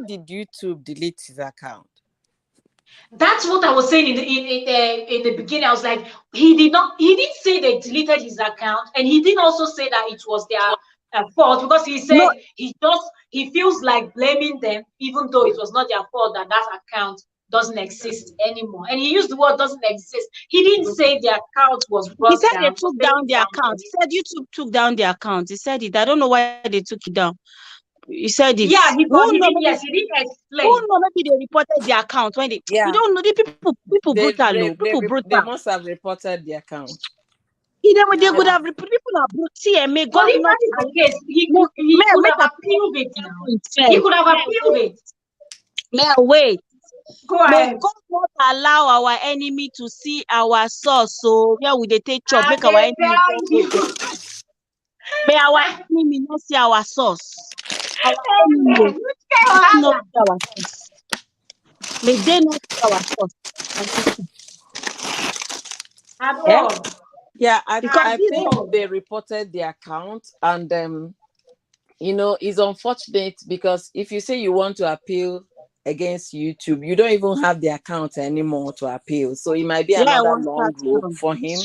did YouTube delete his account? That's what I was saying in the beginning. I was like, he didn't say they deleted his account, and he didn't also say that it was their fault, because he said he feels like blaming them, even though it was not their fault that account doesn't exist anymore. And he used the word doesn't exist. He didn't say the account was brought down. He said they took down the account. He said YouTube took down the account. He said it. I don't know why they took it down. He said it. Yeah, he didn't explain. Oh no, maybe they reported the account when they. You don't know the people brutal. People brutal. They must have reported the account. They could have reported. People are brutal. See, may God not. The case. He could have appealed it now. He could have appealed it. May wait. Go ahead. May God not allow our enemy to see our source. So yeah, we take chop. Make our enemy. May our enemy not see our source. Our enemy not see our source. May they not see our source. At all. Yeah, I think they reported the account, and you know, it's unfortunate because if you say you want to appeal against YouTube, you don't even have the account anymore to appeal. So it might be another long road for him.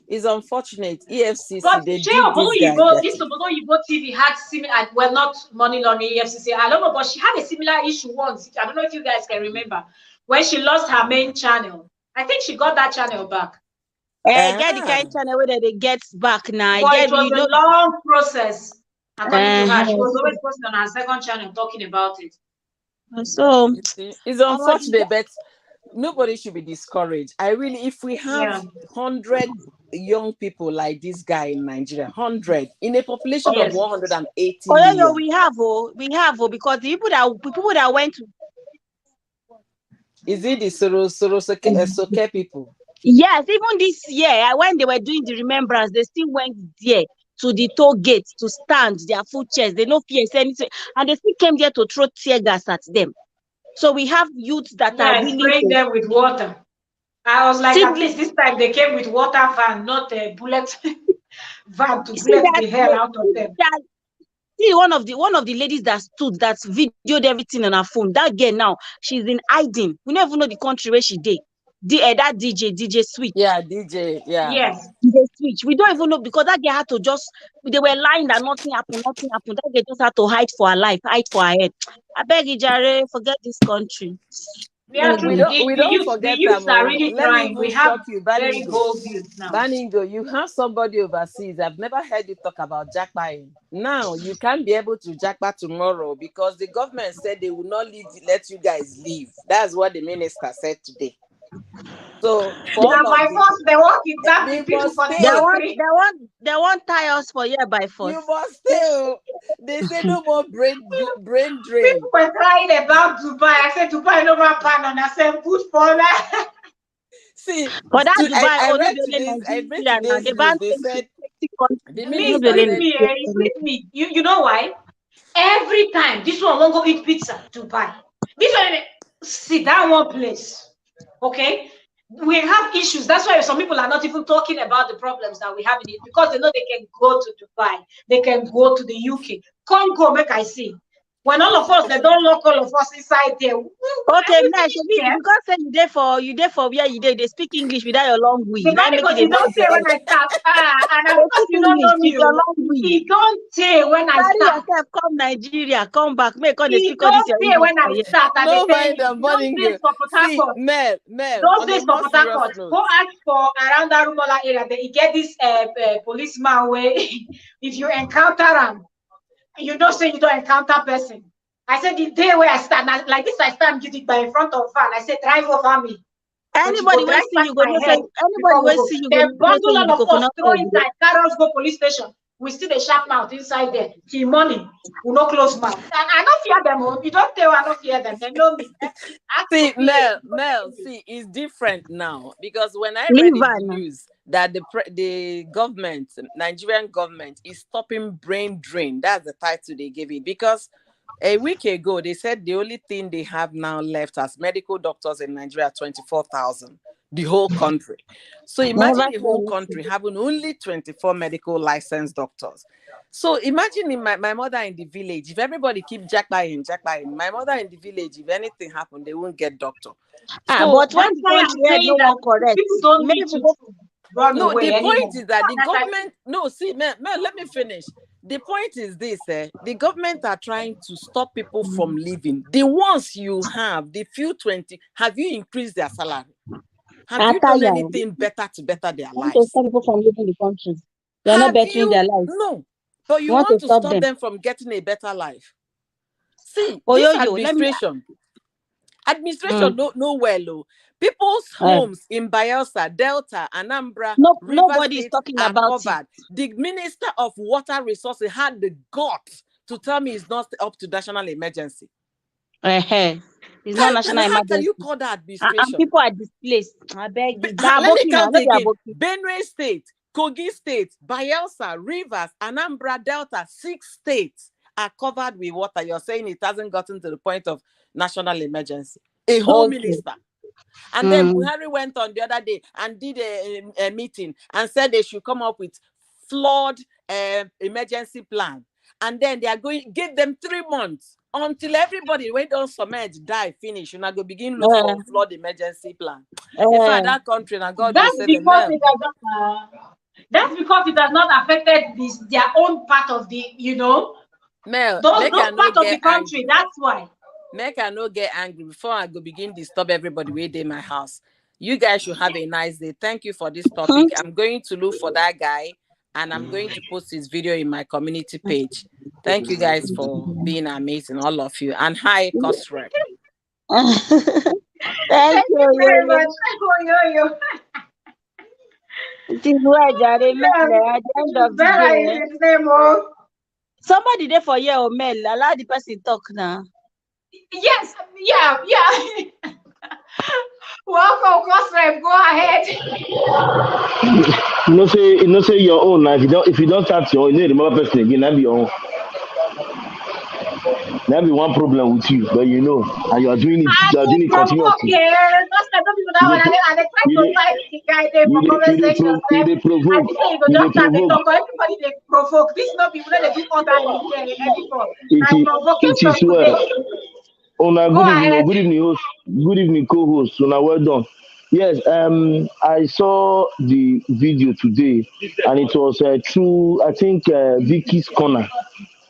It's unfortunate. EFCC, but they did this TV had similar, well, not money laundering EFCC, I don't know, but she had a similar issue once. I don't know if you guys can remember, when she lost her main channel. I think she got that channel back. Get the kind of channel where they get back now. But it was a long process. According to her, she was always posting on her second channel talking about it. So it's unfortunate, but nobody should be discouraged. If we have 100 young people like this guy in Nigeria, 100 in a population of 180 million. No, we have because the people that went to. Is it the Soke people? Yes, even this year, when they were doing the remembrance, they still went there to the toll gate to stand their full chest. They no fear anything, and they still came there to throw tear gas at them. So we have youths that are willing spraying them with water. I was like, at least this time they came with water van, not a bullet van to bullet the hell out of them. See, one of the ladies that stood, that videoed everything on her phone. That girl now, she's in hiding. We don't even know the country where she did. That DJ Switch. Yeah, DJ. Yeah. Yes. DJ Switch. We don't even know, because that girl had to they were lying that nothing happened. That girl just had to hide for her life, hide for her head. I beg you, Jare, forget this country. We don't forget the youths are really trying. We have very bold youths now. Baningo, you have somebody overseas. I've never heard you talk about jackpotting. Now you can't be able to jackpot tomorrow because the government said they will not let you guys leave. That's what the minister said today. So by force they want kidnap people for they want tie us for year by force. You must stay. They say no more brain drain. People were crying about Dubai. I said Dubai no more pan on. I said good for that. See, but that Dubai, I read today's they said me. You know why? Every time this one won't go eat pizza, Dubai. This one sit down one place. Okay, we have issues. That's why some people are not even talking about the problems that we have in it, because they know they can go to Dubai, they can go to the UK. Come go, make I see. When all of us, they don't lock all of us inside there. Okay, nice. Because say you there for where you there, they speak English without your long way. Because you don't say when I start. And I'm you don't know me. You don't say when I start. Yourself, come Nigeria, come back. Make all the speak all this. You don't say when I start. No mind the morning. Mel. Those days for Port Harcourt. Go ask for around that Rumola area. They get this policeman where if you encounter him, you don't say you don't encounter person. I said the day where I stand like this, I stand getting by in front of fan. I said drive over me. Anybody will see you go. Anybody will see you go. The bundle of us throw inside. Carrots go police station. We see the sharp mouth inside there. Key money. We no close mouth. And I don't fear them. You don't tell I don't fear them. They know me. See, Mel, see, it's different now, because when I read the news that the government, Nigerian government, is stopping brain drain. That's the title they gave it, because a week ago they said the only thing they have now left as medical doctors in Nigeria are 24,000. The whole country. So imagine the whole country having only 24 medical licensed doctors. So imagine in my mother in the village, if everybody keep jackpotting, my mother in the village, if anything happened, they won't get doctor. So but one country had no one correct. People don't need to run away. The point is that the government, let me finish. The point is this, the government are trying to stop people from leaving. The ones you have, the few 20, have you increased their salary? Have you done anything better to better their lives? To stop people from leaving the country. They're not bettering their lives. No. But you want to stop them from getting a better life. See, this administration no well. People's homes in Bayelsa, Delta, Anambra, nobody is talking about it. The Minister of Water Resources had the guts to tell me it's not up to national emergency. It's not national emergency. How can you call that administration? And people are displaced. I beg you. Let me count again. Benue State, Kogi State, Bayelsa, Rivers, Anambra, Delta, 6 states are covered with water. You're saying it hasn't gotten to the point of national emergency. A whole minister. And then Buhari went on the other day and did a meeting and said they should come up with flood emergency plan. And then they are going give them 3 months until everybody went on submerge, die, finish. You're not going to begin looking for flood emergency plan. In fact, that country, now God that's because it has not affected their own part of the, Mel, those part of the country. That's why. Make I no get angry before I go begin to disturb everybody waiting in my house. You guys should have a nice day. Thank you for this topic. I'm going to look for that guy and I'm going to post his video in my community page. Thank you guys for being amazing, all of you. And hi, Cosrep. Thank you very much. Yo. It is well, Jare, at the end of the day. Somebody there for you, or Mel. Allow the person talk now. Yes, yeah. Welcome, Cosrep. Go ahead. Say your own. Now, if you don't start your own, you remember person again. That be your own. That be one problem with you, but you know, and you are doing it. You are doing it continuously. You they provoke. This not people that do orderly before. It is well. Good evening, host. Good evening, co-host. Well done. Yes, I saw the video today, and it was through I think Vicky's corner.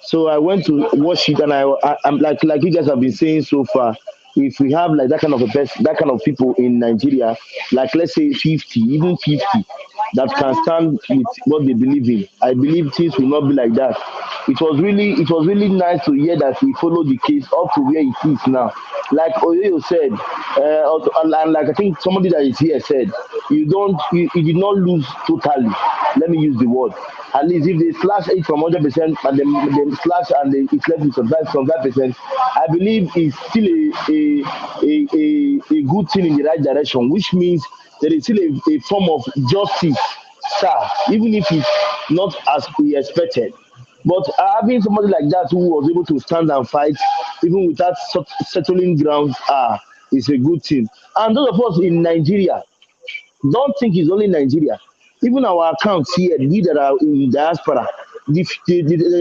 So I went to watch it, and I'm like you guys have been saying so far. If we have like that kind of that kind of people in Nigeria, like let's say 50, even 50, that can stand with what they believe in, I believe things will not be like that. It was really nice to hear that we follow the case up to where it is now. Like Oyo said, and like I think somebody that is here said, you did not lose totally. Let me use the word. At least if they slash it from 100% and they slash and it's left with some 5%, I believe it's still a good thing in the right direction, which means there is still a form of justice, sir, even if it's not as we expected. But having somebody like that who was able to stand and fight, even without settling grounds, is a good thing. And those of us in Nigeria, don't think it's only Nigeria. Even our accounts here, we that are in diaspora, the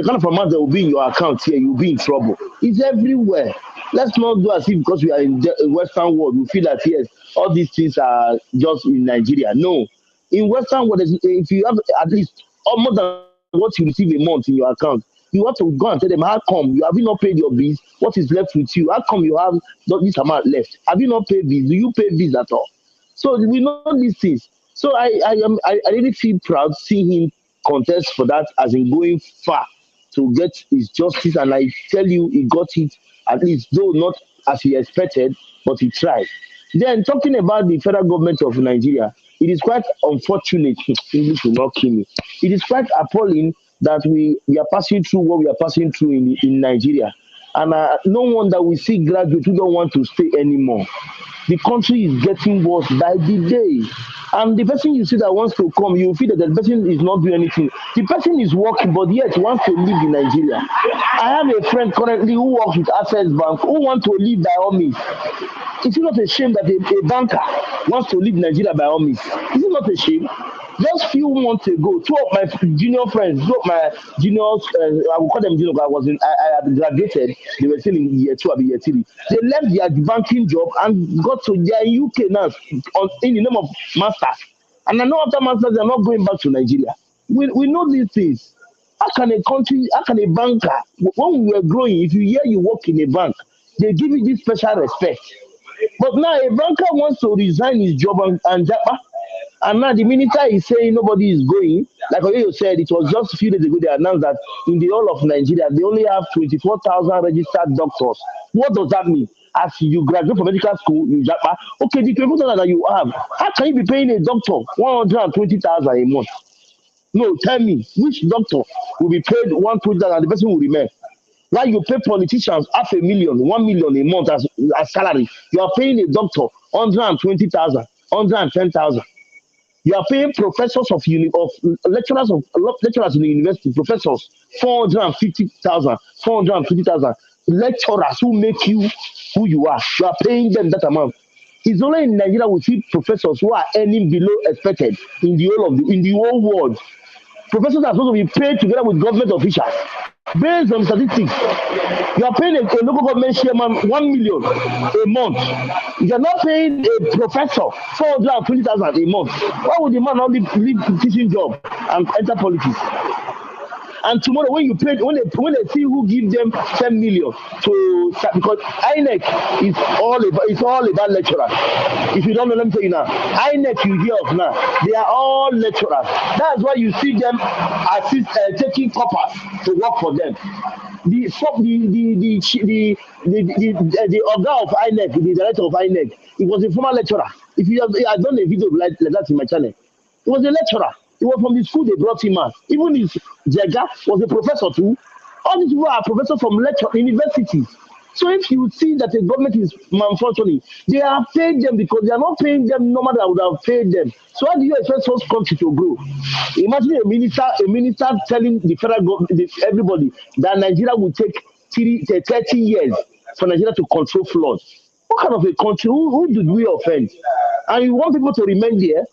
kind of amount that will be in your account here, you'll be in trouble. It's everywhere. Let's not do as if because we are in the Western world, we feel that yes, all these things are just in Nigeria. No. In Western world, if you have at least more than what you receive a month in your account, you have to go and tell them, how come you have not paid your bills? What is left with you? How come you have this amount left? Have you not paid bills? Do you pay bills at all? So we know these things. So I really feel proud seeing him contest for that, as in going far to get his justice. And I tell you, he got it, at least, though not as he expected, but he tried. Then talking about the federal government of Nigeria, it is quite unfortunate. English will not kill me. It is quite appalling that we are passing through what we are passing through in Nigeria. And no wonder we see graduates who don't want to stay anymore. The country is getting worse by the day. And the person you see that wants to come, you feel that the person is not doing anything. The person is working, but yet wants to live in Nigeria. I have a friend currently who works with Access Bank who wants to live by all means. Is it not a shame that a banker wants to leave Nigeria by all means? Is it not a shame? Just few months ago, two of my junior friends, two of my juniors, I will call them juniors. I had graduated. They were still in year 2 or year 3. They left their banking job and got to their UK now in the name of masters. And I know after masters, they're not going back to Nigeria. We know these things. How can a banker, when we were growing, if you hear you work in a bank, they give you this special respect. But now a banker wants to resign his job and japa. And now the minister is saying nobody is going. Like you said, it was just a few days ago they announced that in the whole of Nigeria, they only have 24,000 registered doctors. What does that mean? As you graduate from medical school, you japa. Okay, the 24,000 that you have, how can you be paying a doctor 120,000 a month? No, tell me, which doctor will be paid 120,000 and the person will remain? Why you pay politicians 500,000, 1 million a month as salary? You are paying a doctor 120,000, 110,000. You are paying professors of lecturers in the university, professors 450,000, 450,000. Lecturers who make you who you are paying them that amount. It's only in Nigeria we see professors who are earning below expected in the whole world. Professors are supposed to be paid together with government officials based on statistics. You are paying a local government chairman 1 million a month. You are not paying a professor 420,000 a month. Why would the man not leave teaching job and enter politics? And tomorrow when you pay, when they see who give them 10 million to, because INEC is all about lecturers. If you don't know, let me tell you now, INEC you hear of now, they are all lecturers. That's why you see them taking coppers to work for them. The organ of INEC, the director of INEC, he was a former lecturer. If you have, I done a video like that in my channel. He was a lecturer. He was from the school they brought him out. Even his Jega was a professor too. All these people are professors from universities. So if you see that the government is malfunctioning, they are paying them because they are not paying them normal that would have paid them. So how do you expect such country to grow? Imagine a minister telling the federal government, everybody, that Nigeria will take 30 years for Nigeria to control floods. What kind of a country? Who did we offend? And you want people to remain there?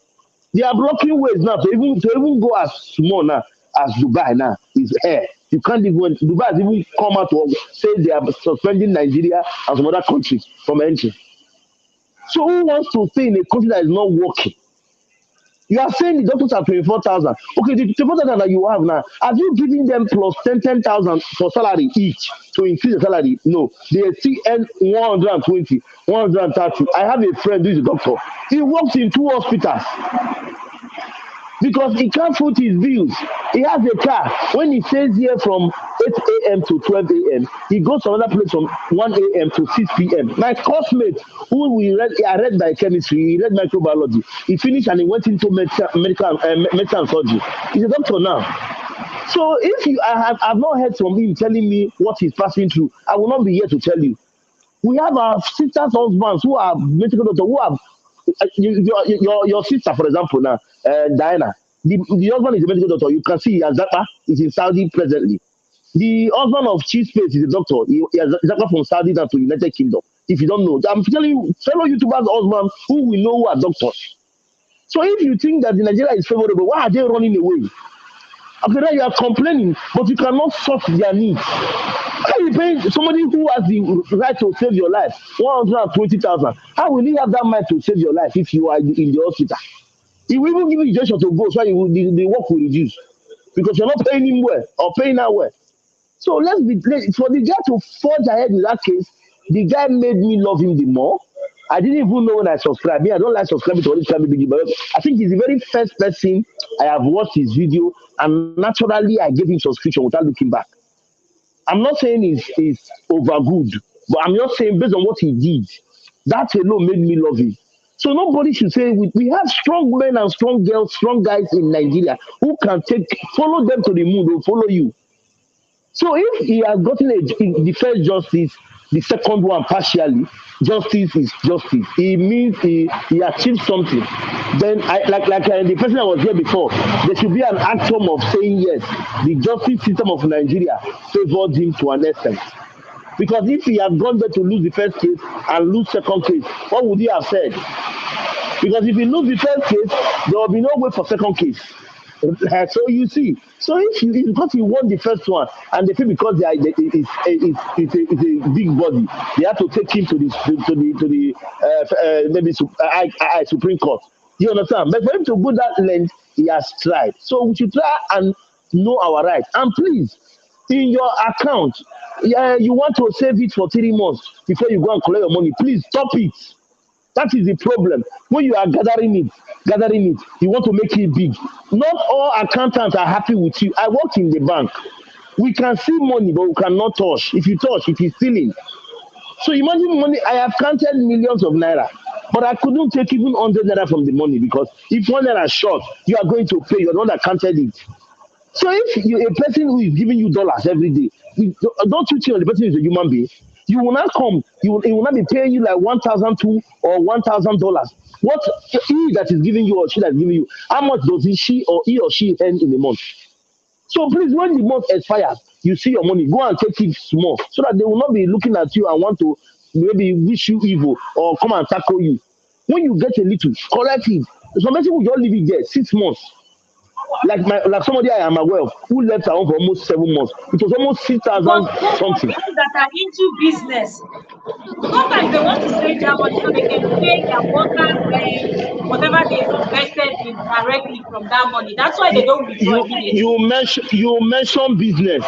They are blocking ways now to even go as small now as Dubai now is air. You can't even, Dubai has even come out to say they are suspending Nigeria and some other countries from entry. So who wants to stay in a country that is not working? You are saying the doctors are 24,000. Okay, the 24,000 that you have now, are you giving them plus 10,000 for salary each to increase the salary? No, they still earn 120, 130. I have a friend who is a doctor. He works in 2 hospitals because he can't foot his bills. He has a car. When he stays here from 8 a.m. to 12 a.m., he goes to another place from 1 a.m. to 6 p.m. My classmate, I read biochemistry, he read microbiology. He finished and he went into medicine and surgery. He's a doctor now. So if I've not heard from him telling me what he's passing through, I will not be here to tell you. We have our sisters' husbands who are medical doctors, who have your sister, for example, now, Diana. The husband is a medical doctor. You can see Zaka is in Saudi presently. The husband of Chief Space is a doctor. He has Zaka from Saudi down to United Kingdom. If you don't know, I'm telling you, fellow YouTubers' husbands who we know who are doctors. So if you think that Nigeria is favorable, why are they running away? After that, you are complaining, but you cannot sort their needs. How you paying somebody who has the right to save your life 120,000? How will he have that mind to save your life if you are in the hospital? He will even give you injection to go, so the work will reduce because you're not paying him well or paying her well. So for the guy to forge ahead in that case. The guy made me love him the more. I didn't even know when I subscribed. Me, I don't like subscribing to all this family video, but I think he's the very first person I have watched his video, and naturally I gave him subscription without looking back. I'm not saying he's over good, but I'm just saying based on what he did, that alone made me love him. So nobody should say we have strong men and strong girls, strong guys in Nigeria who can follow them to the moon, they'll follow you. So if he has gotten the first justice, the second one partially, justice is justice. It means he achieved something. Then the person that was here before, there should be an atom of saying yes. The justice system of Nigeria favored him to an extent. Because if he had gone there to lose the first case and lose second case, what would he have said? Because if he lose the first case, there will be no way for second case. So you see, so if because he won the first one, and they feel because it's a big body, they have to take him to the maybe Supreme Court. You understand? But for him to go that length, he has tried. So we should try and know our rights. And please, in your account, you want to save it for 3 months before you go and collect your money. Please stop it. That is the problem. When you are gathering it, you want to make it big. Not all accountants are happy with you. I work in the bank. We can see money, but we cannot touch. If you touch, it is stealing. So imagine money. I have counted millions of naira, but I couldn't take even 100 naira from the money because if 1 naira short, you are going to pay. You're the one that counted it. So if you're a person who is giving you dollars every day, don't you think the person is a human being? You will not come. He will not be paying you like $1,200 or $1,000. What he that is giving you or she that is giving you? How much does he or she earn in a month? So please, when the month expires, you see your money. Go and take it small, so that they will not be looking at you and want to maybe wish you evil or come and tackle you. When you get a little, correct it. Some person will just leave it there 6 months. like somebody I am aware of who left her home for almost 7 months. It was almost 6,000 But for something. people that are into business, sometimes they want to save their money so they can pay their workers rent, whatever they've invested in directly from that money. That's why they don't withdraw immediately. You mention business.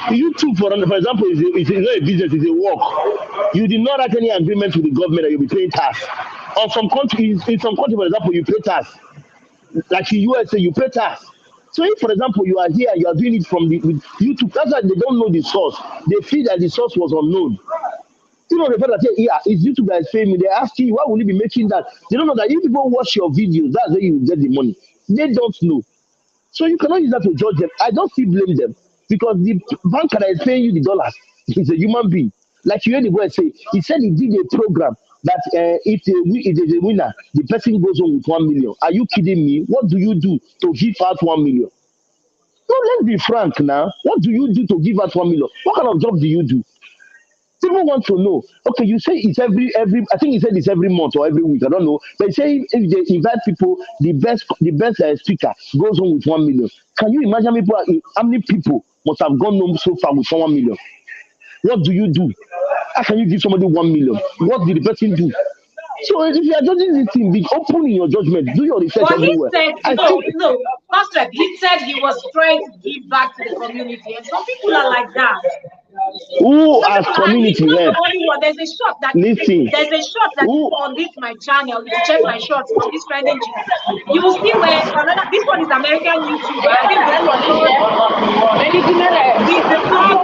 YouTube, for example, is not a business, it's a work. You did not write any agreement with the government that you'll be paying tax. On some countries, in some countries, for example, you pay tax. Like in USA, you pay tax. So if, for example, you are here, you are doing it from with YouTube, that's why they don't know the source. They feel that the source was unknown. You know, the fact that say, yeah, it's YouTube that is paying me. They're asking you, why will you be making that? They don't know that if people watch your videos, that's where you get the money. They don't know. So you cannot use that to judge them. I don't still blame them because the banker that is paying you the dollars is a human being. Like you heard the boy say, he said he did a program that if there's a winner, the person goes home with 1 million. Are you kidding me? What do you do to give out 1 million? No, let's be frank now. What do you do to give out 1 million? What kind of job do you do? People want to know. Okay, you say it's every. I think he said it's every month or every week. I don't know. But say if they invite people, the best speaker goes home with 1 million. Can you imagine how many people must have gone home so far with 1 million? What do you do? How can you give somebody 1 million? What did the person do? So if you are judging this thing, be open in your judgment. Do your research But he everywhere. said, I no, think no, Pastor, he said he was trying to give back to the community. And some people are like that. who Some as people are, and he's community not the head, only one. listen, There's a shot that is who on this my channel. If you check my shorts on this trending gist, you will see where another this one is American YouTuber. I think this is the top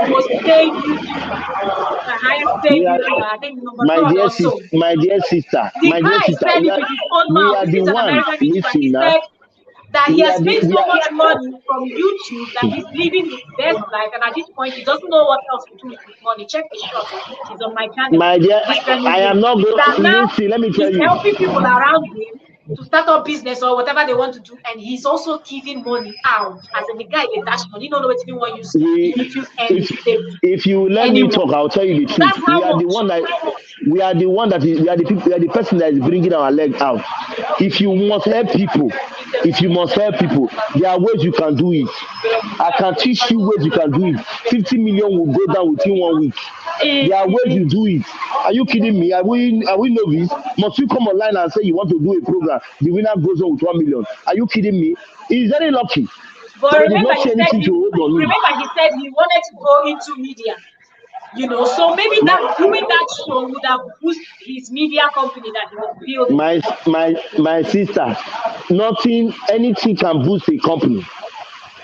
most paid YouTuber, the highest paid we are YouTuber, I think number third or so. The my dear guy sister, said it with his own we mouth. are This the is an one. American YouTuber. Listen He now, said that he we has are the made we so are. much money from YouTube that he's living his best life, and at this point, he doesn't know what else to do with his money. Check his shorts; he's on my channel. My dear, This trending I am thing. not That going. now Listen, let me tell he's you. helping people around him to start up business or whatever they want to do, and he's also giving money out. As in the guy, they dash money. You don't know what you want use We, the YouTube and if his state if you let me anymore. talk, I'll tell you the truth. That's how much. We are the one that is. We are the people. We are the person that is bringing our leg out. If you must help people, there are ways you can do it. I can teach you ways you can do it. 50 million will go down within 1 week. There are ways you do it. Are you kidding me? Are we novice? Must you come online and say you want to do a program? The winner goes on with 1 million. Are you kidding me? He's very lucky. But But he did remember, not he say said anything to hold on him. he wanted to go into media. So maybe that doing that show would have boosted his media company that he was building. My sister, anything can boost a company.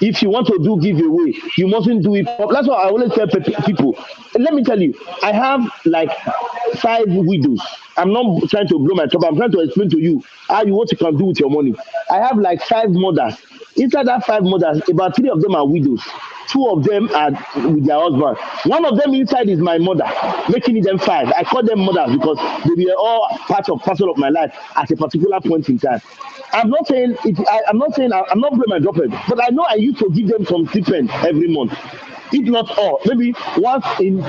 If you want to do giveaway, you mustn't do it. That's why I always tell people. Let me tell you, I have like 5 widows. I'm not trying to blow my top. I'm trying to explain to you how what you can do with your money. I have like 5 mothers. Inside that 5 mothers, about 3 of them are widows. 2 of them are with their husband. One of them inside is my mother, making them 5. I call them mothers because they were all parcel of my life at a particular point in time. I'm not saying I'm not blaming my droppers, but I know I used to give them some stipend every month. If not all, maybe once in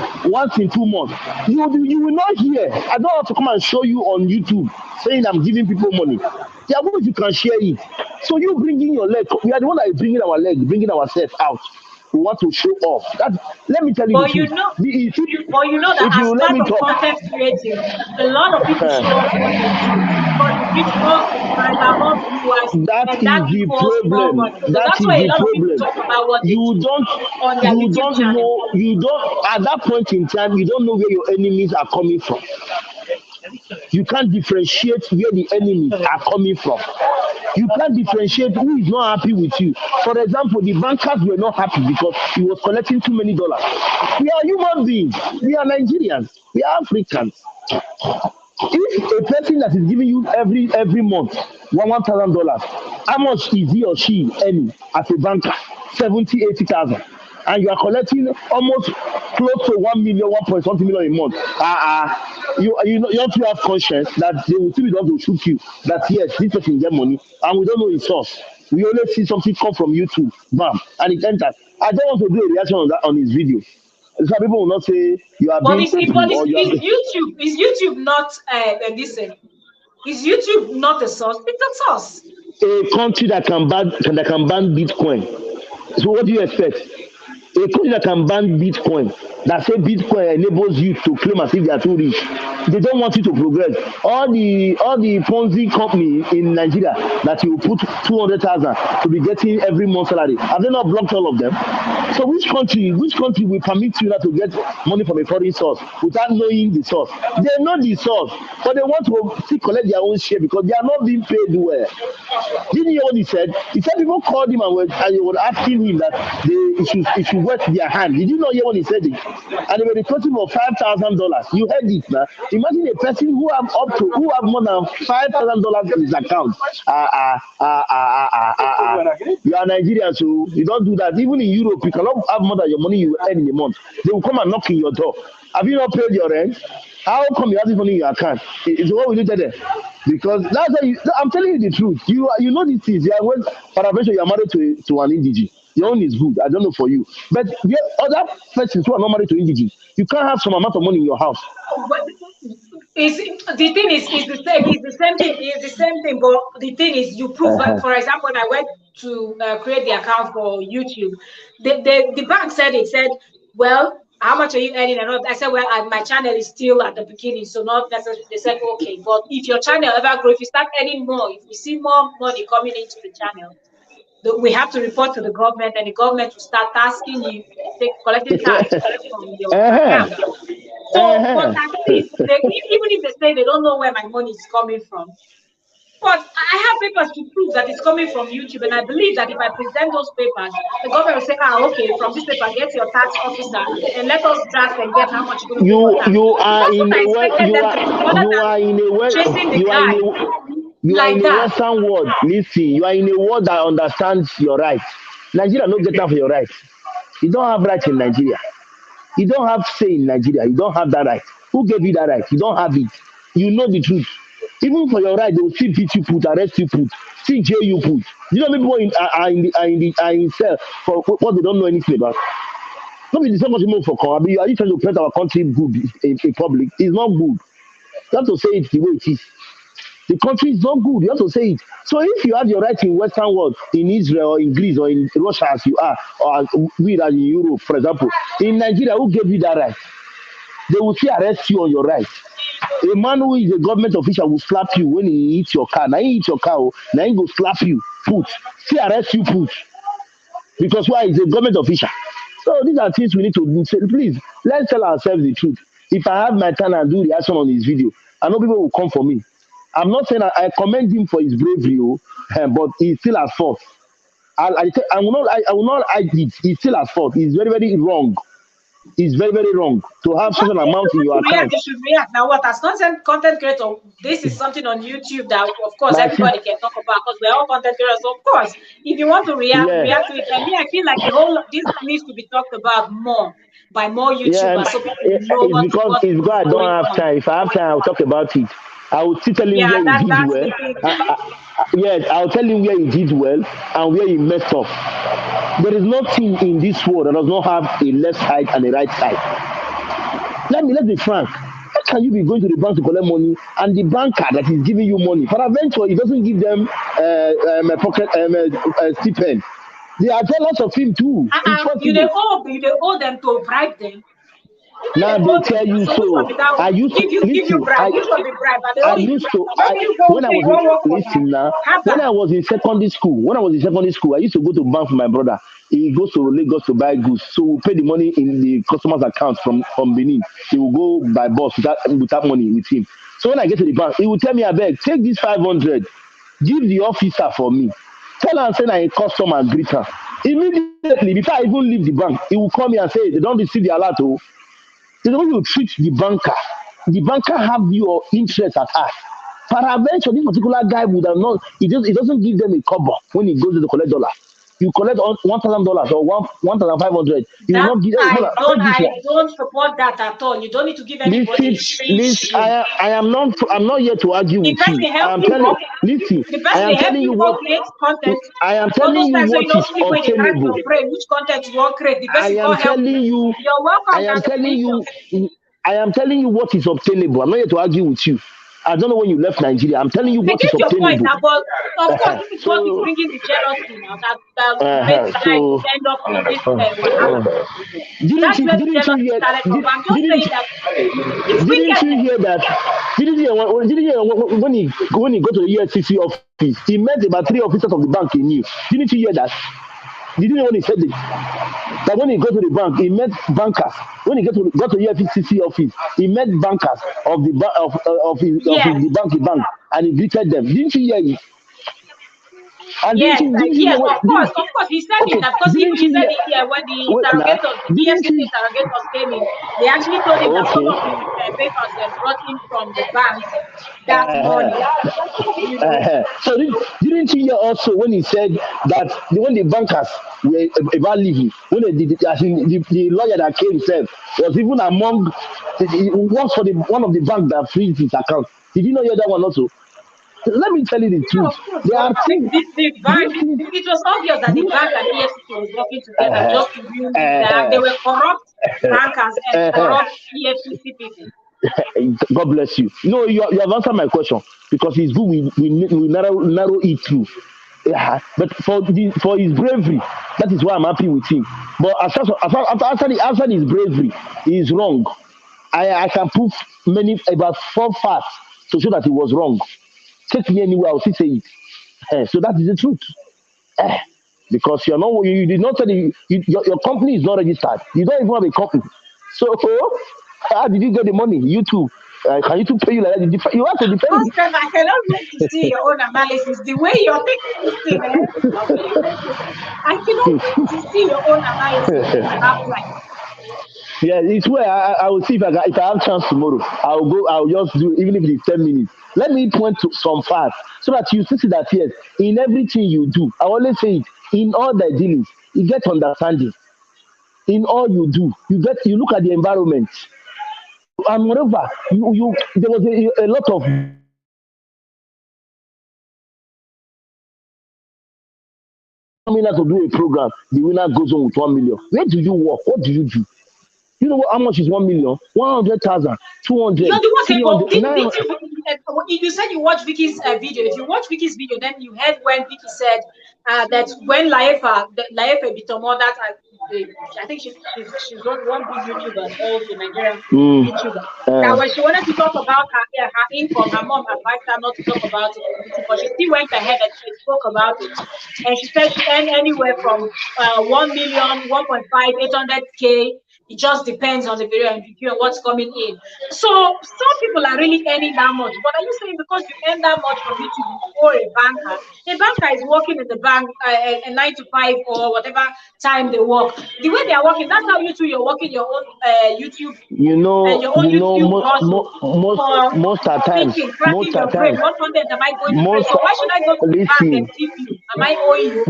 2 months. You will not hear. I don't have to come and show you on YouTube saying I'm giving people money. There are ways you can share it. So you bringing your leg. We are the one that is bringing our leg, bringing ourselves out. We want to show off. Let me tell you But the truth. that If as you let part me of talk, content creating, a lot of people stop what they do because it gives more subscribers, more viewers, that and that is the equals more problem. money. So That that's is why a the lot of people problem. talk about what they You do don't on their you YouTube don't channel. know you don't at that point in time you don't know where your enemies are coming from. You can't differentiate where the enemies are coming from. You can't differentiate who is not happy with you. For example, the bankers were not happy because he was collecting too many dollars. We are human beings. We are Nigerians. We are Africans. If a person that is giving you every month $1,000, how much is he or she earning as a banker? 70,000, 80,000, and you are collecting almost close to 1 million, 1 point something million a month. You have to have conscience that they will still be able to shoot you. That yes, this person get money, and we don't know his source. We only see something come from YouTube, bam, and it enters. I don't want to do a reaction on that on his video. Some people will not say you are being ugly or you are. Is YouTube not listen? Is YouTube not a source? It's a source. a country that can ban Bitcoin. So what do you expect? A country that can ban Bitcoin, that say Bitcoin enables you to claim as if they are too rich. They don't want you to progress. All the Ponzi company in Nigeria that you put 200,000 to be getting every month salary, have they not blocked all of them? So which country will permit you not to get money from a foreign source without knowing the source? They know the source, but they want to still collect their own share because they are not being paid well. Didn't you hear what he said? He said people called him and they were asking him that it should wet their hand. Did you not hear what he said? And they were requesting for $5,000. You heard it, man. Imagine a person who have more than $5,000 in his account. You are Nigerian, so you don't do that. Even in Europe, you cannot have more than your money you earn in a month. They will come and knock in your door. Have you not paid your rent? How come you have this money in your account? So what will you tell them? Because that's why I'm telling you the truth. You know these things. You are married to an indigene. Your own is good. I don't know for you. But other persons who are not married to indigene, you can't have some amount of money in your house. But the thing is the same. It's the same thing. It's the same thing. But the thing is, you prove. For example, when I went to create the account for YouTube, the bank said well, how much are you earning? And all. I said, well, my channel is still at the beginning, so not necessarily. They said, okay, but if your channel ever grows, if you start earning more, if we see more money coming into the channel, we have to report to the government, and the government will start asking you, collecting tax from your account. So, but at least, even if they say they don't know where my money is coming from, but I have papers to prove that it's coming from YouTube, and I believe that if I present those papers, the government will say, okay, from this paper, get your tax officer and let us draft and get how much you're going to pay for tax. You are in a Western world. Listen, you are in a world that understands your rights. Nigeria don't get that for your rights. You don't have rights in Nigeria. You don't have say in Nigeria. You don't have that right. Who gave you that right? You don't have it. You know the truth. Even for your right, they will still beat you, arrest you, still jail you, You know people are in cell for what they don't know anything about. Not be the same much more for Kawabi. Are you trying to protect our country good in public? It's not good. You have to say it the way it is. The country is not good. You have to say it. So if you have your right in Western world, in Israel or in Greece or in Russia as you are, or as we are in Europe, for example, in Nigeria, who gave you that right? They will still arrest you on your right. A man who is a government official will slap you when he hits your car. Now he hits your car, now he go slap you, still arrest you, because why? He's a government official. So these are things we need to do. So please, let's tell ourselves the truth. If I have my turn and do reaction on his video, I know people will come for me. I'm not saying I commend him for his bravery, but he's still at fault. I will not hide it. He's still at fault. He's very, very wrong. It's very, very wrong to have such an amount in your account. You should react. Now, what as content creator, this is something on YouTube that, of course, everybody can talk about because we're all content creators. So of course, if you want to react to it. And me, I feel like this needs to be talked about more by more YouTubers. So people know it's because I don't have time. If I have time, I'll talk about it. I will still tell him where he did well. I'll tell him where he did well and where he messed up. There is nothing in this world that does not have a left side and a right side. Let's be frank. How can you be going to the bank to collect money and the banker that is giving you money for adventure, he doesn't give them a pocket stipend? They are jealous of him too. You owe them to bribe them. Now they tell you so. I used to when I was in secondary school, I used to go to bank for my brother. He goes to Lagos to buy goods, so we pay the money in the customer's account from Benin. He will go by bus without money with him. So when I get to the bank, he will tell me, I beg, take this 500, give the officer for me. Tell her and say I customer greet her. Immediately before I even leave the bank, he will call me and say they don't receive the alert. The way you treat the banker have your interest at heart. Peradventure, this particular guy would have not. He doesn't give them a cover when he goes to collect dollar. You collect $1,000 or $1,500. You will not give. I don't support that at all. You don't need to give anybody. I'm not here to argue with you. I am telling you what is obtainable. Which content you want create? I am telling you what is obtainable. I'm not here to argue with you. I don't know when you left Nigeria. I'm telling you I what is get your point obtainable. now, but of course, this is what is So, bringing the jealousy now that made the guy to so end up in this wahala. didn't That's you where the didn't you jealousy hear started from. did, But I'm just didn't saying that it's didn't you wickedness. hear that? Didn't you hear when he got to the EFCC office, he met about 3 officers of the bank he knew. Didn't you hear that? Did you know when he said it? That when he got to the bank, he met bankers. When he got to EFCC office, he met bankers of the Yes, the bank, and he greeted them. Didn't you hear it? And yes, didn't you hear yes. what? Of course. He said it Okay, that because even didn't he you said hear? it here when the Wait, now, interrogators, the didn't EFCC you? interrogators came in. They actually told him that some Okay. of the papers were brought in from the bank that morning. You know. So didn't you hear also when he said that when the bankers were about leaving, when the lawyer that came himself was even among he works for the one of the bank that freed his account. Did you not hear that one also? Let me tell you the Yeah, truth. of course. There Of are course. things. The bank, These things. it was obvious that the bank and EFCC was working together Uh, just to ruin this guy. They uh, were corrupt bankers and uh, corrupt EFCC people. God bless you. No, you have answered my question because it's good. We narrow it through. Yeah, but for his bravery, that is why I'm happy with him. But after his bravery, he is wrong. I can prove about 4 facts to show that he was wrong. Take me anywhere, I'll still say it. So that is the truth. Eh, because you did not say your company is not registered. You don't even have a company. So how did you get the money? YouTube. Can YouTube pay you like that? You have to defend Because it. I cannot wait to see your own analysis. The way you're taking this thing, I cannot wait to see your own analysis when you have time. Yeah, it's where I will see if I have chance tomorrow. I'll go. I'll just do even if it's 10 minutes. Let me point to some facts so that you see that yes, in everything you do, I always say it. In all the dealings, you get understanding. In all you do, you look at the environment. And moreover, you there was a lot of winner to do a program. The winner goes on with 1 million. Where do you work? What do you do? You know how much is 1 million? 100,000, You're 200, the one, but 300, 900. you said you watched Vicky's video. If you watch Vicky's video, then you heard when Vicky said that when Laefa Bitomo, I think she's one big YouTuber, also Nigerian Mm, YouTuber. That uh, when she wanted to talk about her income, her mom advised her not to talk about it on YouTube, but she still went ahead and she spoke about it. And she said she earned anywhere from 1 million, 1.5, 800K. It just depends on the video and what's coming in. So some people are really earning that much. But are you saying because you earn that much from YouTube, you owe a banker? A banker is working in the bank a 9 to 5 or whatever time they work. The way they are working, that's how you're working your own YouTube you know, your own YouTube hustle for most at times, thinking, cracking your brain. What content am I going to create? most So why should I go to the bank and listen, tip you? Am I owing you?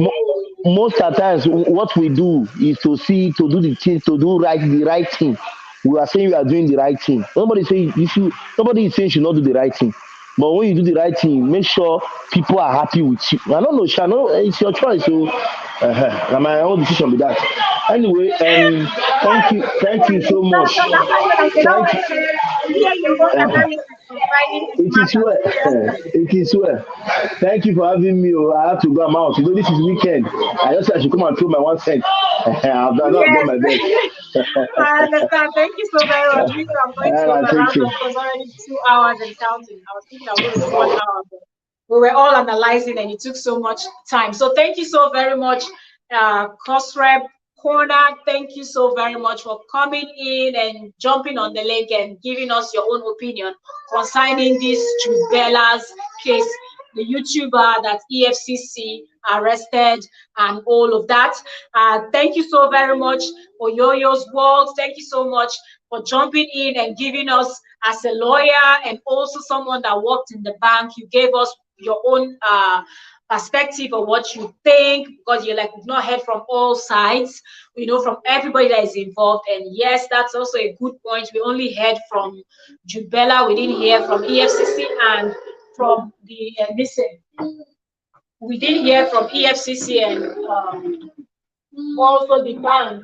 most at times, what we do is to do the thing, to do the right thing. We are saying we are doing the right thing. Nobody is saying you should not do the right thing. But when you do the right thing, make sure people are happy with you. I don't know, Shano, it's your choice. So, my own decision with that. Anyway, thank you so much. That's why I said I cannot Thank wait you. to hear your own analysis concerning this It is matter. well. It is well. Thank you for having me. Oh, I have to go. I'm out. This is weekend. I just said I should come and throw my 1 cent. I've done Yes, my best. I understand. Thank you so very much. Me too, I'm going to I take round care. up because already 2 hours and counting. I was thinking I was going to do 1 hour, but we were all analyzing and it took so much time. So thank you so very much, Cosrep Corner. Thank you so very much for coming in and jumping on the link and giving us your own opinion concerning this Jubella's case, the YouTuber that EFCC arrested and all of that. Thank you so very much for Yo-Yo's world. Thank you so much for jumping in and giving us, as a lawyer and also someone that worked in the bank, you gave us your own perspective of what you think, because you're like, we've not heard from all sides, we know from everybody that is involved. And yes, that's also a good point. We only heard from Jubella, we didn't hear from EFCC and from the we did hear from EFCC and also the bank.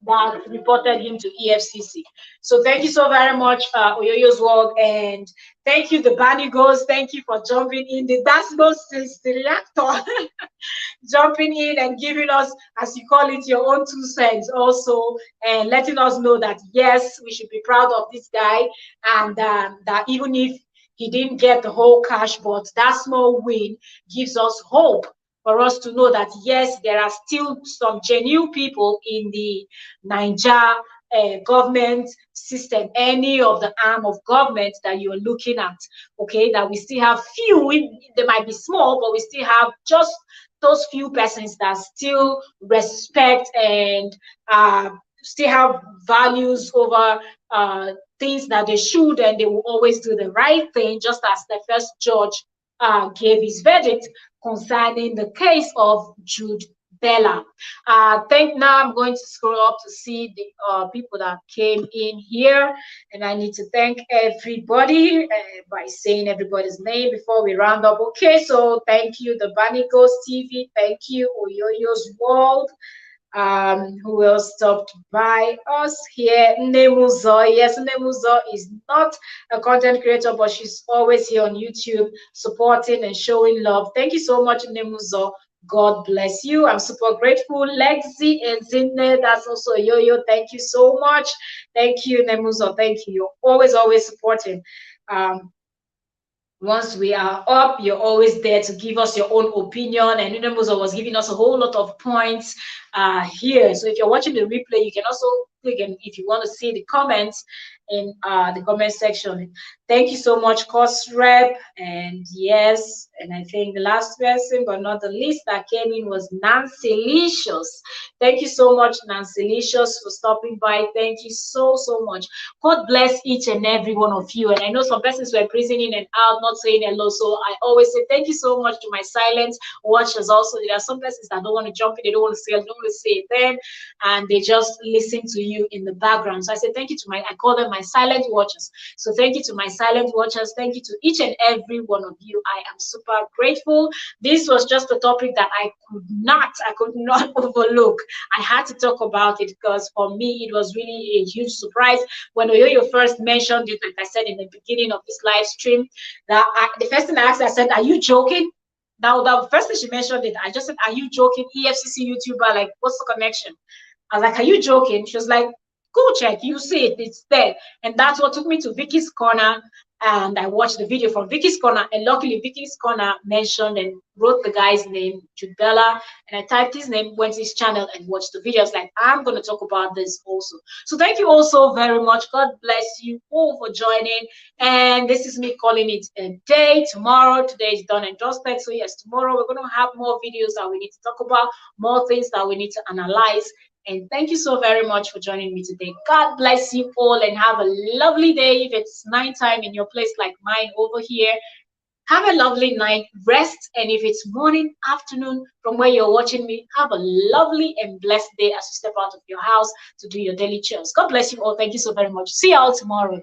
that reported him to EFCC. So thank you so very much, Oyoyo's work, and thank you, the Bunny Ghost. Thank you for jumping in. The That's Ghost is the reactor. Jumping in and giving us, as you call it, your own 2 cents also, and letting us know that yes, we should be proud of this guy, and that even if he didn't get the whole cash, but that small win gives us hope for us to know that yes, there are still some genuine people in the Niger government system, any of the arm of government that you're looking at, okay, that we still have few, they might be small, but we still have just those few persons that still respect and still have values over things that they should, and they will always do the right thing, just as the first judge gave his verdict concerning the case of Jude Bella. Now I'm going to scroll up to see the people that came in here, and I need to thank everybody by saying everybody's name before we round up. Okay, so thank you, the Bunny Ghost TV. Thank you, Oyoyo's World. Who else stopped by us here? Nemuzo. Yes, Nemuzo is not a content creator, but she's always here on YouTube supporting and showing love. Thank you so much, Nemuzo. God bless you. I'm super grateful. Lexi and Zinne, that's also a Yo-Yo. Thank you so much. Thank you, Nemuzo. Thank you. You're always supporting. Once we are up, you're always there to give us your own opinion. And Nemuzo was giving us a whole lot of points here. So if you're watching the replay, you can also click, and if you want to see the comments in the comment section. Thank you so much, Cost Rep. And yes, and I think the last person, but not the least, that came in was Nancy Licious. Thank you so much, Nancy Licious, for stopping by. Thank you so much. God bless each and every one of you. And I know some persons were breathing in and out, not saying hello. So I always say thank you so much to my silent watchers. Also, there are some persons that don't want to jump in, they don't want to say, it then, and they just listen to you in the background. So I say thank you to I call them my silent watchers. So thank you to my silent watchers. Thank you to each and every one of you. I am super grateful. This was just a topic that I could not overlook. I had to talk about it because for me it was really a huge surprise when Oyoyo first mentioned it. Like I said in the beginning of this live stream, that the first thing I asked, I said, "Are you joking?" Now, the first thing she mentioned it, I just said, "Are you joking? EFCC YouTuber, like, what's the connection?" I was like, "Are you joking?" She was like, "Go check, you see it, it's there." And that's what took me to Vicky's Corner, and I watched the video from Vicky's Corner, and luckily Vicky's Corner mentioned and wrote the guy's name, Jude Bella, and I typed his name, went to his channel and watched the video. I was like, I'm going to talk about this also. So thank you all so very much. God bless you all for joining, and this is me calling it a day. Today is done and dusted. So yes, tomorrow we're going to have more videos that we need to talk about, more things that we need to analyze. And thank you so very much for joining me today. God bless you all and have a lovely day. If it's nighttime in your place like mine over here, have a lovely night, rest. And if it's morning, afternoon, from where you're watching me, have a lovely and blessed day as you step out of your house to do your daily chores. God bless you all. Thank you so very much. See you all tomorrow.